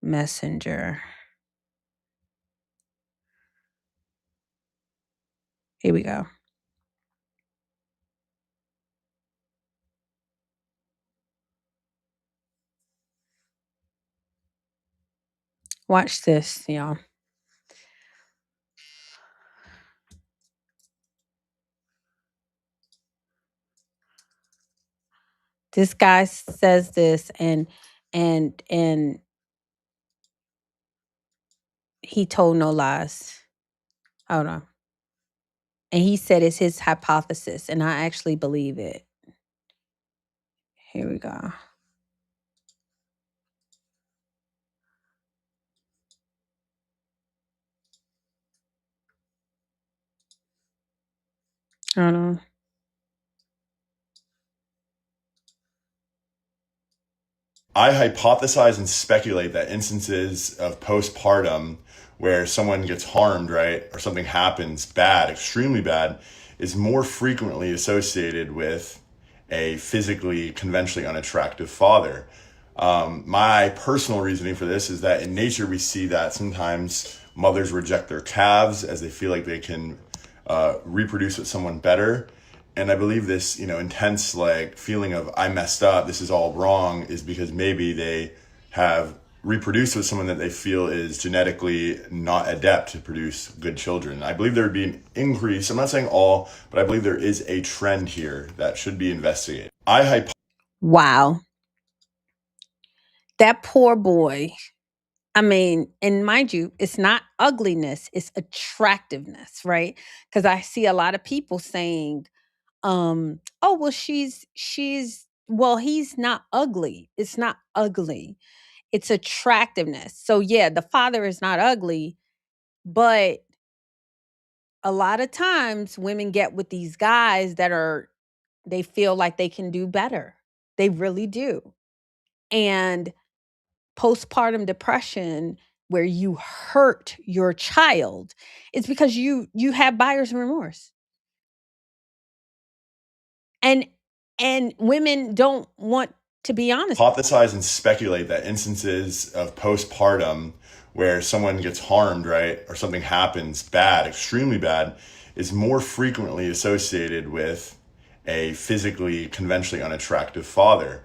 Messenger. Here we go. Watch this, y'all. This guy says this, and he told no lies. Hold on. And he said it's his hypothesis, and I actually believe it. Here we go. Hold on. I hypothesize and speculate that instances of postpartum where someone gets harmed, right, or something happens bad, extremely bad, is more frequently associated with a physically, conventionally unattractive father. My personal reasoning for this is that in nature we see that sometimes mothers reject their calves as they feel like they can reproduce with someone better. And I believe this, intense like feeling of I messed up, this is all wrong, is because maybe they have reproduced with someone that they feel is genetically not adept to produce good children. I believe there would be an increase. I'm not saying all, but I believe there is a trend here that should be investigated. Wow. That poor boy. I mean, and mind you, it's not ugliness, it's attractiveness, right? Because I see a lot of people saying, oh, well, well, he's not ugly. It's not ugly. It's attractiveness. So yeah, the father is not ugly, but a lot of times women get with these guys that they feel like they can do better. They really do. And postpartum depression, where you hurt your child, it's because you have buyer's remorse. And women don't want to be honest. Hypothesize and speculate that instances of postpartum where someone gets harmed, right, or something happens bad, extremely bad, is more frequently associated with a physically, conventionally unattractive father.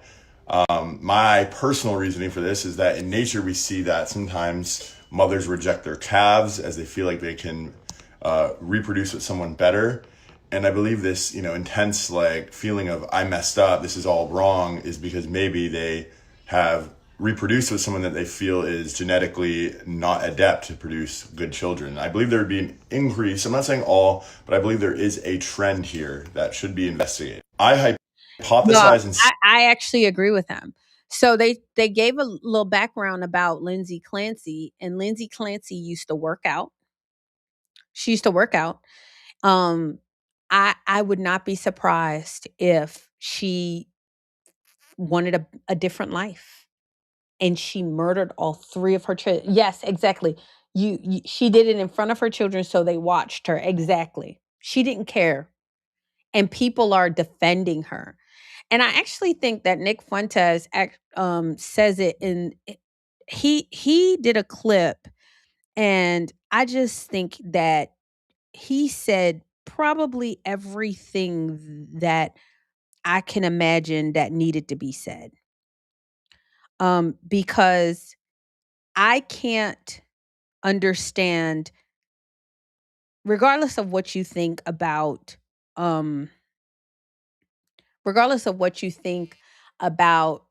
My personal reasoning for this is that in nature we see that sometimes mothers reject their calves as they feel like they can reproduce with someone better. And I believe this, intense like feeling of I messed up, this is all wrong, is because maybe they have reproduced with someone that they feel is genetically not adept to produce good children. I believe there would be an increase. I'm not saying all, but I believe there is a trend here that should be investigated. I hypothesize and I actually agree with them. So they gave a little background about Lindsay Clancy, and Lindsay Clancy used to work out. She used to work out. I would not be surprised if she wanted a different life and she murdered all 3 of her children. Yes, exactly. She did it in front of her children, so they watched her. Exactly. She didn't care. And people are defending her. And I actually think that Nick Fuentes says it in he did a clip, and I just think that he said probably everything that I can imagine that needed to be said. Because I can't understand, regardless of what you think about, um, regardless of what you think about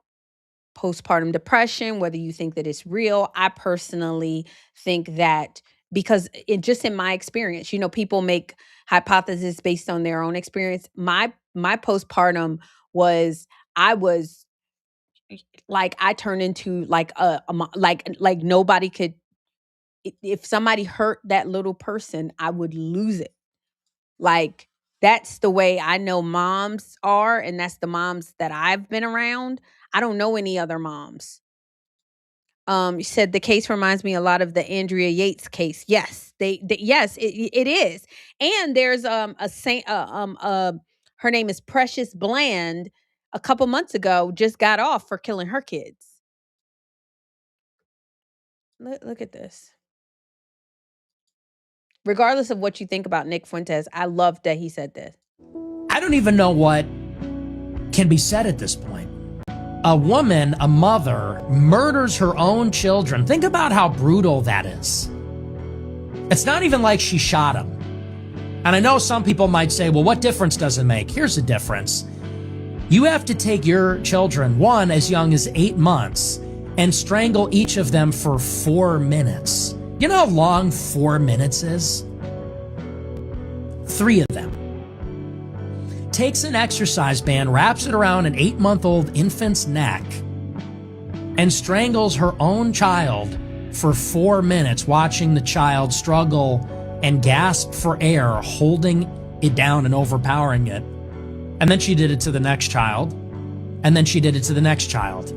postpartum depression, whether you think that it's real. I personally think that because just in my experience, people make hypotheses based on their own experience. My postpartum was I was like I turned into like like nobody could. If somebody hurt that little person, I would lose it. Like that's the way I know moms are, and that's the moms that I've been around. I don't know any other moms. You said the case reminds me a lot of the Andrea Yates case. Yes, yes, it is. And there's a saint her name is Precious Bland. A couple months ago, just got off for killing her kids. Look at this. Regardless of what you think about Nick Fuentes, I love that he said this. I don't even know what can be said at this point. A woman, a mother, murders her own children. Think about how brutal that is. It's not even like she shot him. And I know some people might say, well, what difference does it make? Here's the difference. You have to take your children, one as young as 8 months, and strangle each of them for 4 minutes. You know how long 4 minutes is? 3 of them. Takes an exercise band, wraps it around an 8-month-old infant's neck, and strangles her own child for 4 minutes, watching the child struggle and gasp for air, holding it down and overpowering it. And then she did it to the next child, and then she did it to the next child.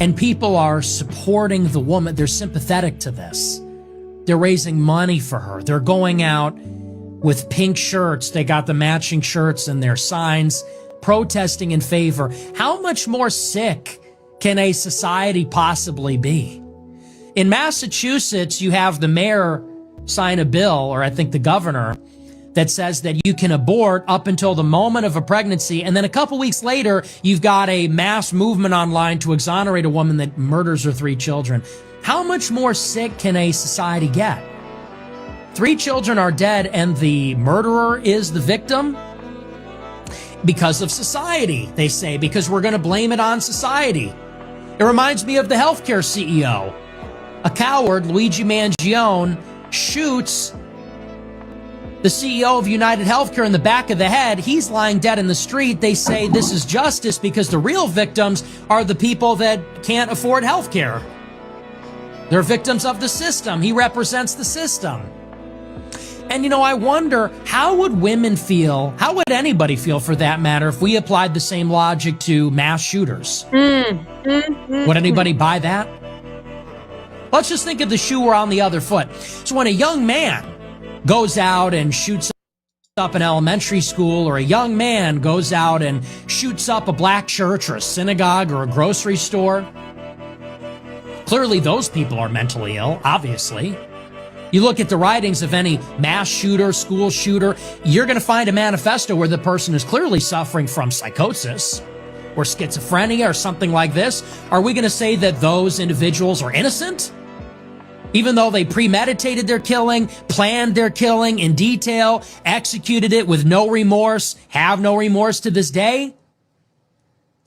And people are supporting the woman. They're sympathetic to this. They're raising money for her. They're going out with pink shirts. They got the matching shirts and their signs protesting in favor. How much more sick can a society possibly be? In Massachusetts, you have the mayor sign a bill, or I think the governor, that says that you can abort up until the moment of a pregnancy, and then a couple weeks later, you've got a mass movement online to exonerate a woman that murders her 3 children. How much more sick can a society get? 3 children are dead, and the murderer is the victim because of society, they say, because we're going to blame it on society. It reminds me of the healthcare CEO. A coward, Luigi Mangione, shoots the CEO of United Healthcare in the back of the head. He's lying dead in the street. They say this is justice because the real victims are the people that can't afford healthcare. They're victims of the system. He represents the system. And, I wonder, how would women feel, how would anybody feel for that matter, if we applied the same logic to mass shooters? Would anybody buy that? Let's just think of the shoe on the other foot. So when a young man goes out and shoots up an elementary school, or a young man goes out and shoots up a black church or a synagogue or a grocery store, clearly those people are mentally ill, obviously. You look at the writings of any mass shooter, school shooter, you're going to find a manifesto where the person is clearly suffering from psychosis or schizophrenia or something like this. Are we going to say that those individuals are innocent? Even though they premeditated their killing, planned their killing in detail, executed it with no remorse, have no remorse to this day?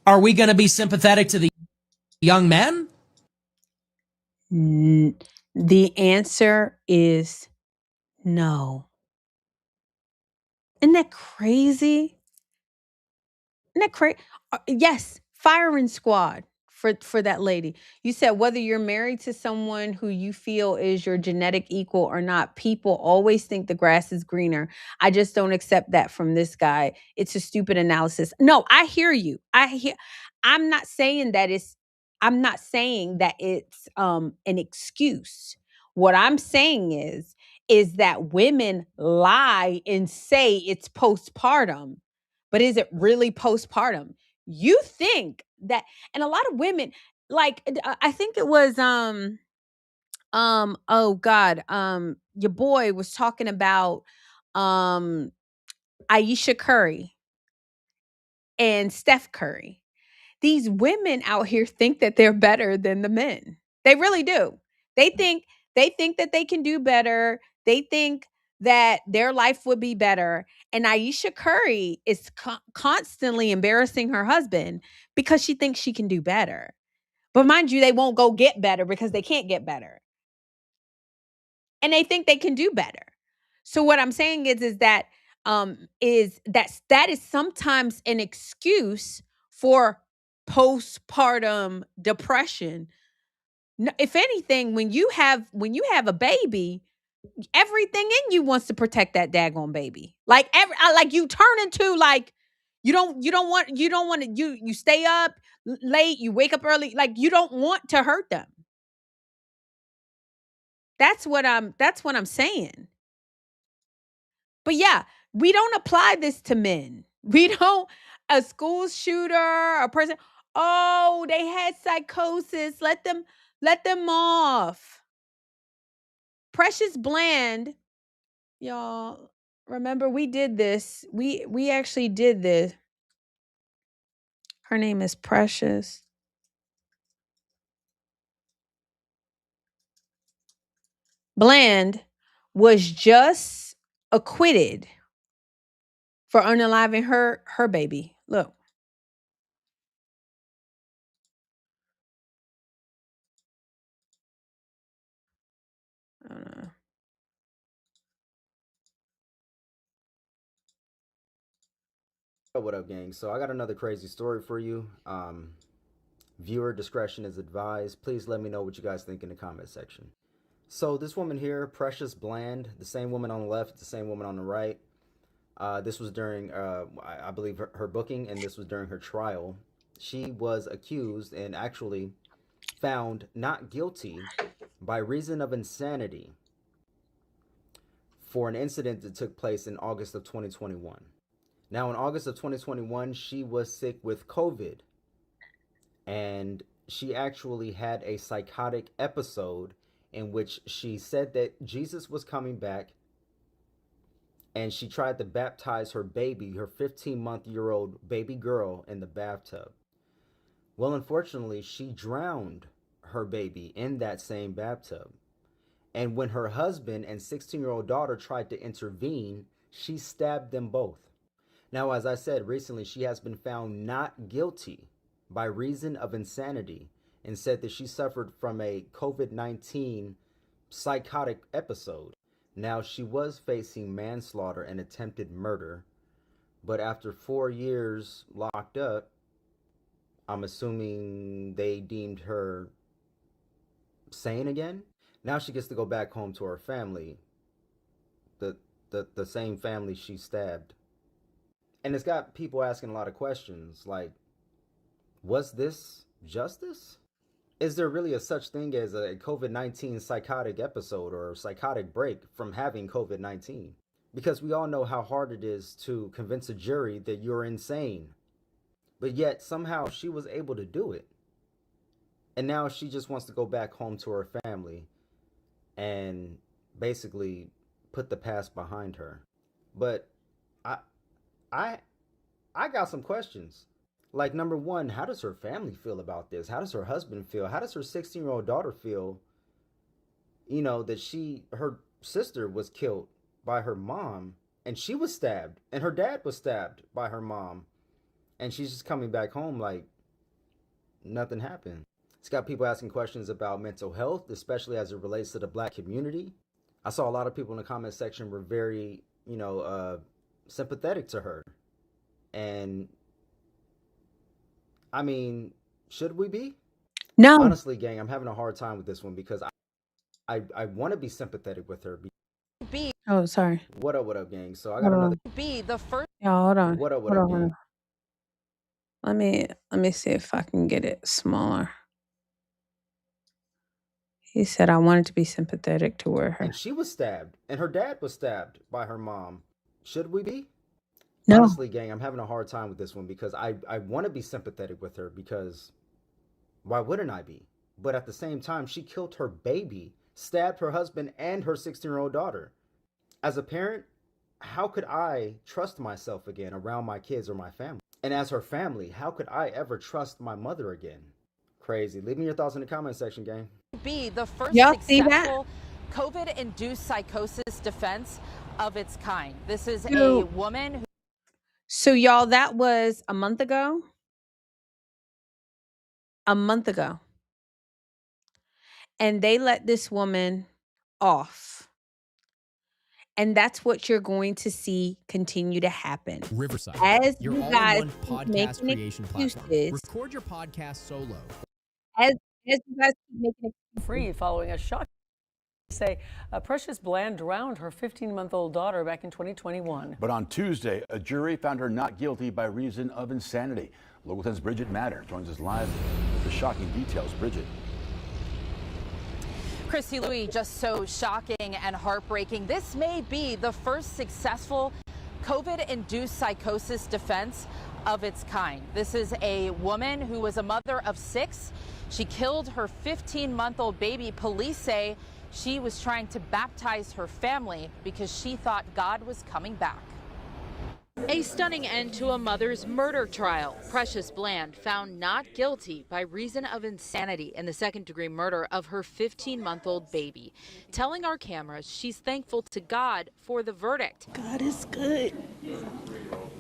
Are we going to be sympathetic to the young men? The answer is no. Isn't that crazy? Isn't that crazy? Yes, firing squad. for that lady. You said whether you're married to someone who you feel is your genetic equal or not, people always think the grass is greener. I just don't accept that from this guy. It's a stupid analysis. No, I hear you. I'm not saying that it's an excuse. What I'm saying is that women lie and say it's postpartum, but is it really postpartum? You think that, and a lot of women, like, I think it was oh God, your boy was talking about Aisha Curry and Steph Curry. These women out here think that they're better than the men. They really do. They think that they can do better. They think that their life would be better. And Aisha Curry is constantly embarrassing her husband because she thinks she can do better. But mind you, they won't go get better because they can't get better. And they think they can do better. So what I'm saying is that that is sometimes an excuse for postpartum depression. If anything, when you have a baby, everything in you wants to protect that daggone baby. Like like you turn into like you don't want to you stay up late, you wake up early, like you don't want to hurt them. That's what I'm saying. But yeah, we don't apply this to men. We don't, a school shooter, a person, oh, they had psychosis. Let them off. Precious Bland, y'all, remember we did this. We actually did this. Her name is Precious. Bland was just acquitted for unaliving her baby. Look. I don't know. What up, gang? So I got another crazy story for you. Viewer discretion is advised. Please let me know what you guys think in the comment section. So this woman here, Precious Bland, the same woman on the left, the same woman on the right. This was during, I believe, her booking, and this was during her trial. She was accused and actually found not guilty by reason of insanity for an incident that took place in August of 2021. Now, in August of 2021, she was sick with COVID, and she actually had a psychotic episode in which she said that Jesus was coming back, and she tried to baptize her baby, her 15-month-old baby girl, in the bathtub. Well, unfortunately, she drowned her baby in that same bathtub. And when her husband and 16-year-old daughter tried to intervene, she stabbed them both. Now, as I said recently, she has been found not guilty by reason of insanity and said that she suffered from a COVID-19 psychotic episode. Now, she was facing manslaughter and attempted murder, but after 4 years locked up, I'm assuming they deemed her sane again. Now she gets to go back home to her family, the same family she stabbed. And it's got people asking a lot of questions like, was this justice? Is there really a such thing as a COVID-19 psychotic episode or a psychotic break from having COVID-19? Because we all know how hard it is to convince a jury that you're insane. But yet somehow she was able to do it. And now she just wants to go back home to her family and basically put the past behind her. But I got some questions. Like, number one, how does her family feel about this? How does her husband feel? How does her 16-year-old daughter feel, that her sister was killed by her mom, and she was stabbed, and her dad was stabbed by her mom, and she's just coming back home like nothing happened. It's got people asking questions about mental health, especially as it relates to the Black community. I saw a lot of people in the comment section were very, sympathetic to her. And I mean, should we be? No. Honestly, gang, I'm having a hard time with this one because I want to be sympathetic with her. Oh, sorry. What up, gang? So I got Hold another. on. Be the first. Y'all, hold on. What up, Hold on, hold gang? on. Let me see if I can get it smaller. He said I wanted to be sympathetic toward her. And she was stabbed, and her dad was stabbed by her mom. Should we be? No. Honestly, gang, I'm having a hard time with this one because I want to be sympathetic with her because why wouldn't I be? But at the same time, she killed her baby, stabbed her husband and her 16-year-old daughter. As a parent, how could I trust myself again around my kids or my family? And as her family, how could I ever trust my mother again? Crazy. Leave me your thoughts in the comment section, gang. Be the first Y'all see that? successful COVID-induced psychosis defense of its kind. This is a Yo. woman who. So y'all, that was a month ago. A month ago. And they let this woman off. And that's what you're going to see continue to happen. Riverside, As your you all-in-one guys podcast keep making creation platform. excuses, Record your podcast solo. as you guys keep making excuses, Free following a shock. Say Precious Bland drowned her 15-month-old daughter back in 2021. But on Tuesday, a jury found her not guilty by reason of insanity. Local 10's Bridget Matter joins us live with the shocking details. Bridget. Christy Louis, just so shocking and heartbreaking. This may be the first successful COVID-induced psychosis defense of its kind. This is a woman who was a mother of 6. She killed her 15-month-old baby. Police say she was trying to baptize her family because she thought God was coming back. A stunning end to a mother's murder trial. Precious Bland found not guilty by reason of insanity in the second-degree murder of her 15-month-old baby. Telling our cameras she's thankful to God for the verdict. God is good.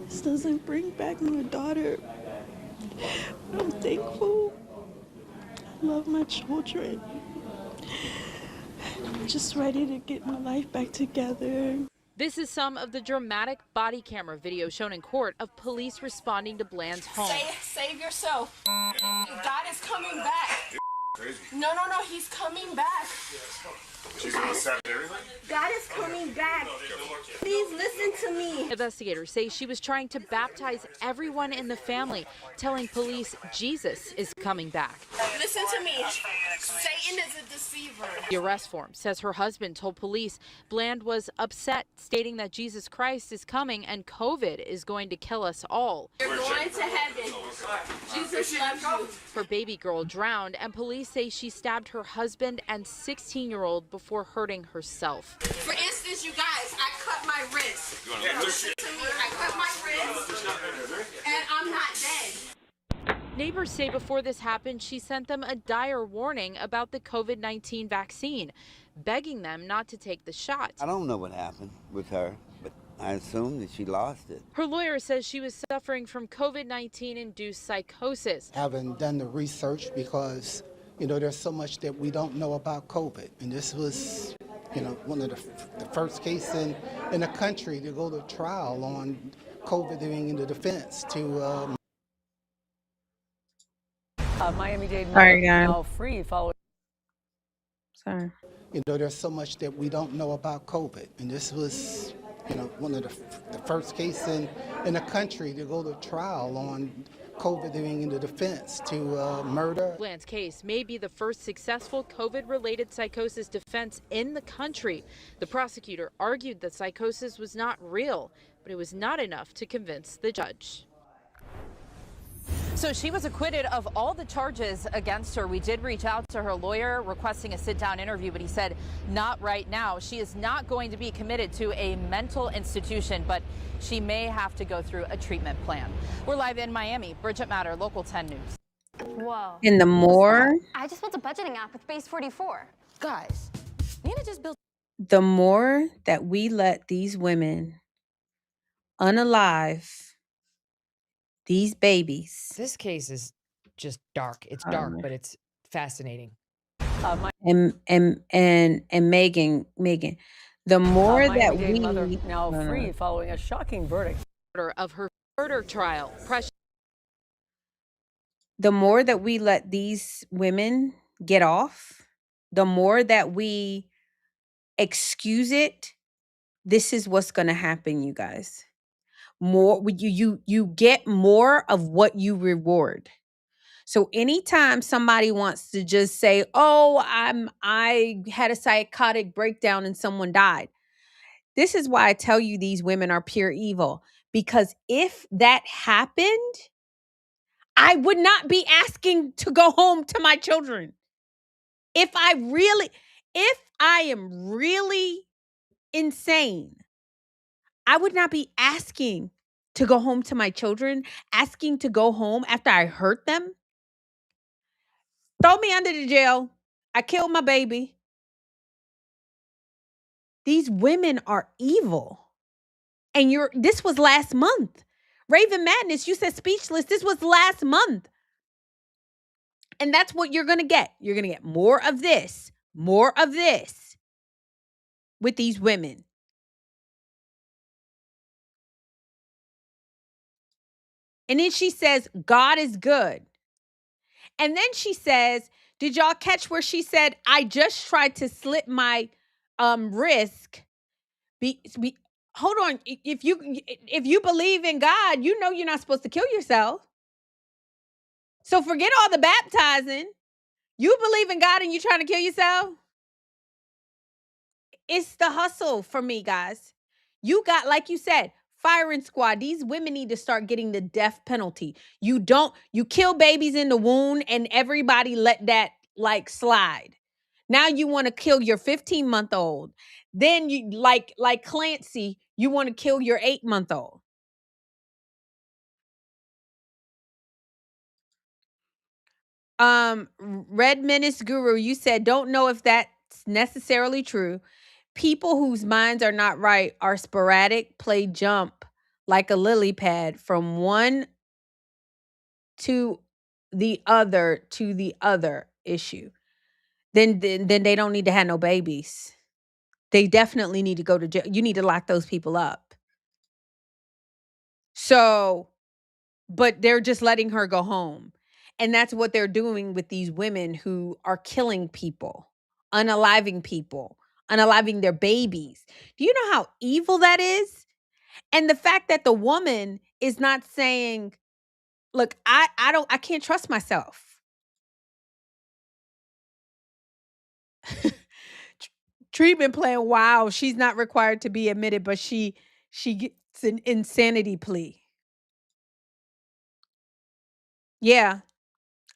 This doesn't bring back my daughter. I'm thankful. I love my children. I'm just ready to get my life back together. This is some of the dramatic body camera video shown in court of police responding to Bland's home. Save yourself. God is coming back. No, he's coming back. She's gonna accept everything? God is coming back. Please listen to me. Investigators say she was trying to baptize everyone in the family, telling police Jesus is coming back. Listen to me. Satan is a deceiver. The arrest form says her husband told police Bland was upset, stating that Jesus Christ is coming and COVID is going to kill us all. You're going to heaven. Jesus loves you. Her baby girl drowned, and police say she stabbed her husband and 16-year-old before hurting herself. For instance, you guys, I cut my wrist. Listen to me. I cut my wrist, and I'm not dead. Neighbors say before this happened, she sent them a dire warning about the COVID-19 vaccine, begging them not to take the shot. I don't know what happened with her, but I assume that she lost it. Her lawyer says she was suffering from COVID-19 induced psychosis. Haven't done the research because, there's so much that we don't know about COVID. And this was, one of the first cases in the country to go to trial on COVID in the defense to... Miami-Dade Sorry, mother guys. now free following. Sorry. there's so much that we don't know about COVID. And this was, one of the first cases in the country to go to trial on COVID in the defense to murder. Bland's case may be the first successful COVID-related psychosis defense in the country. The prosecutor argued that psychosis was not real, but it was not enough to convince the judge. So she was acquitted of all the charges against her. We did reach out to her lawyer requesting a sit-down interview, but he said not right now. She is not going to be committed to a mental institution, but she may have to go through a treatment plan. We're live in Miami. Bridget Matter, Local 10 News. Whoa. And the more, I just built a budgeting app with Base 44. Guys, Nina just built. the more that we let these women unalive these babies. This case is just dark. It's dark, but it's fascinating. And Megan, the more that Miami-Dade we mother now free following a shocking verdict Of her murder trial. the more that we let these women get off, the more that we excuse it, this is what's going to happen, you guys. You get more of what you reward. So anytime somebody wants to just say, "Oh, I had a psychotic breakdown and someone died." This is why I tell you these women are pure evil, because if that happened, I would not be asking to go home to my children. If I am really insane, I would not be asking to go home to my children, asking to go home after I hurt them. Throw me under the jail. I killed my baby. These women are evil. And this was last month. Raven Madness, you said speechless. This was last month. And that's what you're going to get. You're going to get more of this with these women. And then she says, God is good. And then she says, did y'all catch where she said, I just tried to slit my wrist. Hold on. If you believe in God, you know you're not supposed to kill yourself. So forget all the baptizing. You believe in God and you're trying to kill yourself? It's the hustle for me, guys. You got, like you said, firing squad. These women need to start getting the death penalty. You kill babies in the womb and everybody let that like slide. Now you want to kill your 15-month-old. Then you like Clancy, you want to kill your 8-month-old. Red Menace Guru, you said don't know if that's necessarily true. People whose minds are not right are sporadic, play jump like a lily pad from one to the other issue. Then they don't need to have no babies. They definitely need to go to jail. You need to lock those people up. So, but they're just letting her go home. And that's what they're doing with these women who are killing people, unaliving their babies. Do you know how evil that is? And the fact that the woman is not saying, look, I can't trust myself. Treatment plan, wow, she's not required to be admitted, but she gets an insanity plea. Yeah,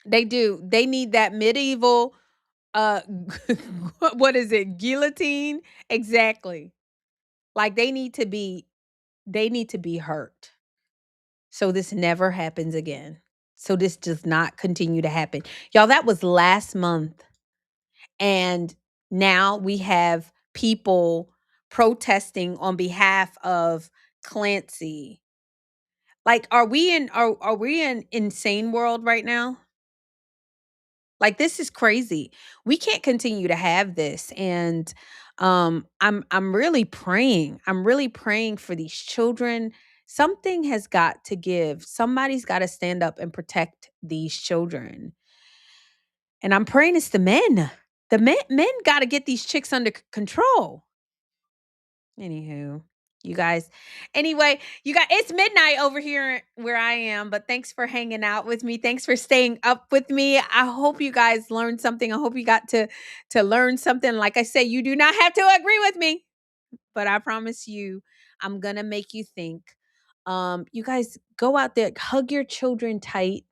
they do. They need that medieval what is it? Guillotine? Exactly. Like they need to be hurt. So this never happens again. So this does not continue to happen. Y'all, that was last month. And now we have people protesting on behalf of Clancy. Like, are we in insane world right now? Like, this is crazy. We can't continue to have this. And I'm really praying. I'm really praying for these children. Something has got to give. Somebody's got to stand up and protect these children. And I'm praying it's the men. The men got to get these chicks under control. Anywho, you guys. Anyway, it's midnight over here where I am, but thanks for hanging out with me. Thanks for staying up with me. I hope you guys learned something. I hope you got to learn something. Like I say, you do not have to agree with me, but I promise you, I'm going to make you think. You guys go out there, hug your children tight,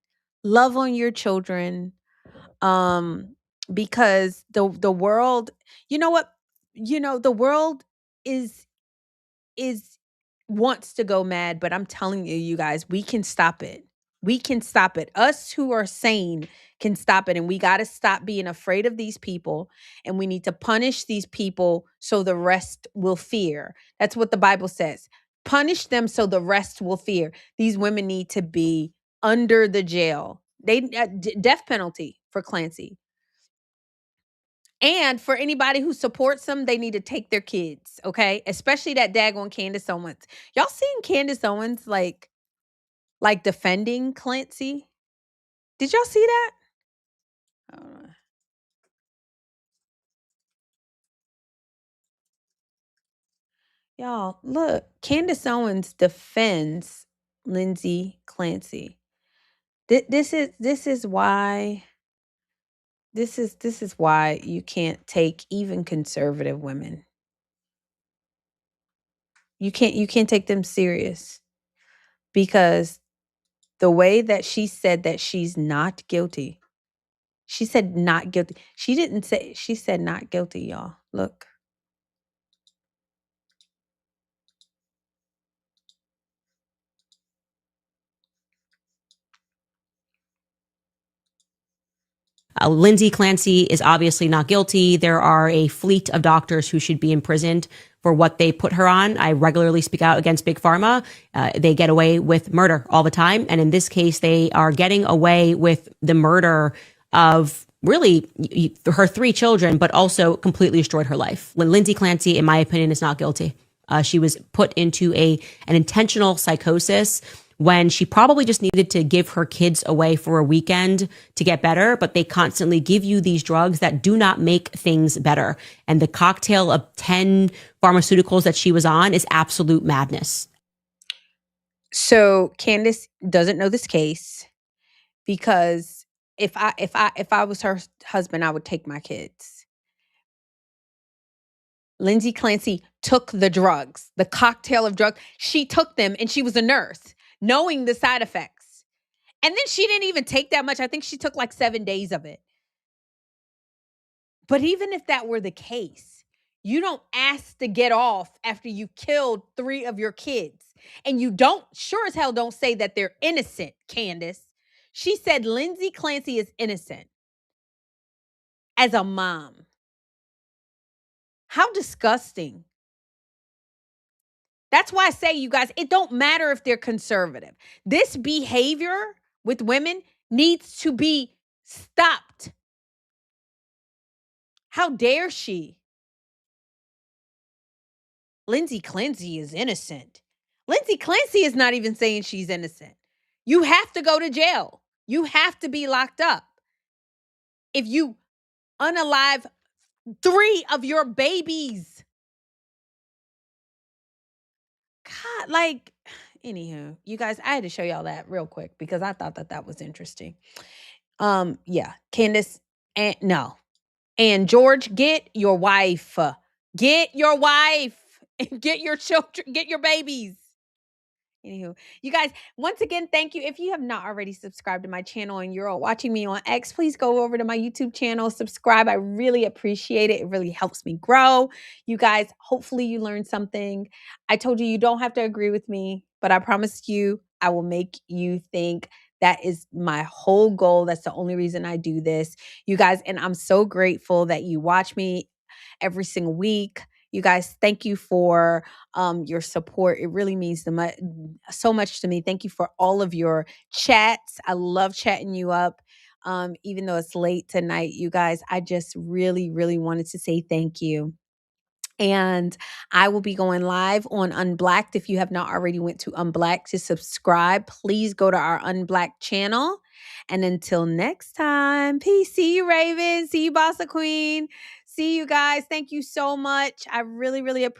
love on your children. Because the world, you know what? The world is wants to go mad, but I'm telling you guys, we can stop it. We can stop it. Us who are sane can stop it. And we got to stop being afraid of these people. And we need to punish these people so the rest will fear. That's what the Bible says. Punish them so the rest will fear. These women need to be under the jail. Death penalty for Clancy. And for anybody who supports them, they need to take their kids, okay? Especially that daggone Candace Owens. Y'all seen Candace Owens like defending Clancy? Did y'all see that? Y'all, look, Candace Owens defends Lindsay Clancy. This is why you can't take even conservative women. You can't take them serious, because the way that she said that she's not guilty. She said not guilty. She said not guilty, y'all. Look. Lindsay Clancy is obviously not guilty. There are a fleet of doctors who should be imprisoned for what they put her on. I regularly speak out against Big Pharma. They get away with murder all the time. And in this case, they are getting away with the murder of really her 3 children, but also completely destroyed her life. Lindsay Clancy, in my opinion, is not guilty. She was put into an intentional psychosis when she probably just needed to give her kids away for a weekend to get better, but they constantly give you these drugs that do not make things better. And the cocktail of 10 pharmaceuticals that she was on is absolute madness. So Candace doesn't know this case, because if I was her husband, I would take my kids. Lindsay Clancy took the drugs, the cocktail of drugs. She took them, and she was a nurse, knowing the side effects. And then she didn't even take that much. I think she took like 7 days of it. But even if that were the case, you don't ask to get off after you killed 3 of your kids. And you sure as hell don't say that they're innocent, Candace. She said Lindsay Clancy is innocent as a mom. How disgusting. That's why I say, you guys, it don't matter if they're conservative. This behavior with women needs to be stopped. How dare she? Lindsay Clancy is innocent. Lindsay Clancy is not even saying she's innocent. You have to go to jail. You have to be locked up. If you unalive 3 of your babies. God, like, anywho, you guys, I had to show y'all that real quick because I thought that was interesting. Yeah, Candace, and George, get your wife. Get your wife. Get your children. Get your babies. Anywho, you guys, once again, thank you. If you have not already subscribed to my channel and you're watching me on X, please go over to my YouTube channel, subscribe. I really appreciate it. It really helps me grow. You guys, hopefully you learned something. I told you don't have to agree with me, but I promised you I will make you think. That is my whole goal. That's the only reason I do this, you guys. And I'm so grateful that you watch me every single week. You guys, thank you for your support. It really means so much to me. Thank you for all of your chats. I love chatting you up. Even though it's late tonight, you guys, I just really, really wanted to say thank you. And I will be going live on Unblacked. If you have not already went to Unblacked to subscribe, please go to our Unblacked channel. And until next time, peace. See you, Raven. See you, Bossa Queen. See you guys. Thank you so much. I really, really appreciate it.